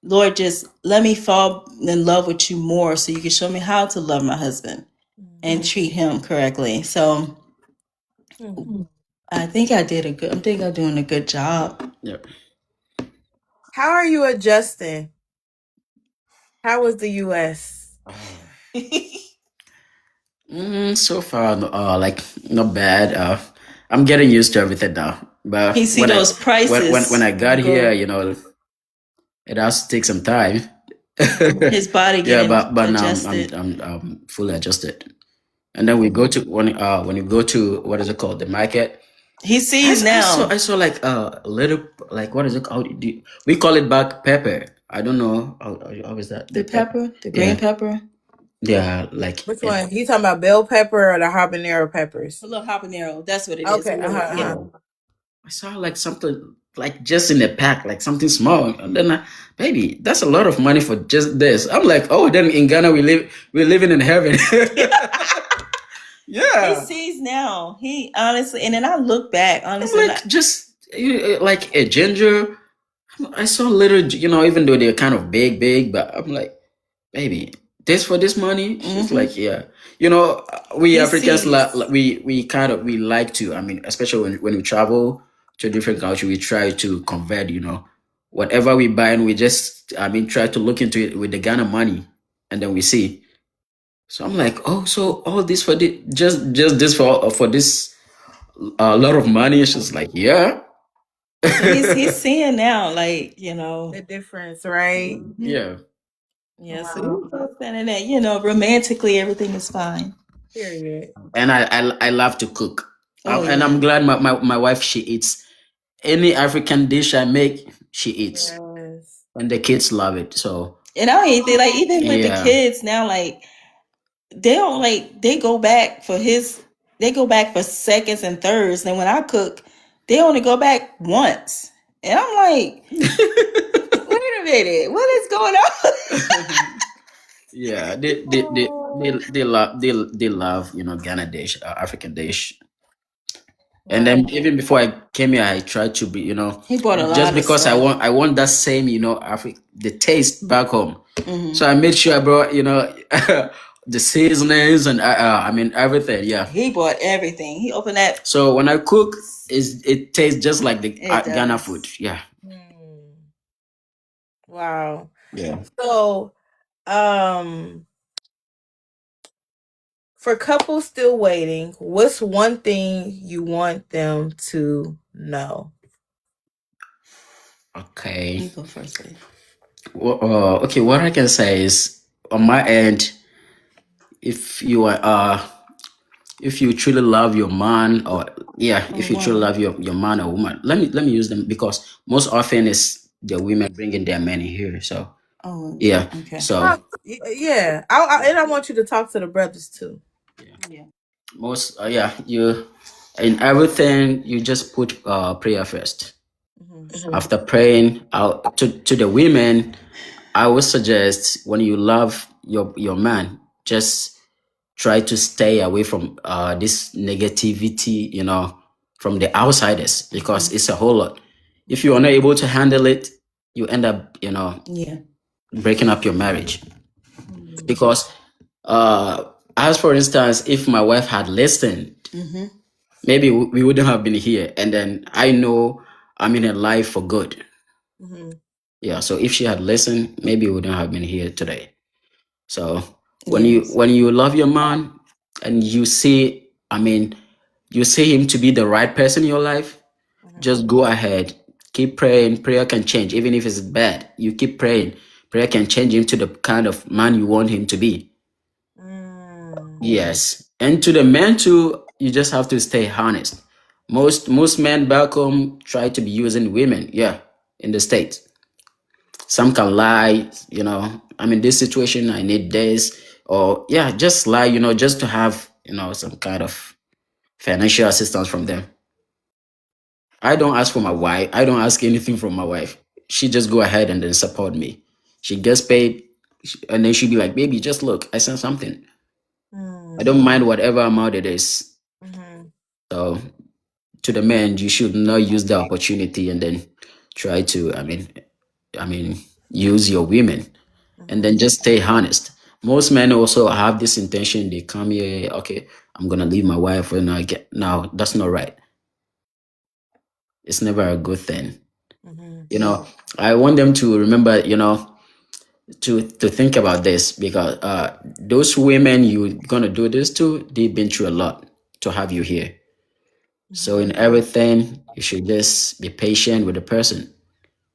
Lord just let me fall in love with you more so you can show me how to love my husband and treat him correctly. So I think I'm doing a good job. Yep. how are you adjusting? How was the US? So far, like not bad. I'm getting used to everything now. But He see those when prices I got go, here, it has to take some time. his body Yeah, getting but now adjusted. I'm fully adjusted. And then we go to when you go to what is it called, the market. He sees now I saw like a little, like, what is it called? We call it black pepper. I don't know how is that the pepper, the green Yeah, pepper, yeah, like Which one? You talking about bell pepper or the habanero peppers? a little habanero. That's what it is. Okay. A little, yeah. I saw like something like just in a pack, like something small, and then baby, that's a lot of money for just this. I'm like, oh, then in Ghana we're living in heaven. He Yeah, sees now. He honestly, and then I look back I'm honestly. like just like a ginger. I saw little, even though they're kind of big, but I'm like, baby, this for this money? She's like, yeah. We He Africans, sees. we like to, I mean, especially when we travel to a different country, we try to convert, whatever we buy, and we just, I mean, try to look into it with the Ghana money, and then we see. So I'm like, oh, so all this for the just this for this a lot of money? She's like, yeah. So he's seeing now, like The difference, right? Yeah. yeah. So Wow. he's understanding that romantically everything is fine. Period. And I love to cook. Oh And I'm yeah. glad my wife, she eats any African dish I make, she eats, Yes. and the kids love it. So And I ain't think like even with the yeah. kids now, like they don't like they go back for seconds and thirds. And when I cook, they only go back once. And I'm like, wait a minute, what is going on? Yeah, they love Ghana dish, African dish. And then Wow. even before I came here, I tried to be He bought a just lot of because I stuff. want that same the taste back home. Hmm. So I made sure I brought the seasonings and I mean everything. Yeah. He bought everything. He opened that. So when I cook, it tastes just like the It Ghana does. food. Yeah. Wow. Yeah. So, for couples still waiting, what's one thing you want them to know? Okay. You go first, babe. Okay. What I can say is on my end, if you are if you truly love your man, or yeah, if you truly Woman. love your man or woman, let me use them because most often it's the women bringing their men in here. So Oh, yeah. okay. So Yeah. And I want you to talk to the brothers too. Yeah. most you in everything you just put prayer first. After praying out to the women, I would suggest when you love your man, just try to stay away from this negativity, from the outsiders, because it's a whole lot. If you are not able to handle it, you end up, Yeah. breaking up your marriage. Because as for instance, if my wife had listened, Mm-hmm. maybe we wouldn't have been here. And then I know I'm in her life for good. Yeah. So if she had listened, maybe we wouldn't have been here today. So Yes. when you love your man and you see, I mean, you see him to be the right person in your life, just go ahead, Keep praying. Prayer can change, even if it's bad. You keep praying. Prayer can change him to the kind of man you want him to be. Mm. Yes. And to the men too, you just have to stay honest. Most men back home try to be using women. Yeah, in the States. Some can lie, I'm in this situation, I need this. Or yeah, just lie, just to have, some kind of financial assistance from them. I don't ask for my wife. I don't ask anything from my wife. She just go ahead and then support me. She gets paid, and then she'll be like, "Baby, just look, I sent something. I Mm. don't mind whatever amount it is." Mm-hmm. So to the men, you should not use the opportunity and then try to, use your women, and Mm-hmm. then just stay honest. Most men also have this intention. They come here, okay, I'm gonna leave my wife when I get. Now that's not right. It's never a good thing. Mm-hmm. I want them to remember, to think about this, because those women you're gonna do this to, they've been through a lot to have you here. So Mm-hmm. in everything, you should just be patient with the person,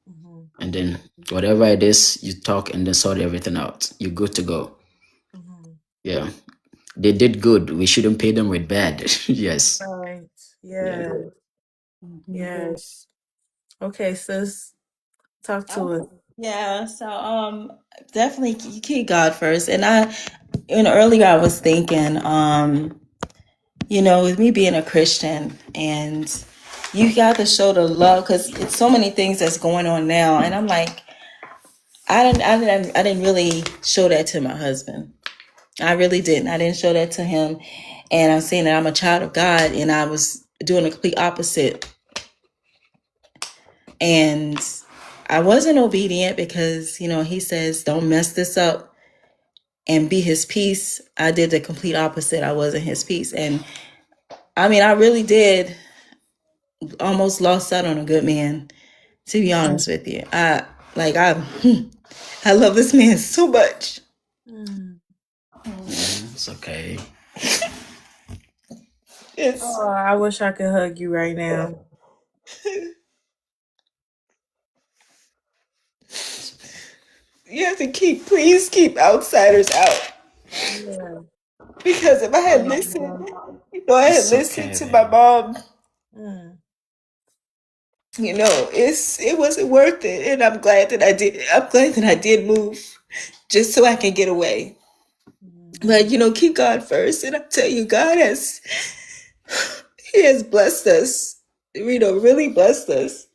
Mm-hmm. and then whatever it is, you talk and then sort everything out. You're good to go. Mm-hmm. Yeah, they did good. We shouldn't pay them with bad. Yes. Right. Yeah. Yeah. Mhm. Yes. Okay, sis. Talk to us. Yeah, so definitely you keep God first. And earlier I was thinking, with me being a Christian, and you got to show the love, because it's so many things that's going on now, and I'm like, I didn't really show that to my husband. I really didn't. I didn't show that to him, and I'm saying that I'm a child of God, and I was doing the complete opposite, and I wasn't obedient because he says don't mess this up and be his peace. I did the complete opposite. I wasn't his peace, and I mean I really did almost lost out on a good man. To be honest with you, I love this man so much. Mm. It's okay. It's Oh, I wish I could hug you right now. you have to please keep outsiders out, Yeah. because if I had Right, listened, mom. I had It's listened okay, to my baby. mom, Mm. it wasn't worth it, and I'm glad that I did. I'm glad that I did move just so I can get away. Mm-hmm. But keep God first, and I tell you, God has He has blessed us. Really blessed us.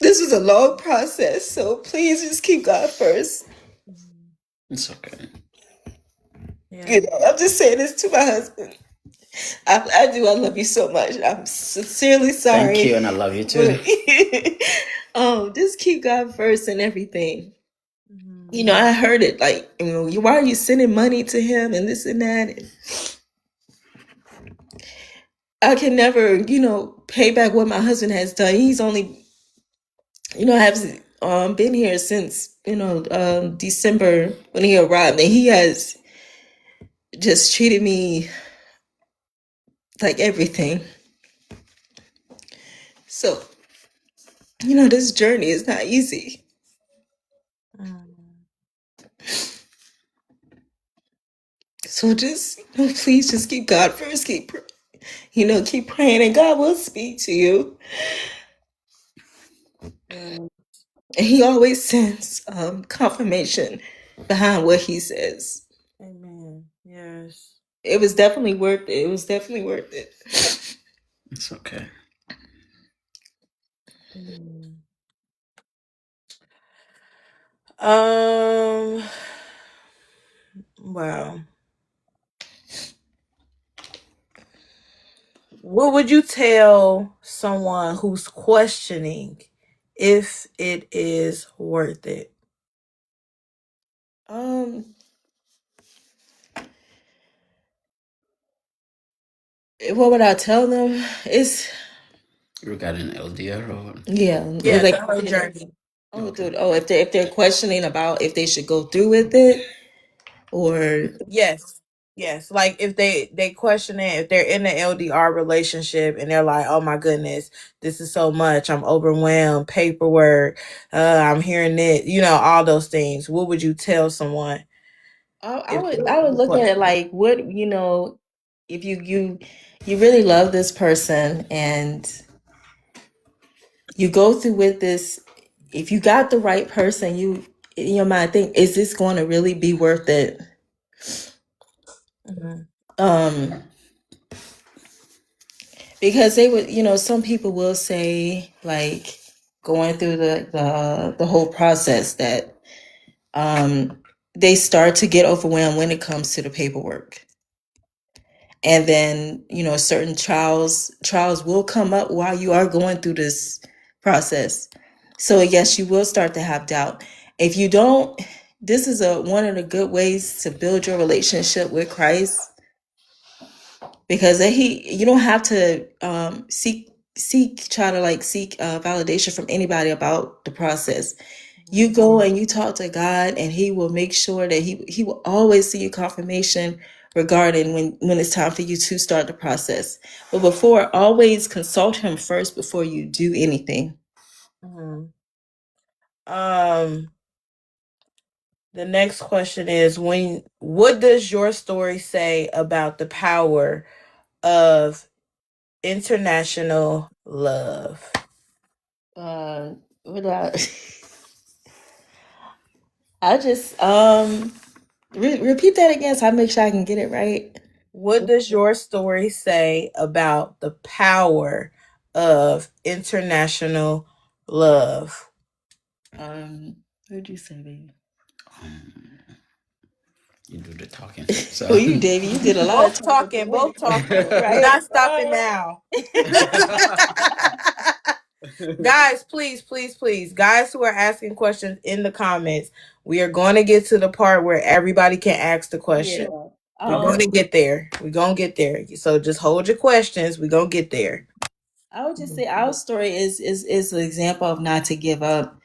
This was a long process, so please just keep God first. Mm-hmm. It's okay. Yeah. I'm just saying this to my husband. I do. I love you so much. I'm sincerely Thank you, sorry, and I love you too. but just keep God first in everything. Mm-hmm. I heard it like, why are you sending money to him and this and that? And I can never, pay back what my husband has done. He's only, have been here since December when he arrived, and he has just treated me like everything. So this journey is not easy. Mm-hmm. So just please just keep God first. Keep praying, and God will speak to you. Yeah. And He always sends confirmation behind what He says. Amen. Yes. It was definitely worth it. It was definitely worth it. It's okay. Mm. Um. Wow. What would you tell someone who's questioning if it is worth it? Um, what would I tell them? It's Regarding LDR or yeah, Yeah, like the whole journey. oh, okay. dude, if they're questioning about if they should go through with it, or Yes. Yes, like if they question it, if they're in the LDR relationship and they're like, "Oh my goodness, this is so much. I'm overwhelmed. Paperwork. I'm hearing it. All those things." What would you tell someone I if would they I would look at it question? like what if you really love this person and you go through with this, if you got the right person, you in your mind think, is this going to really be worth it? Mhm. Um, because they would, some people will say like going through the whole process that they start to get overwhelmed when it comes to the paperwork. And then, certain trials will come up while you are going through this process. So yes, you will start to have doubt. If you don't, this is one of the good ways to build your relationship with Christ, because you don't have to try to like seek validation from anybody about the process. You go and you talk to God, and He will make sure that He will always see you confirmation regarding when it's time for you to start the process. But before, always consult Him first before you do anything. Mhm. Um, the next question is, what does your story say about the power of international love? What I just repeat that again so I make sure I can get it right. What does your story say about the power of international love? What did you say, baby? You do the talking. Oh, So you, Davey, you did a lot of Both talking talking, today. both talking. We're Right? not stopping now. Guys, please, please, please. Guys who are asking questions in the comments, we are going to get to the part where everybody can ask the Yeah. question. We're going to get there. We're going to get there. So just hold your questions. We're going to get there. I would just say our story is an example of not to give up,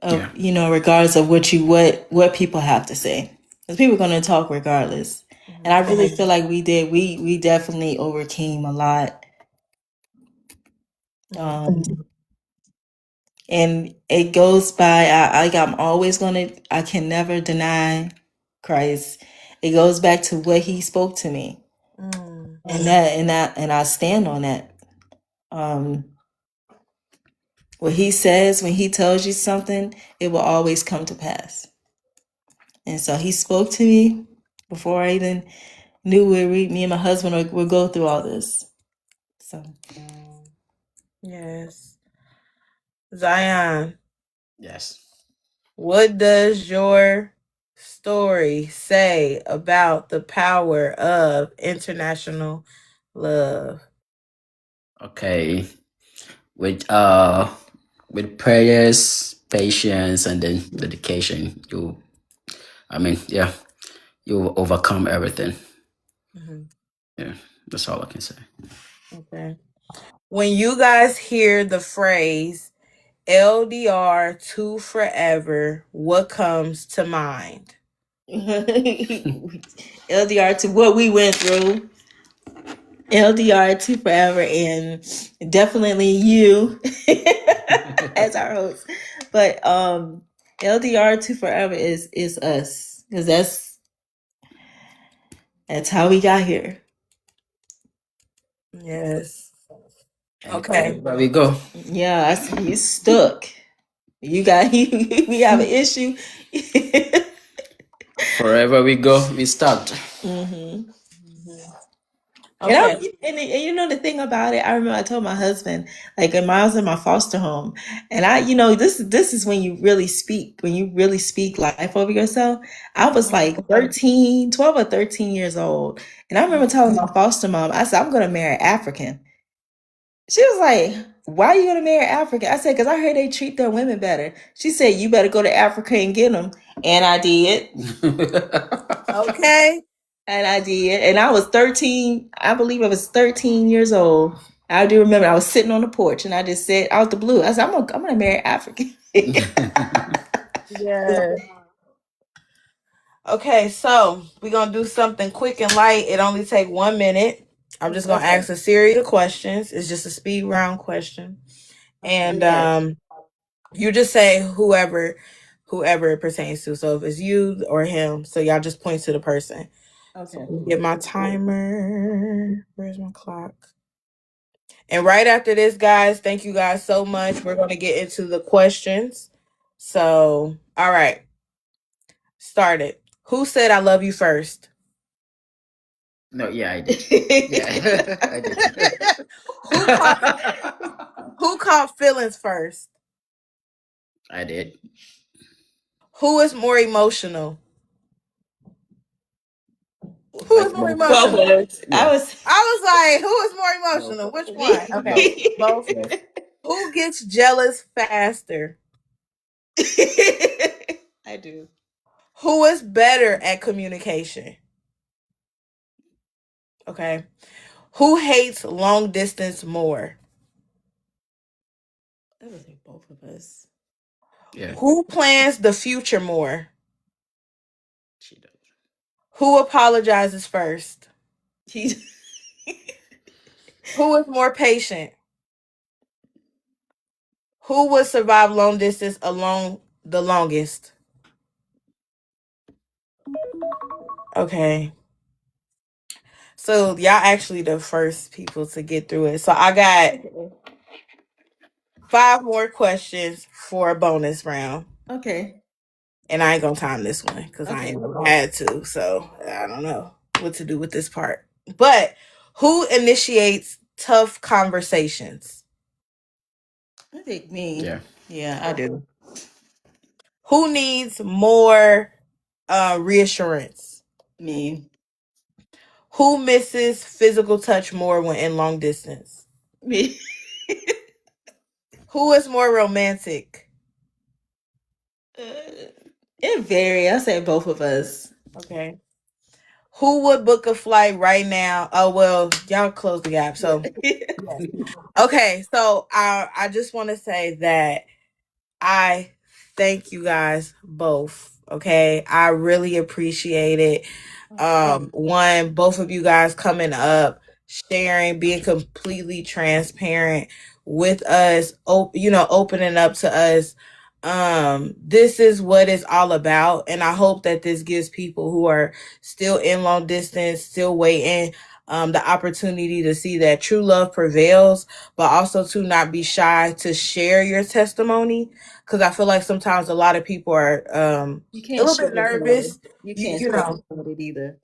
of yeah, regardless of what people have to say, because people are going to talk regardless. And I really feel like we definitely overcame a lot. And it goes by, I'm always I can never deny Christ. It goes back to what He spoke to me, and I stand on that. What He says, when He tells you something, it will always come to pass. And so He spoke to me before I even knew where me and my husband would go through all this. So Yes. Zion, yes. what does your story say about the power of international love? Okay. With prayers, patience, and then dedication, yeah, you will overcome everything. Yeah, that's all I can say. Okay. When you guys hear the phrase LDR to forever, what comes to mind? LDR to what we went through, LDR to forever, and definitely you as our host. But LDR to forever is us, because that's how we got here. Yes. And Okay. where we go. Yeah, I see you stuck. You got we have an issue. Forever we go, we start. Mm-hmm. Okay. And the thing about it, I remember I told my husband, like when I was in my foster home, and this is when you really speak life over yourself. I was like 12 or 13 years old, and I remember telling my foster mom, I said, I'm gonna marry African. She was like, why are you gonna marry African? I said, because I heard they treat their women better. She said, you better go to Africa and get them, and I did. Okay. And I did. And I was 13. I believe I was 13 years old. I do remember I was sitting on the porch and I just said out the blue, I said, I'm gonna marry African. Yeah. Okay, so we're gonna do something quick and light. It only take 1 minute. I'm just gonna Okay. ask a series of questions. It's just a speed round question. And you just say whoever it pertains to. So if it's you or him, so y'all just point to the person. So Okay. let me get my timer. Where's my clock? And right after this, guys, thank you guys so much. We're gonna get into the questions. So, all right, start it. Who said I love you first? No, yeah, I did. Yeah, I did. who caught who caught feelings first? I did. Who is more emotional? Who is Like more both. Both emotional? of us. I Yeah, was I was like, who is more both. emotional? Which one? me. Okay, Both. both. Both. Who gets jealous faster? I do. Who is better at communication? Okay. Who hates long distance more? I would say both of us. Yeah, Who plans the future more? she does. Who apologizes first? He's Who is more patient? Who would survive long distance alone the longest? Okay. So y'all actually the first people to get through it. So I got 5 more questions for a bonus round. okay. And I ain't gonna time this one because I Okay. ain't never had to. So I don't know what to do with this part. But who initiates tough conversations? I think me. Yeah, Yeah, I do. Who needs more reassurance? Me. Who misses physical touch more when in long distance? Me. Who is more romantic? It vary. I say both of us. Okay. Who would book a flight right now? Oh well, y'all close the gap. Yeah. So okay, so I just want to say that I thank you guys both. Okay. I really appreciate it. One, both of you guys coming up, sharing, being completely transparent with us, opening up to us. This is what it's all about. And I hope that this gives people who are still in long distance, still waiting, the opportunity to see that true love prevails, but also to not be shy to share your testimony. Cause I feel like sometimes a lot of people are You a can't little bit sugarcoat it. nervous. You You, can't you know, sugarcoat it either.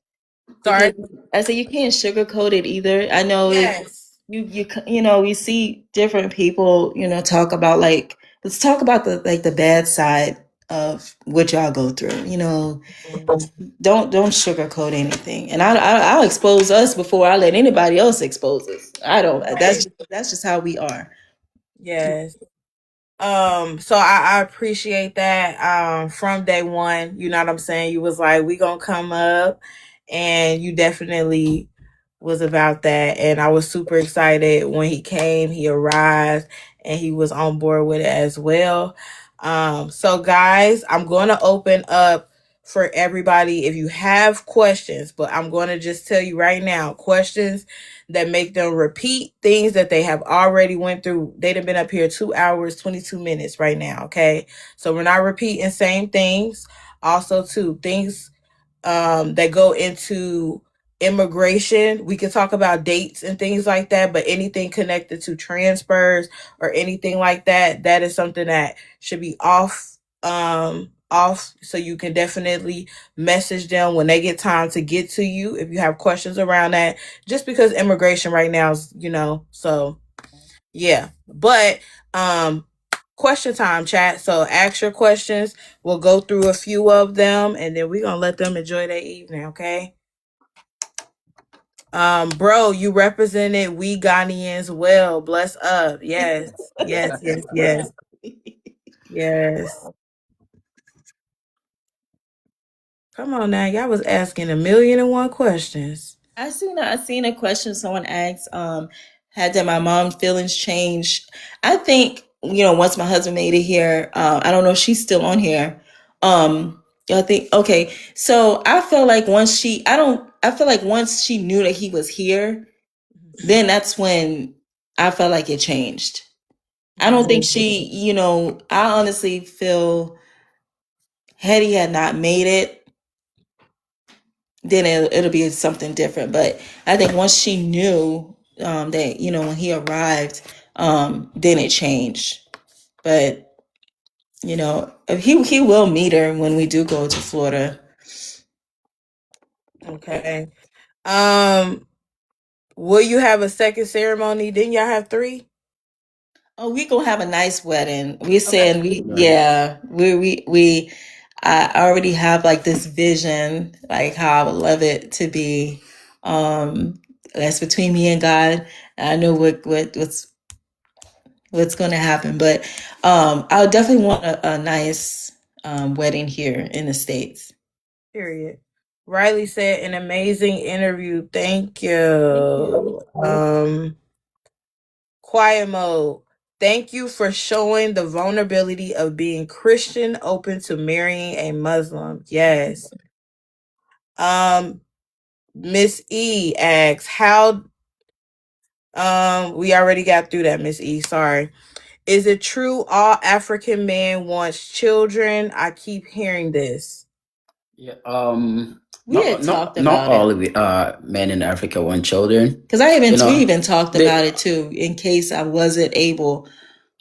Because sorry. I say you can't sugarcoat it either. I know it. Yes. We see different people. Talk about like let's talk about the bad side of what y'all go through. Don't sugarcoat anything. And I'll expose us before I let anybody else expose us. I don't. Right. That's just how we are. Yes. So I appreciate that. From day one, you know what I'm saying? You was like, we gonna come up, and you definitely was about that. And I was super excited when he came, he arrived, and he was on board with it as well. So guys, I'm gonna open up for everybody if you have questions, but I'm gonna just tell you right now, questions that make them repeat things that they have already went through. They'd have been up here 2 hours, 22 minutes right now. Okay. So we're not repeating same things. Also, too, things that go into immigration. We could talk about dates and things like that, but anything connected to transfers or anything like that, that is something that should be off, so you can definitely message them when they get time to get to you if you have questions around that, just because immigration right now is, so yeah. But question time, chat. So ask your questions. We'll go through a few of them, and then we're gonna let them enjoy their evening. Okay. Bro, you represented we Ghanaians well. Bless up. Yes. Yes. Yes. Yes. Yes. Come on now. Y'all was asking 1,000,001 questions. I seen a question someone asked, had that my mom's feelings change. I think, once my husband made it here, I don't know if she's still on here. Y'all think okay. So I feel like once she I don't I feel like once she knew that he was here, then that's when I felt like it changed. I don't think she, I honestly feel had he had not made it, then it'll be something different. But I think once she knew that, when he arrived, then it changed. But, he will meet her when we do go to Florida. Okay. Will you have a second ceremony? Didn't y'all have 3? Oh, we gonna have a nice wedding. We're Okay. saying I already have like this vision, like how I would love it to be. That's between me and God. I know what's gonna happen, but I would definitely want a nice wedding here in the States. Period. Riley said an amazing interview. Thank you. Quiet mode. Thank you for showing the vulnerability of being Christian open to marrying a Muslim. Yes. Miss E asks how we already got through that, Miss E. Sorry. Is it true all African men wants children? I keep hearing this. Yeah. We had talked Not about it all of the men in Africa want children. because we even talked They, about it too. In case I wasn't able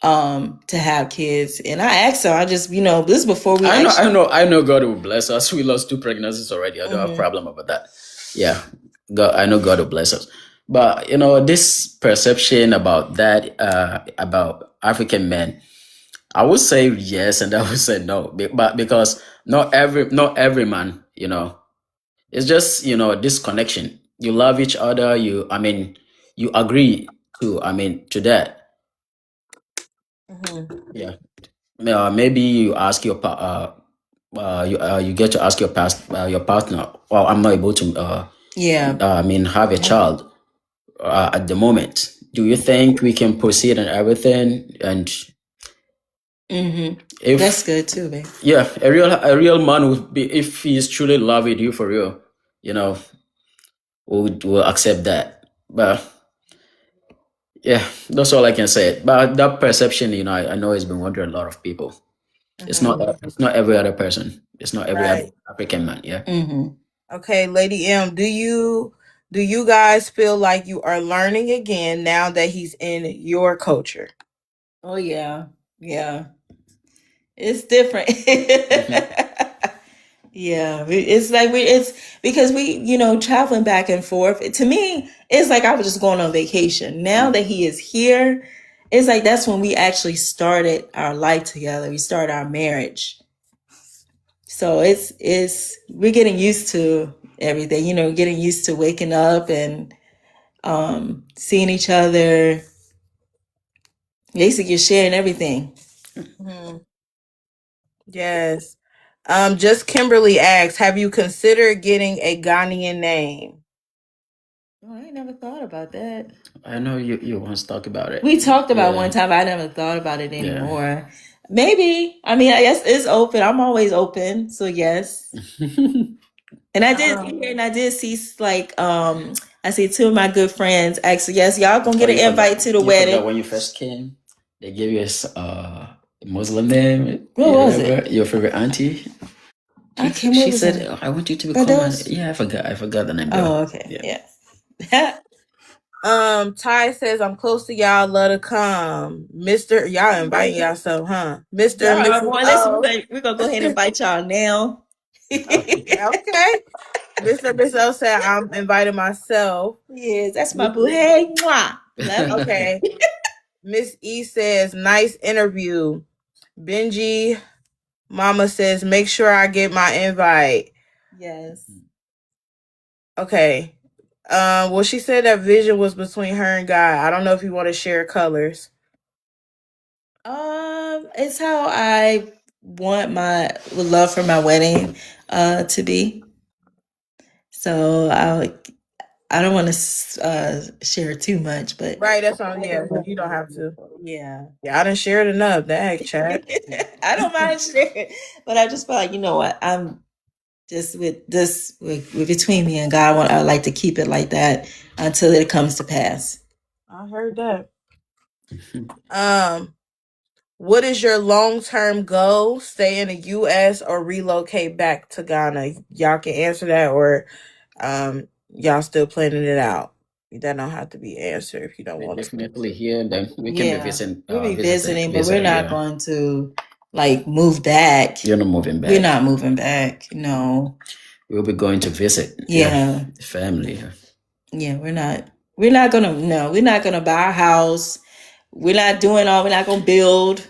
to have kids, and I asked her. I just this is before we. I know God will bless us. We lost 2 pregnancies already. I don't have a problem about that. Yeah, God, I know God will bless us. But this perception about that, about African men, I would say yes, and I would say no. But because not every man, it's just this connection. You love each other. You agree to that. Yeah. Maybe you ask your you get to ask your partner. Well, I'm not able to. Yeah. Have a child at the moment. Do you think we can proceed and everything? And if That's good too, babe. yeah, a real man would be, if he's truly loving you for real, will accept that. But yeah, that's all I can say. But that perception, I know it's been wondering a lot of people. It's not every other person. It's not every other Right. African man. Yeah. Okay, Lady M, do you guys feel like you are learning again now that he's in your culture? Oh yeah, yeah. It's different. Yeah, it's like it's because traveling back and forth. To me, it's like I was just going on vacation. Now that he is here, it's like that's when we actually started our life together. We started our marriage. So it's we're getting used to everything. Getting used to waking up and seeing each other. Basically, you're sharing everything. Yes. Just Kimberly asks, have you considered getting a Ghanaian name? Oh, I ain't never thought about that. I know you once talked about it. We talked about Yeah. one time. I never thought about it anymore. Maybe. I mean, I guess it's open. I'm always open. So yes. And I did see like I see 2 of my good friends actually. Yes, y'all gonna get an invite to the wedding. When you first came, they gave you a Muslim name. What was it? Your favorite auntie. She said, "I want you to become." Yeah, I forgot the name. Oh, okay. Yeah. Ty says, I'm close to y'all, love to come. Mr. Y'all inviting yourself, huh? Mr. and Mrs. We're gonna go ahead and invite y'all now. Okay. Mr. and Mrs. O said, I'm inviting myself. Yes, that's my boo. Hey, mwah. Okay. Miss E says, nice interview. Benji Mama says, make sure I get my invite. Yes. Okay. Well, she said that vision was between her and God. I don't know if you want to share colors. It's how I want my love for my wedding to be. So I don't want to share too much, but Right, that's on. Yeah, you don't have to. Yeah. Yeah, I didn't share it enough. That chat. I don't mind sharing, but I just felt like, you know what, I'm just with this with between me and God. I'd like to keep it like that until it comes to pass. I heard that. What is your long-term goal? Stay in the U.S. or relocate back to Ghana? Y'all can answer that, or y'all still planning it out. That don't have to be answered if you don't We're want to. definitely here, and then we can be visiting. We'll be Visiting, but we're not going to like move back. You're not moving back. We're not moving back. No. We'll be going to visit. Yeah. Family. Yeah, we're not. We're not gonna. No, we're not gonna buy a house. We're not doing all. We're not gonna build.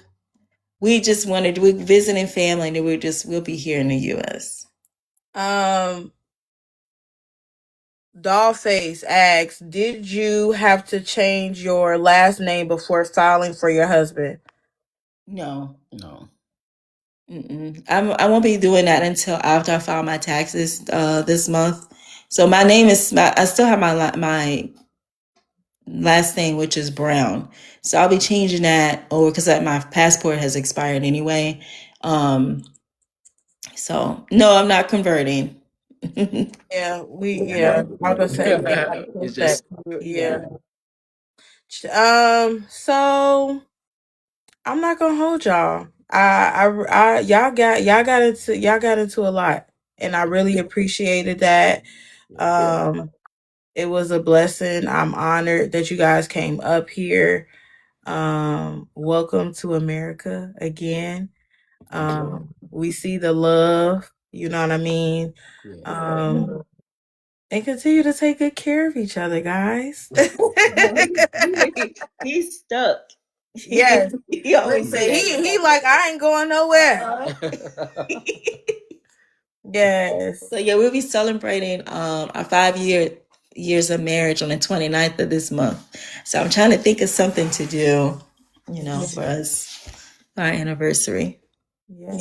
We just wanted. We're visiting family, and we'll be here in the U.S. Dollface asks, did you have to change your last name before filing for your husband? No. No. I won't be doing that until after I file my taxes this month. So my name is. I still have my last name, which is Brown. So I'll be changing that over because my passport has expired anyway. So no, I'm not converting. Yeah, I'm gonna say It's just yeah. So I'm not gonna hold y'all. Y'all got into a lot, and I really appreciated that. It was a blessing. I'm honored that you guys came up here. Welcome to America again. We see the love, you know what I mean? And continue to take good care of each other, guys. He's stuck. Yes. He always he like, I ain't going nowhere. Yes. So yeah, we'll be celebrating our 5 years of marriage on the 29th of this month. So I'm trying to think of something to do, for us, our anniversary. Yeah.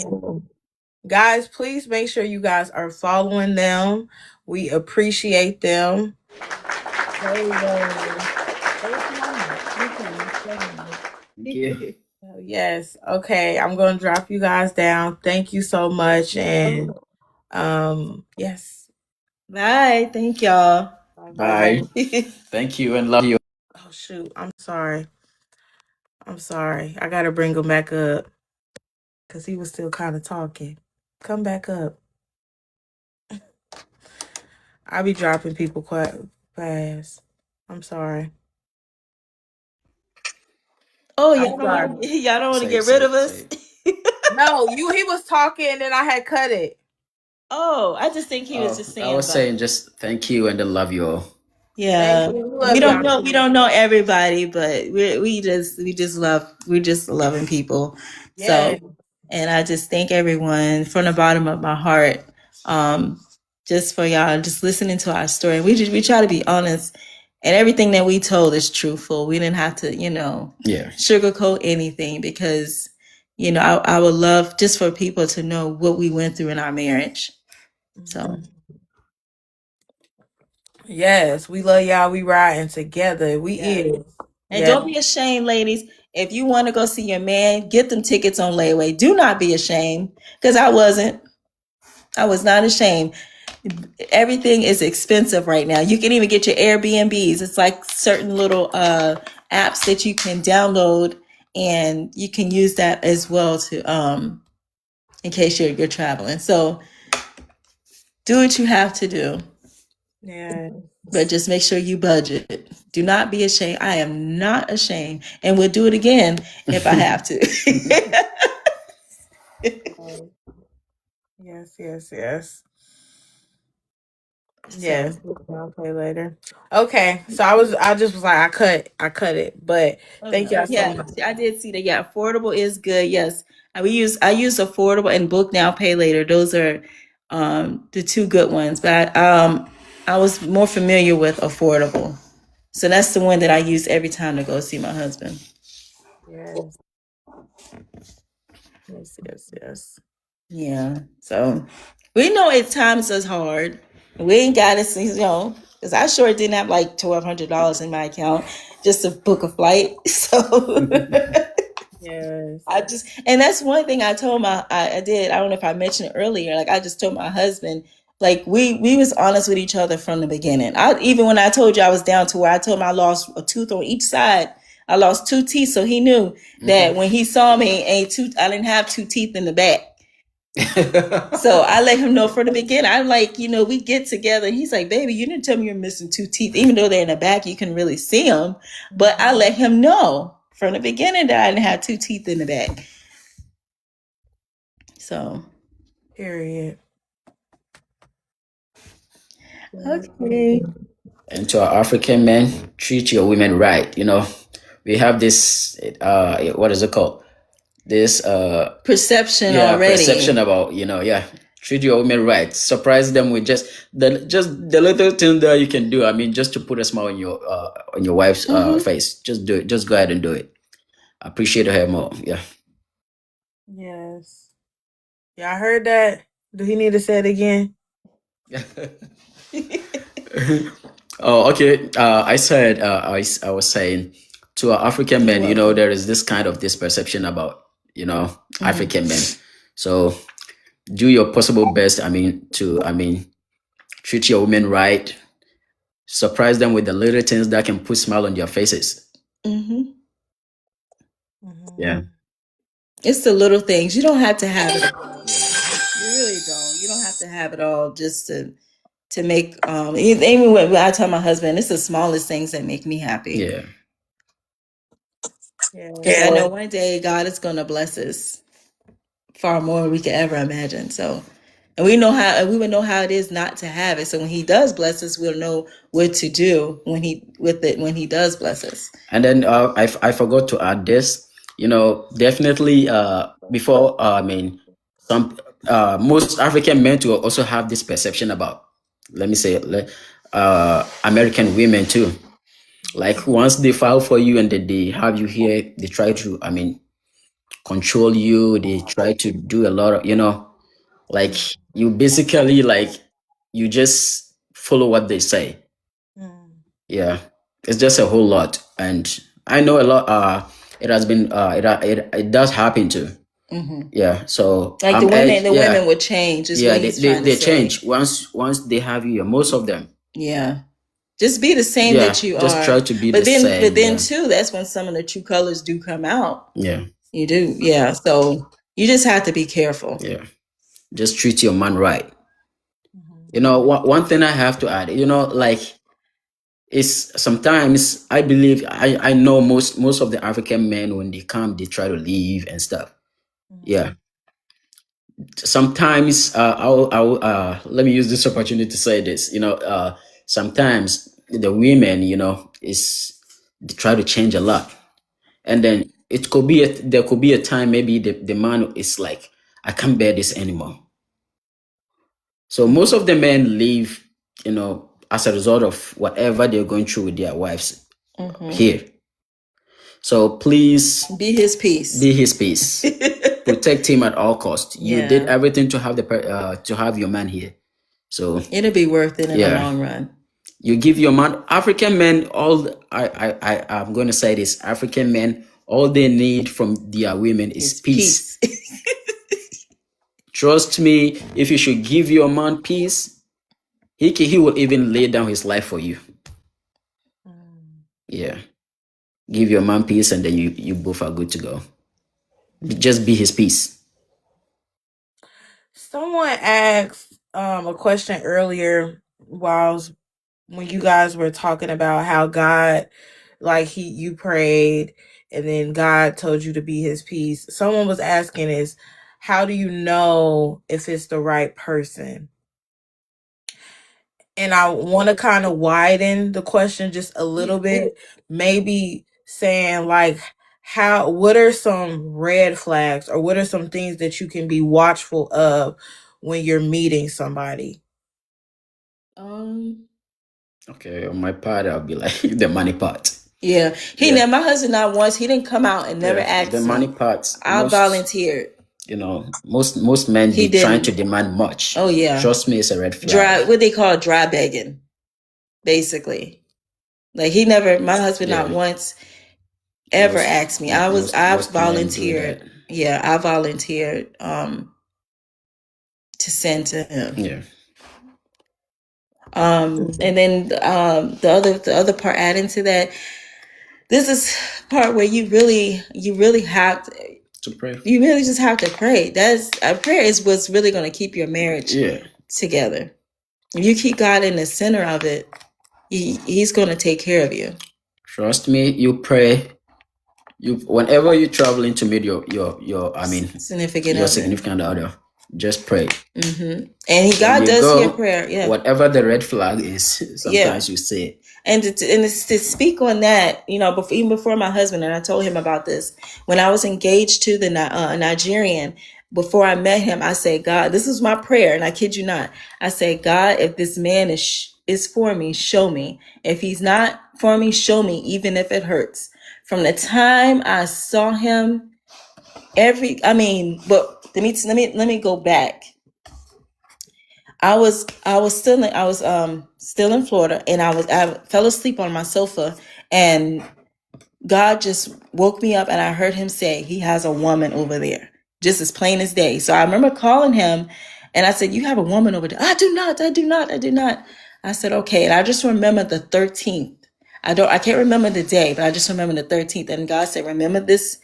Guys, please make sure you guys are following them. We appreciate them. Yes. Okay. I'm going to drop you guys down. Thank you so much. And yes. Bye. Thank y'all. Bye. Thank you and love you. Oh shoot. I'm sorry. I got to bring him back up because he was still kind of talking. Come back up. I be dropping people quite fast. I'm sorry. Oh, y'all don't want to get rid of us? No, he was talking and then I had cut it. Oh, I just think he was just saying. I was saying just thank you and then love you all. Yeah, we don't know everybody, but we just loving people. Yeah. So, and I just thank everyone from the bottom of my heart, just for y'all just listening to our story. We try to be honest, and everything that we told is truthful. We didn't have to, sugarcoat anything because, I would love just for people to know what we went through in our marriage. So. Yes, we love y'all. We riding together. We is. And don't be ashamed, ladies. If you want to go see your man, get them tickets on layaway. Do not be ashamed, because I wasn't. I was not ashamed. Everything is expensive right now. You can even get your Airbnbs. It's like certain little apps that you can download, and you can use that as well to in case you're traveling. So do what you have to do. Yeah. But just make sure you budget. Do not be ashamed. I am not ashamed. And we'll do it again if I have to. Yes. Yes, I'll play later. Okay, so I just was like, I cut it, but thank y'all so much. I did see that. Yeah, affordable is good. Yes, I use affordable and book now, pay later. Those are the two good ones. But I was more familiar with affordable, so that's the one that I use every time to go see my husband. Yes. Yeah. So we know at times it's hard. We ain't got it, because I sure didn't have like $1,200 in my account just to book a flight. So yes. And that's one thing I told I did. I don't know if I mentioned it earlier. Like I just told my husband, like we was honest with each other from the beginning. Even when I told you I was down to where I told him I lost a tooth on each side. I lost 2 teeth, so he knew that when he saw me, I didn't have 2 teeth in the back. So I let him know from the beginning. I'm like, we get together. He's like, baby, you didn't tell me you're missing 2 teeth, even though they're in the back. You can really see them. But I let him know from the beginning that I didn't have 2 teeth in the back. So, Period. Okay. And to our African men, treat your women right. We have this, what is it called? This perception already. Perception about, treat your women right. Surprise them with just the little thing that you can do. I mean, just to put a smile on your wife's face. Just do it. Just go ahead and do it. Appreciate her more. Yeah. Yes. Yeah, I heard that. Do he need to say it again? Oh, okay. I said I was saying to our African men, there is this perception about African men. So do your possible best. Treat your women right. Surprise them with the little things that can put smile on their faces. Yeah. It's the little things. You don't have to have it all. You really don't. You don't have to have it all just to make even when I tell my husband, it's the smallest things that make me happy. Yeah. I know one day God is going to bless us far more than we could ever imagine. So, and we would know how it is not to have it. So when he does bless us, we'll know what to do when he does bless us. And then I forgot to add this. Definitely before some most African men to also have this perception about, let me say, American women too. Like once they file for you and they have you here, they try to control you. They try to do a lot of like you basically you just follow what they say. Yeah, it's just a whole lot, and I know a lot. It has been it does happen too. Yeah, so like the women would change. They change once they have you. Most of them. Yeah. Just be the same that you just are. Just try to be the same. But then too, that's when some of the true colors do come out. Yeah. You do. Yeah. So you just have to be careful. Yeah. Just treat your man right. One thing I have to add, is sometimes I believe I know most of the African men, when they come, they try to leave and stuff. Yeah. Sometimes I'll let me use this opportunity to say this. Sometimes the women, they try to change a lot, and then there could be a time maybe the man is like, I can't bear this anymore. So most of the men leave, as a result of whatever they're going through with their wives here. So please be his peace. Be his peace. Protect him at all costs. You did everything to have your man here. So it'll be worth it in the long run. You give your man, African men, I'm going to say this, African men, all they need from their women is peace. Trust me, if you should give your man peace, he will even lay down his life for you. Yeah. Give your man peace, and then you both are good to go. Just be his peace. Someone asked a question earlier when you guys were talking about how God, you prayed and then God told you to be his peace. Someone was asking is, how do you know if it's the right person? And I want to kind of widen the question just a little bit, maybe saying what are some red flags, or what are some things that you can be watchful of when you're meeting somebody? Okay, on my part, I'll be like the money part. Yeah, my husband not once, he didn't come out and never asked the money parts. I volunteered. Most men, they trying to demand much. Oh yeah, trust me, it's a red flag. What they call dry begging, basically. Like my husband not once ever asked me. I most men do volunteered. that. Yeah, I volunteered to send to him. Yeah. And then the other part adding to that, this is part where you really have To pray. you really just have to pray. That's prayer is what's really going to keep your marriage together. If you keep God in the center of it, he's going to take care of you. Trust me, you pray. You whenever you're traveling to meet your significant other, just pray. And God does hear prayer. Yeah. Whatever the red flag is, sometimes you say it. And to speak on that, even before my husband, and I told him about this, when I was engaged to the Nigerian, before I met him, I said, God, this is my prayer, and I kid you not. I said, God, if this man is for me, show me. If he's not for me, show me, even if it hurts. From the time I saw him, but let me go back. I was still in Florida, and I fell asleep on my sofa, and God just woke me up, and I heard him say, he has a woman over there, just as plain as day. So I remember calling him, and I said, you have a woman over there. I do not. I said, okay. And I just remember the 13th. I can't remember the day, but I just remember the 13th. And God said, remember this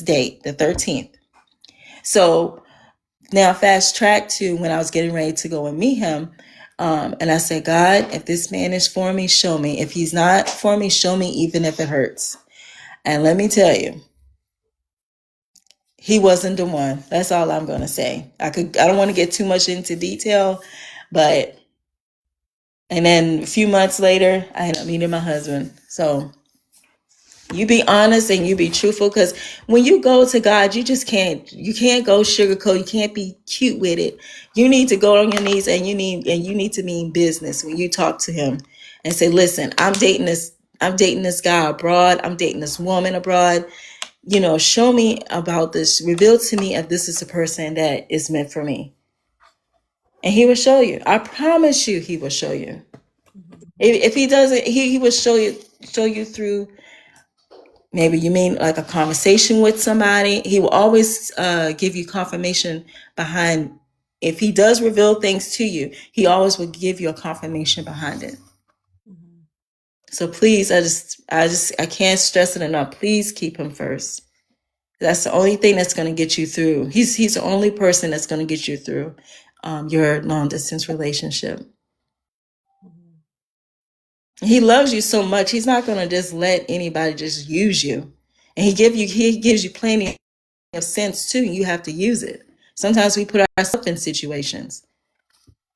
date, the 13th. So now fast track to when I was getting ready to go and meet him. And I said, God, if this man is for me, show me. If he's not for me, show me, even if it hurts. And let me tell you, he wasn't the one. That's all I'm going to say. I don't want to get too much into detail, and then a few months later, I ended up meeting my husband. So you be honest and you be truthful, because when you go to God, you can't go sugarcoat. You can't be cute with it. You need to go on your knees, and you need to mean business when you talk to him and say, listen, I'm dating this guy abroad. I'm dating this woman abroad. Show me about this. Reveal to me if this is a person that is meant for me. And he will show you. I promise you, he will show you. If he doesn't, he will show you through. Maybe you mean like a conversation with somebody. He will always give you confirmation behind. If he does reveal things to you, he always will give you a confirmation behind it. So please, I can't stress it enough. Please keep him first. That's the only thing that's going to get you through. He's the only person that's going to get you through your long distance relationship. He loves you so much. He's not going to just let anybody just use you. And he gives you plenty of sense too. You have to use it. Sometimes we put ourselves in situations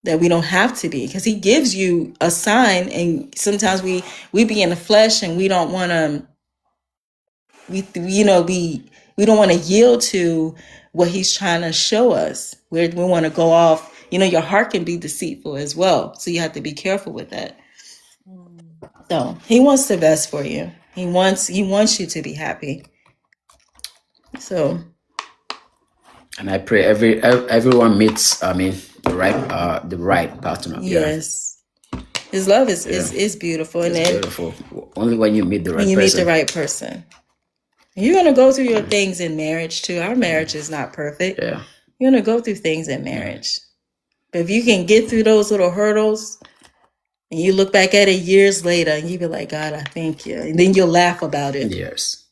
that we don't have to be, because he gives you a sign, and sometimes we be in the flesh, and we don't want to. We don't want to yield to what he's trying to show us. We want to go off. Your heart can be deceitful as well, so you have to be careful with that. So he wants the best for you. He wants you to be happy. So, and I pray everyone meets the right partner. Yes. His love is beautiful. It's beautiful. Only when you meet the right person. When you meet the right person. You're going to go through your things in marriage too. Our marriage is not perfect. Yeah. You're going to go through things in marriage. But if you can get through those little hurdles, and you look back at it years later, and you be like, God, I thank you. And then you'll laugh about it. Yes.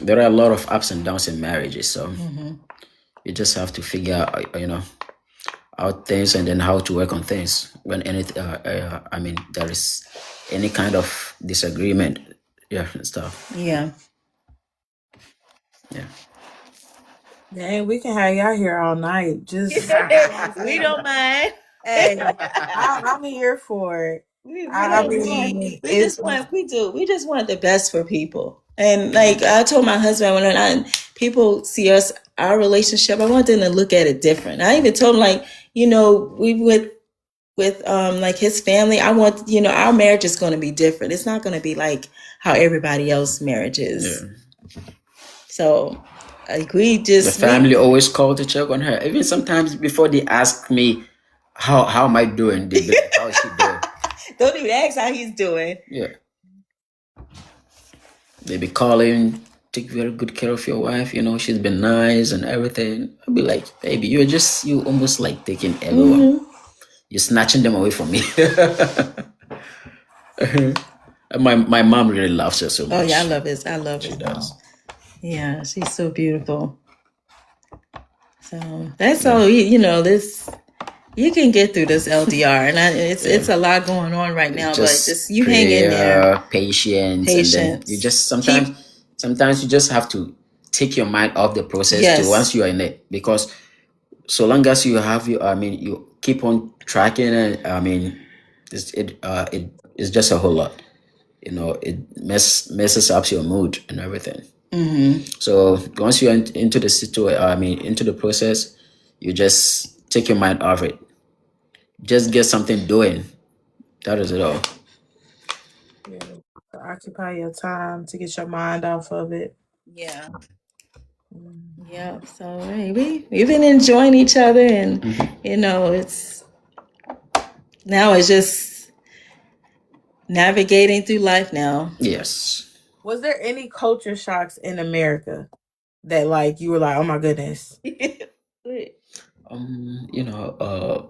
There are a lot of ups and downs in marriages. So you just have to figure out, out things, and then how to work on things when there is any kind of disagreement. Yeah, and stuff. Yeah. Yeah. Dang, we can have y'all here all night. Just we don't mind. Hey, I'm here for it. We just want the best for people. And like I told my husband, when people see our relationship, I want them to look at it different. I even told him, we with like his family, I want, our marriage is going to be different. It's not going to be like how everybody else's marriage is. Yeah. So the family always call to check on her. Even sometimes before they ask me how am I doing, they be like, how is she doing? Don't even ask how he's doing. Yeah. They be calling, take very good care of your wife. She's been nice and everything. I'll be like, baby, you almost like taking everyone. Mm-hmm. You're snatching them away from me. My mom really loves her so Oh yeah, much. I love She his mom. does. Yeah, she's so beautiful. So that's Yeah. all. This you can get through this LDR, and it's Yeah. a lot going on right now. But Just just you hang in there, prayer, patience, and then you patience. just Keep sometimes you just have to take your mind off the process to once yes, you are in it, because so long as you have you keep on tracking it. It's just a whole lot. It messes up your mood and everything. mm-hmm. So once you're into the into the process, you just take your mind off it. Just get something doing. That is it all. Yeah. To occupy your time to get your mind off of it. Yeah. Mhm. Yeah, so hey, we've been enjoying each other, and it's now it's just navigating through life now. Yes. Was there any culture shocks in America that like you were like, oh my goodness? You know,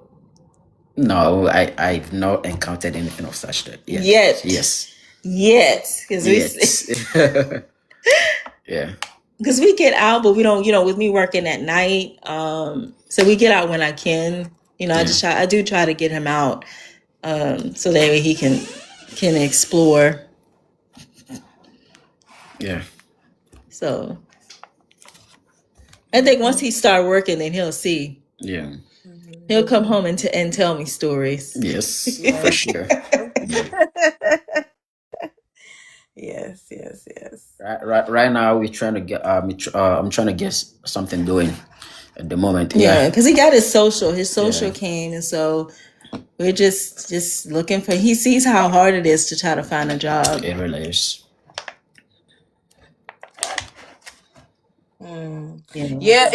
no, I've not encountered anything of such that yet. Yet, Yes. because Yet. Yeah. because we get out, but we don't. With me working at night, so we get out when I can. I do try to get him out, so that way he can explore. Yeah. So I think once he start working, then he'll see. Yeah. He'll come home and tell me stories. Yes, Yeah. for sure. Yes, yes, yes. Right now we're trying to get I'm trying to get something doing at the moment. Yeah, Yeah. because he got his social. His social Yeah. came, and so we're just looking for. He sees how hard it is to try to find a job. It really is. Yeah,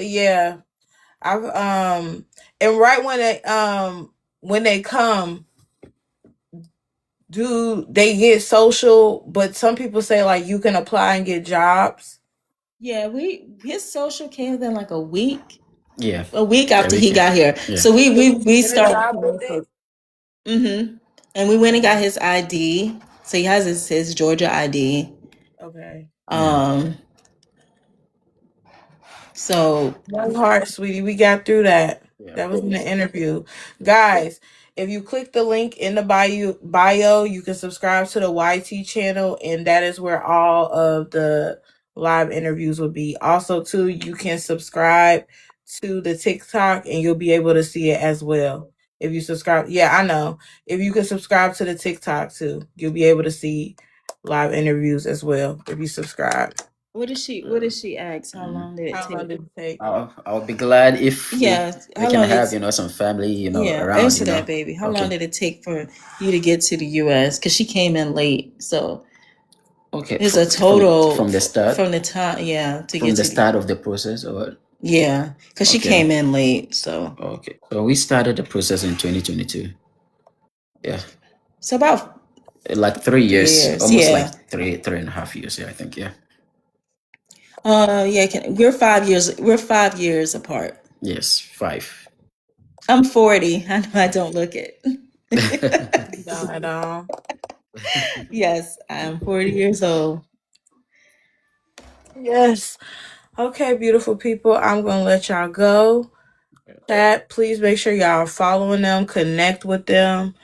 yeah. I've and right when they come, do they get social? But some people say like you can apply and get jobs. Yeah, his social came within like a week. Yeah. A week after he weekend. got here. Yeah. So we Get a started. job with it. Mm-hmm. And we went and got his ID. So he has his Georgia ID. Okay. So No heart, sweetie. We got through that. Yeah. That was in the interview. Guys, if you click the link in the bio, you can subscribe to the YT channel, and that is where all of the live interviews will be. Also, too, you can subscribe to the TikTok, and you'll be able to see it as well. If you subscribe, yeah, I know. If you can subscribe to the TikTok too, you'll be able to see live interviews as well if you subscribe. what did she ask? How long did it How long take? did it take? I'll be glad if Yeah. we How can long have did some family yeah, around. answer that, baby. How long did it take for you to get to the US? Because she came in late. So Okay. it's a total from the start. from the time, yeah, to From get the to start of the process, or what? yeah, because she Okay. came in late. So Okay. So we started the process in 2022. Yeah. so about Like 3 years. Almost yeah. like three and a half years. Yeah, I think. Yeah. Yeah, we're 5 years. We're 5 years apart. Yes, 5. I'm 40. I know I don't look it. Not at all. Yes, I'm 40 years old. Yes. Okay, beautiful people. I'm gonna let y'all go. Chat. Please make sure y'all are following them, connect with them.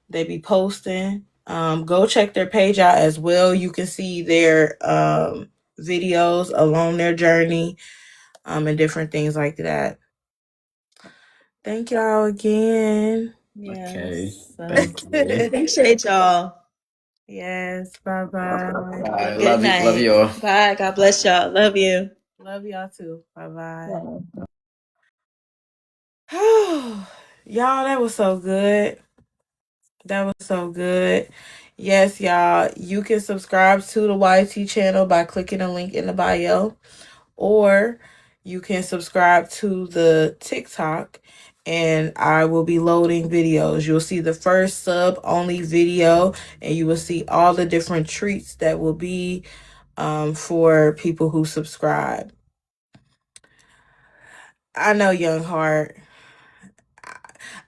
They be posting. Go check their page out as well. You can see their videos along their journey, and different things like that. Thank y'all again. Okay. Yes. Thank you. Appreciate y'all. Yes. Bye bye. Bye. Good Love night. you. Love you all. Bye. God bless y'all. Love you. Love y'all too. Bye bye. Bye. Y'all, that was so good. That was so good. Yes, y'all. You can subscribe to the YT channel by clicking the link in the bio, or you can subscribe to the TikTok, and I will be loading videos. You'll see the first sub only video, and you will see all the different treats that will be for people who subscribe. I know, Young Heart.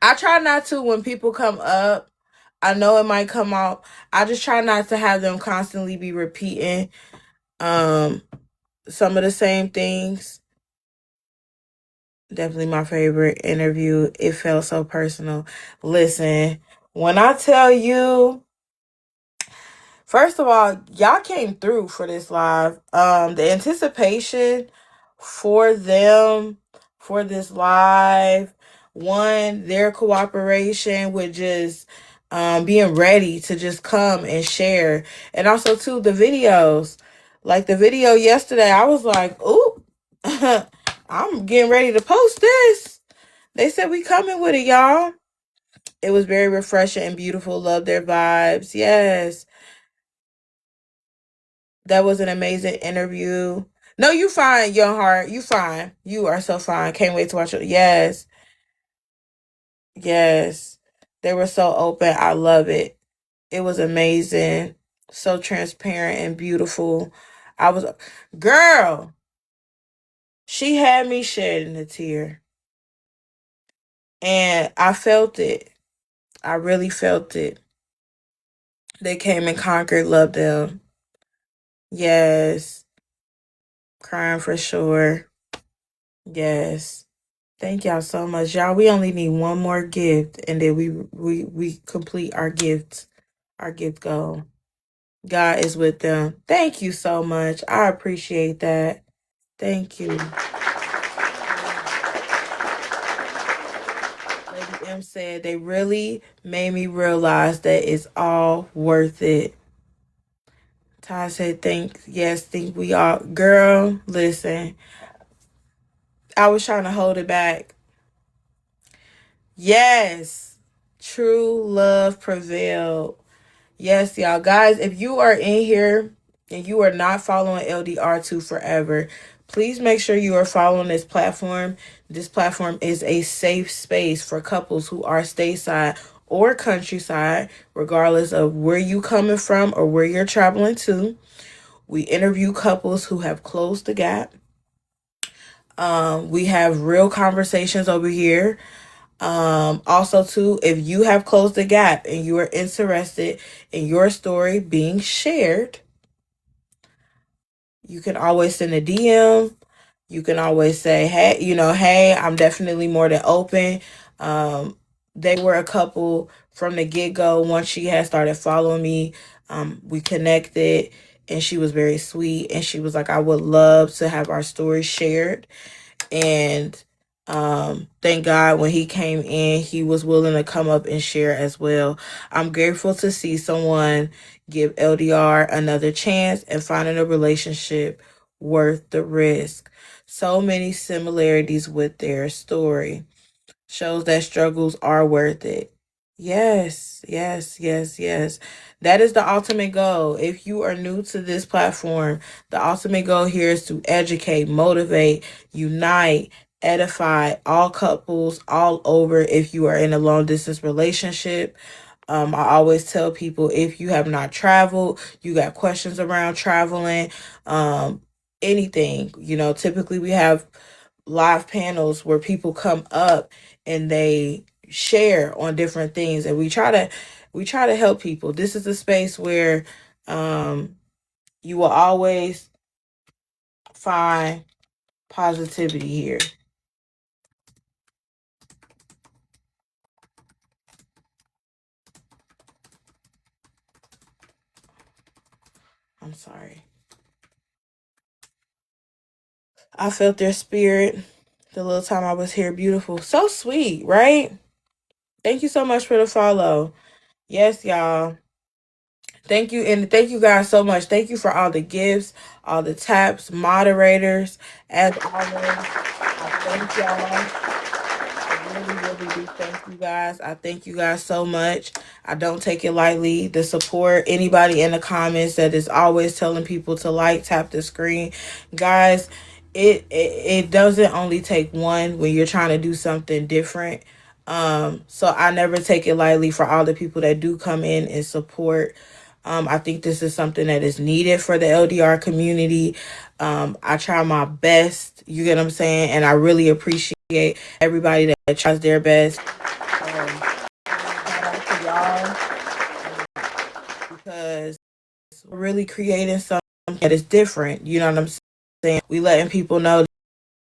I try not to when people come up. I know it might come out. I just try not to have them constantly be repeating um some of the same things. Definitely my favorite interview. It felt so personal. Listen, when I tell you, first of all, y'all came through for this live. The anticipation for them for this live, one, their cooperation with just being ready to just come and share. And also two, the videos. Like the video yesterday, I was like, ooh, I'm getting ready to post this. They said we coming with it, y'all. It was very refreshing and beautiful. Love their vibes. Yes. That was an amazing interview. No, you fine, Young Heart. You fine. You are so fine. Can't wait to watch it. Yes. Yes. They were so open. I love it. It was amazing. So transparent and beautiful. I was, girl, she had me shedding a tear. And I felt it. I really felt it. They came and conquered. Love them. Yes. Crying for sure. Yes. Thank y'all so much. Y'all, we only need one more gift and then we complete our gift goal. God is with them. Thank you so much. I appreciate that. Thank you. Lady M said they really made me realize that it's all worth it. Ty said, think we all. Girl, listen. I was trying to hold it back. Yes. True love prevailed. Yes, y'all. Guys, if you are in here and you are not following LDRtoFOREVER, please make sure you are following this platform. This platform is a safe space for couples who are stateside or countryside, regardless of where you coming from or where you're traveling to. We interview couples who have closed the gap. We have real conversations over here. Also too, if you have closed the gap and you are interested in your story being shared, you can always send a DM. You can always say, hey, I'm definitely more than open. They were a couple from the get-go. Once she had started following me, we connected and she was very sweet. And she was like, I would love to have our story shared. And thank God when he came in, he was willing to come up and share as well. I'm grateful to see someone give LDR another chance and finding a relationship worth the risk. So many similarities with their story. Shows that struggles are worth it. Yes, yes, yes, yes. That is the ultimate goal. If you are new to this platform, the ultimate goal here is to educate, motivate, unite, edify all couples all over if you are in a long distance relationship. I always tell people if you have not traveled, you got questions around traveling, anything, typically we have live panels where people come up and they share on different things and we try to help people. This is a space where you will always find positivity here. I'm sorry. I felt their spirit the little time I was here. Beautiful. So sweet, right? Thank you so much for the follow. Yes, y'all. Thank you, and thank you guys so much. Thank you for all the gifts, all the taps, moderators. As always, I thank y'all. I really, really do thank you guys. I thank you guys so much. I don't take it lightly. The support, anybody in the comments that is always telling people to tap the screen. Guys, it doesn't only take one when you're trying to do something different. So I never take it lightly for all the people that do come in and support. I think this is something that is needed for the LDR community. I try my best, you get what I'm saying? And I really appreciate everybody that tries their best. Shout out to y'all because we're really creating something that is different. You know what I'm saying? We letting people know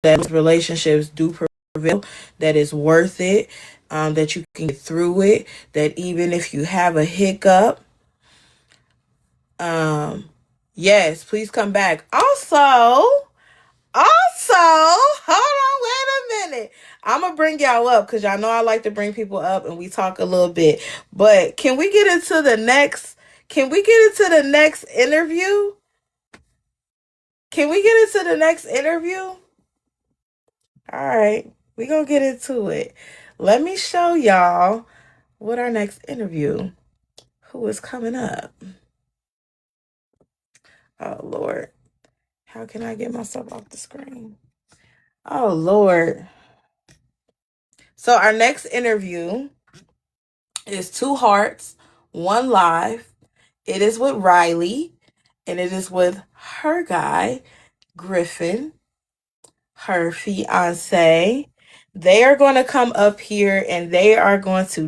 that relationships do prevail, that it's worth it, that you can get through it, that even if you have a hiccup, yes, please come back. Also, hold on, wait a minute. I'm gonna bring y'all up because y'all know I like to bring people up and we talk a little bit. But can we get into the next? Can we get into the next interview? Can we get into the next interview? All right, we gonna get into it. Let me show y'all what our next interview. Who is coming up? Oh Lord, how can I get myself off the screen? Oh Lord. So our next interview is Two Hearts, One Life. It is with Riley, and it is with her guy, Griffin, her fiance. They are going to come up here and they are going to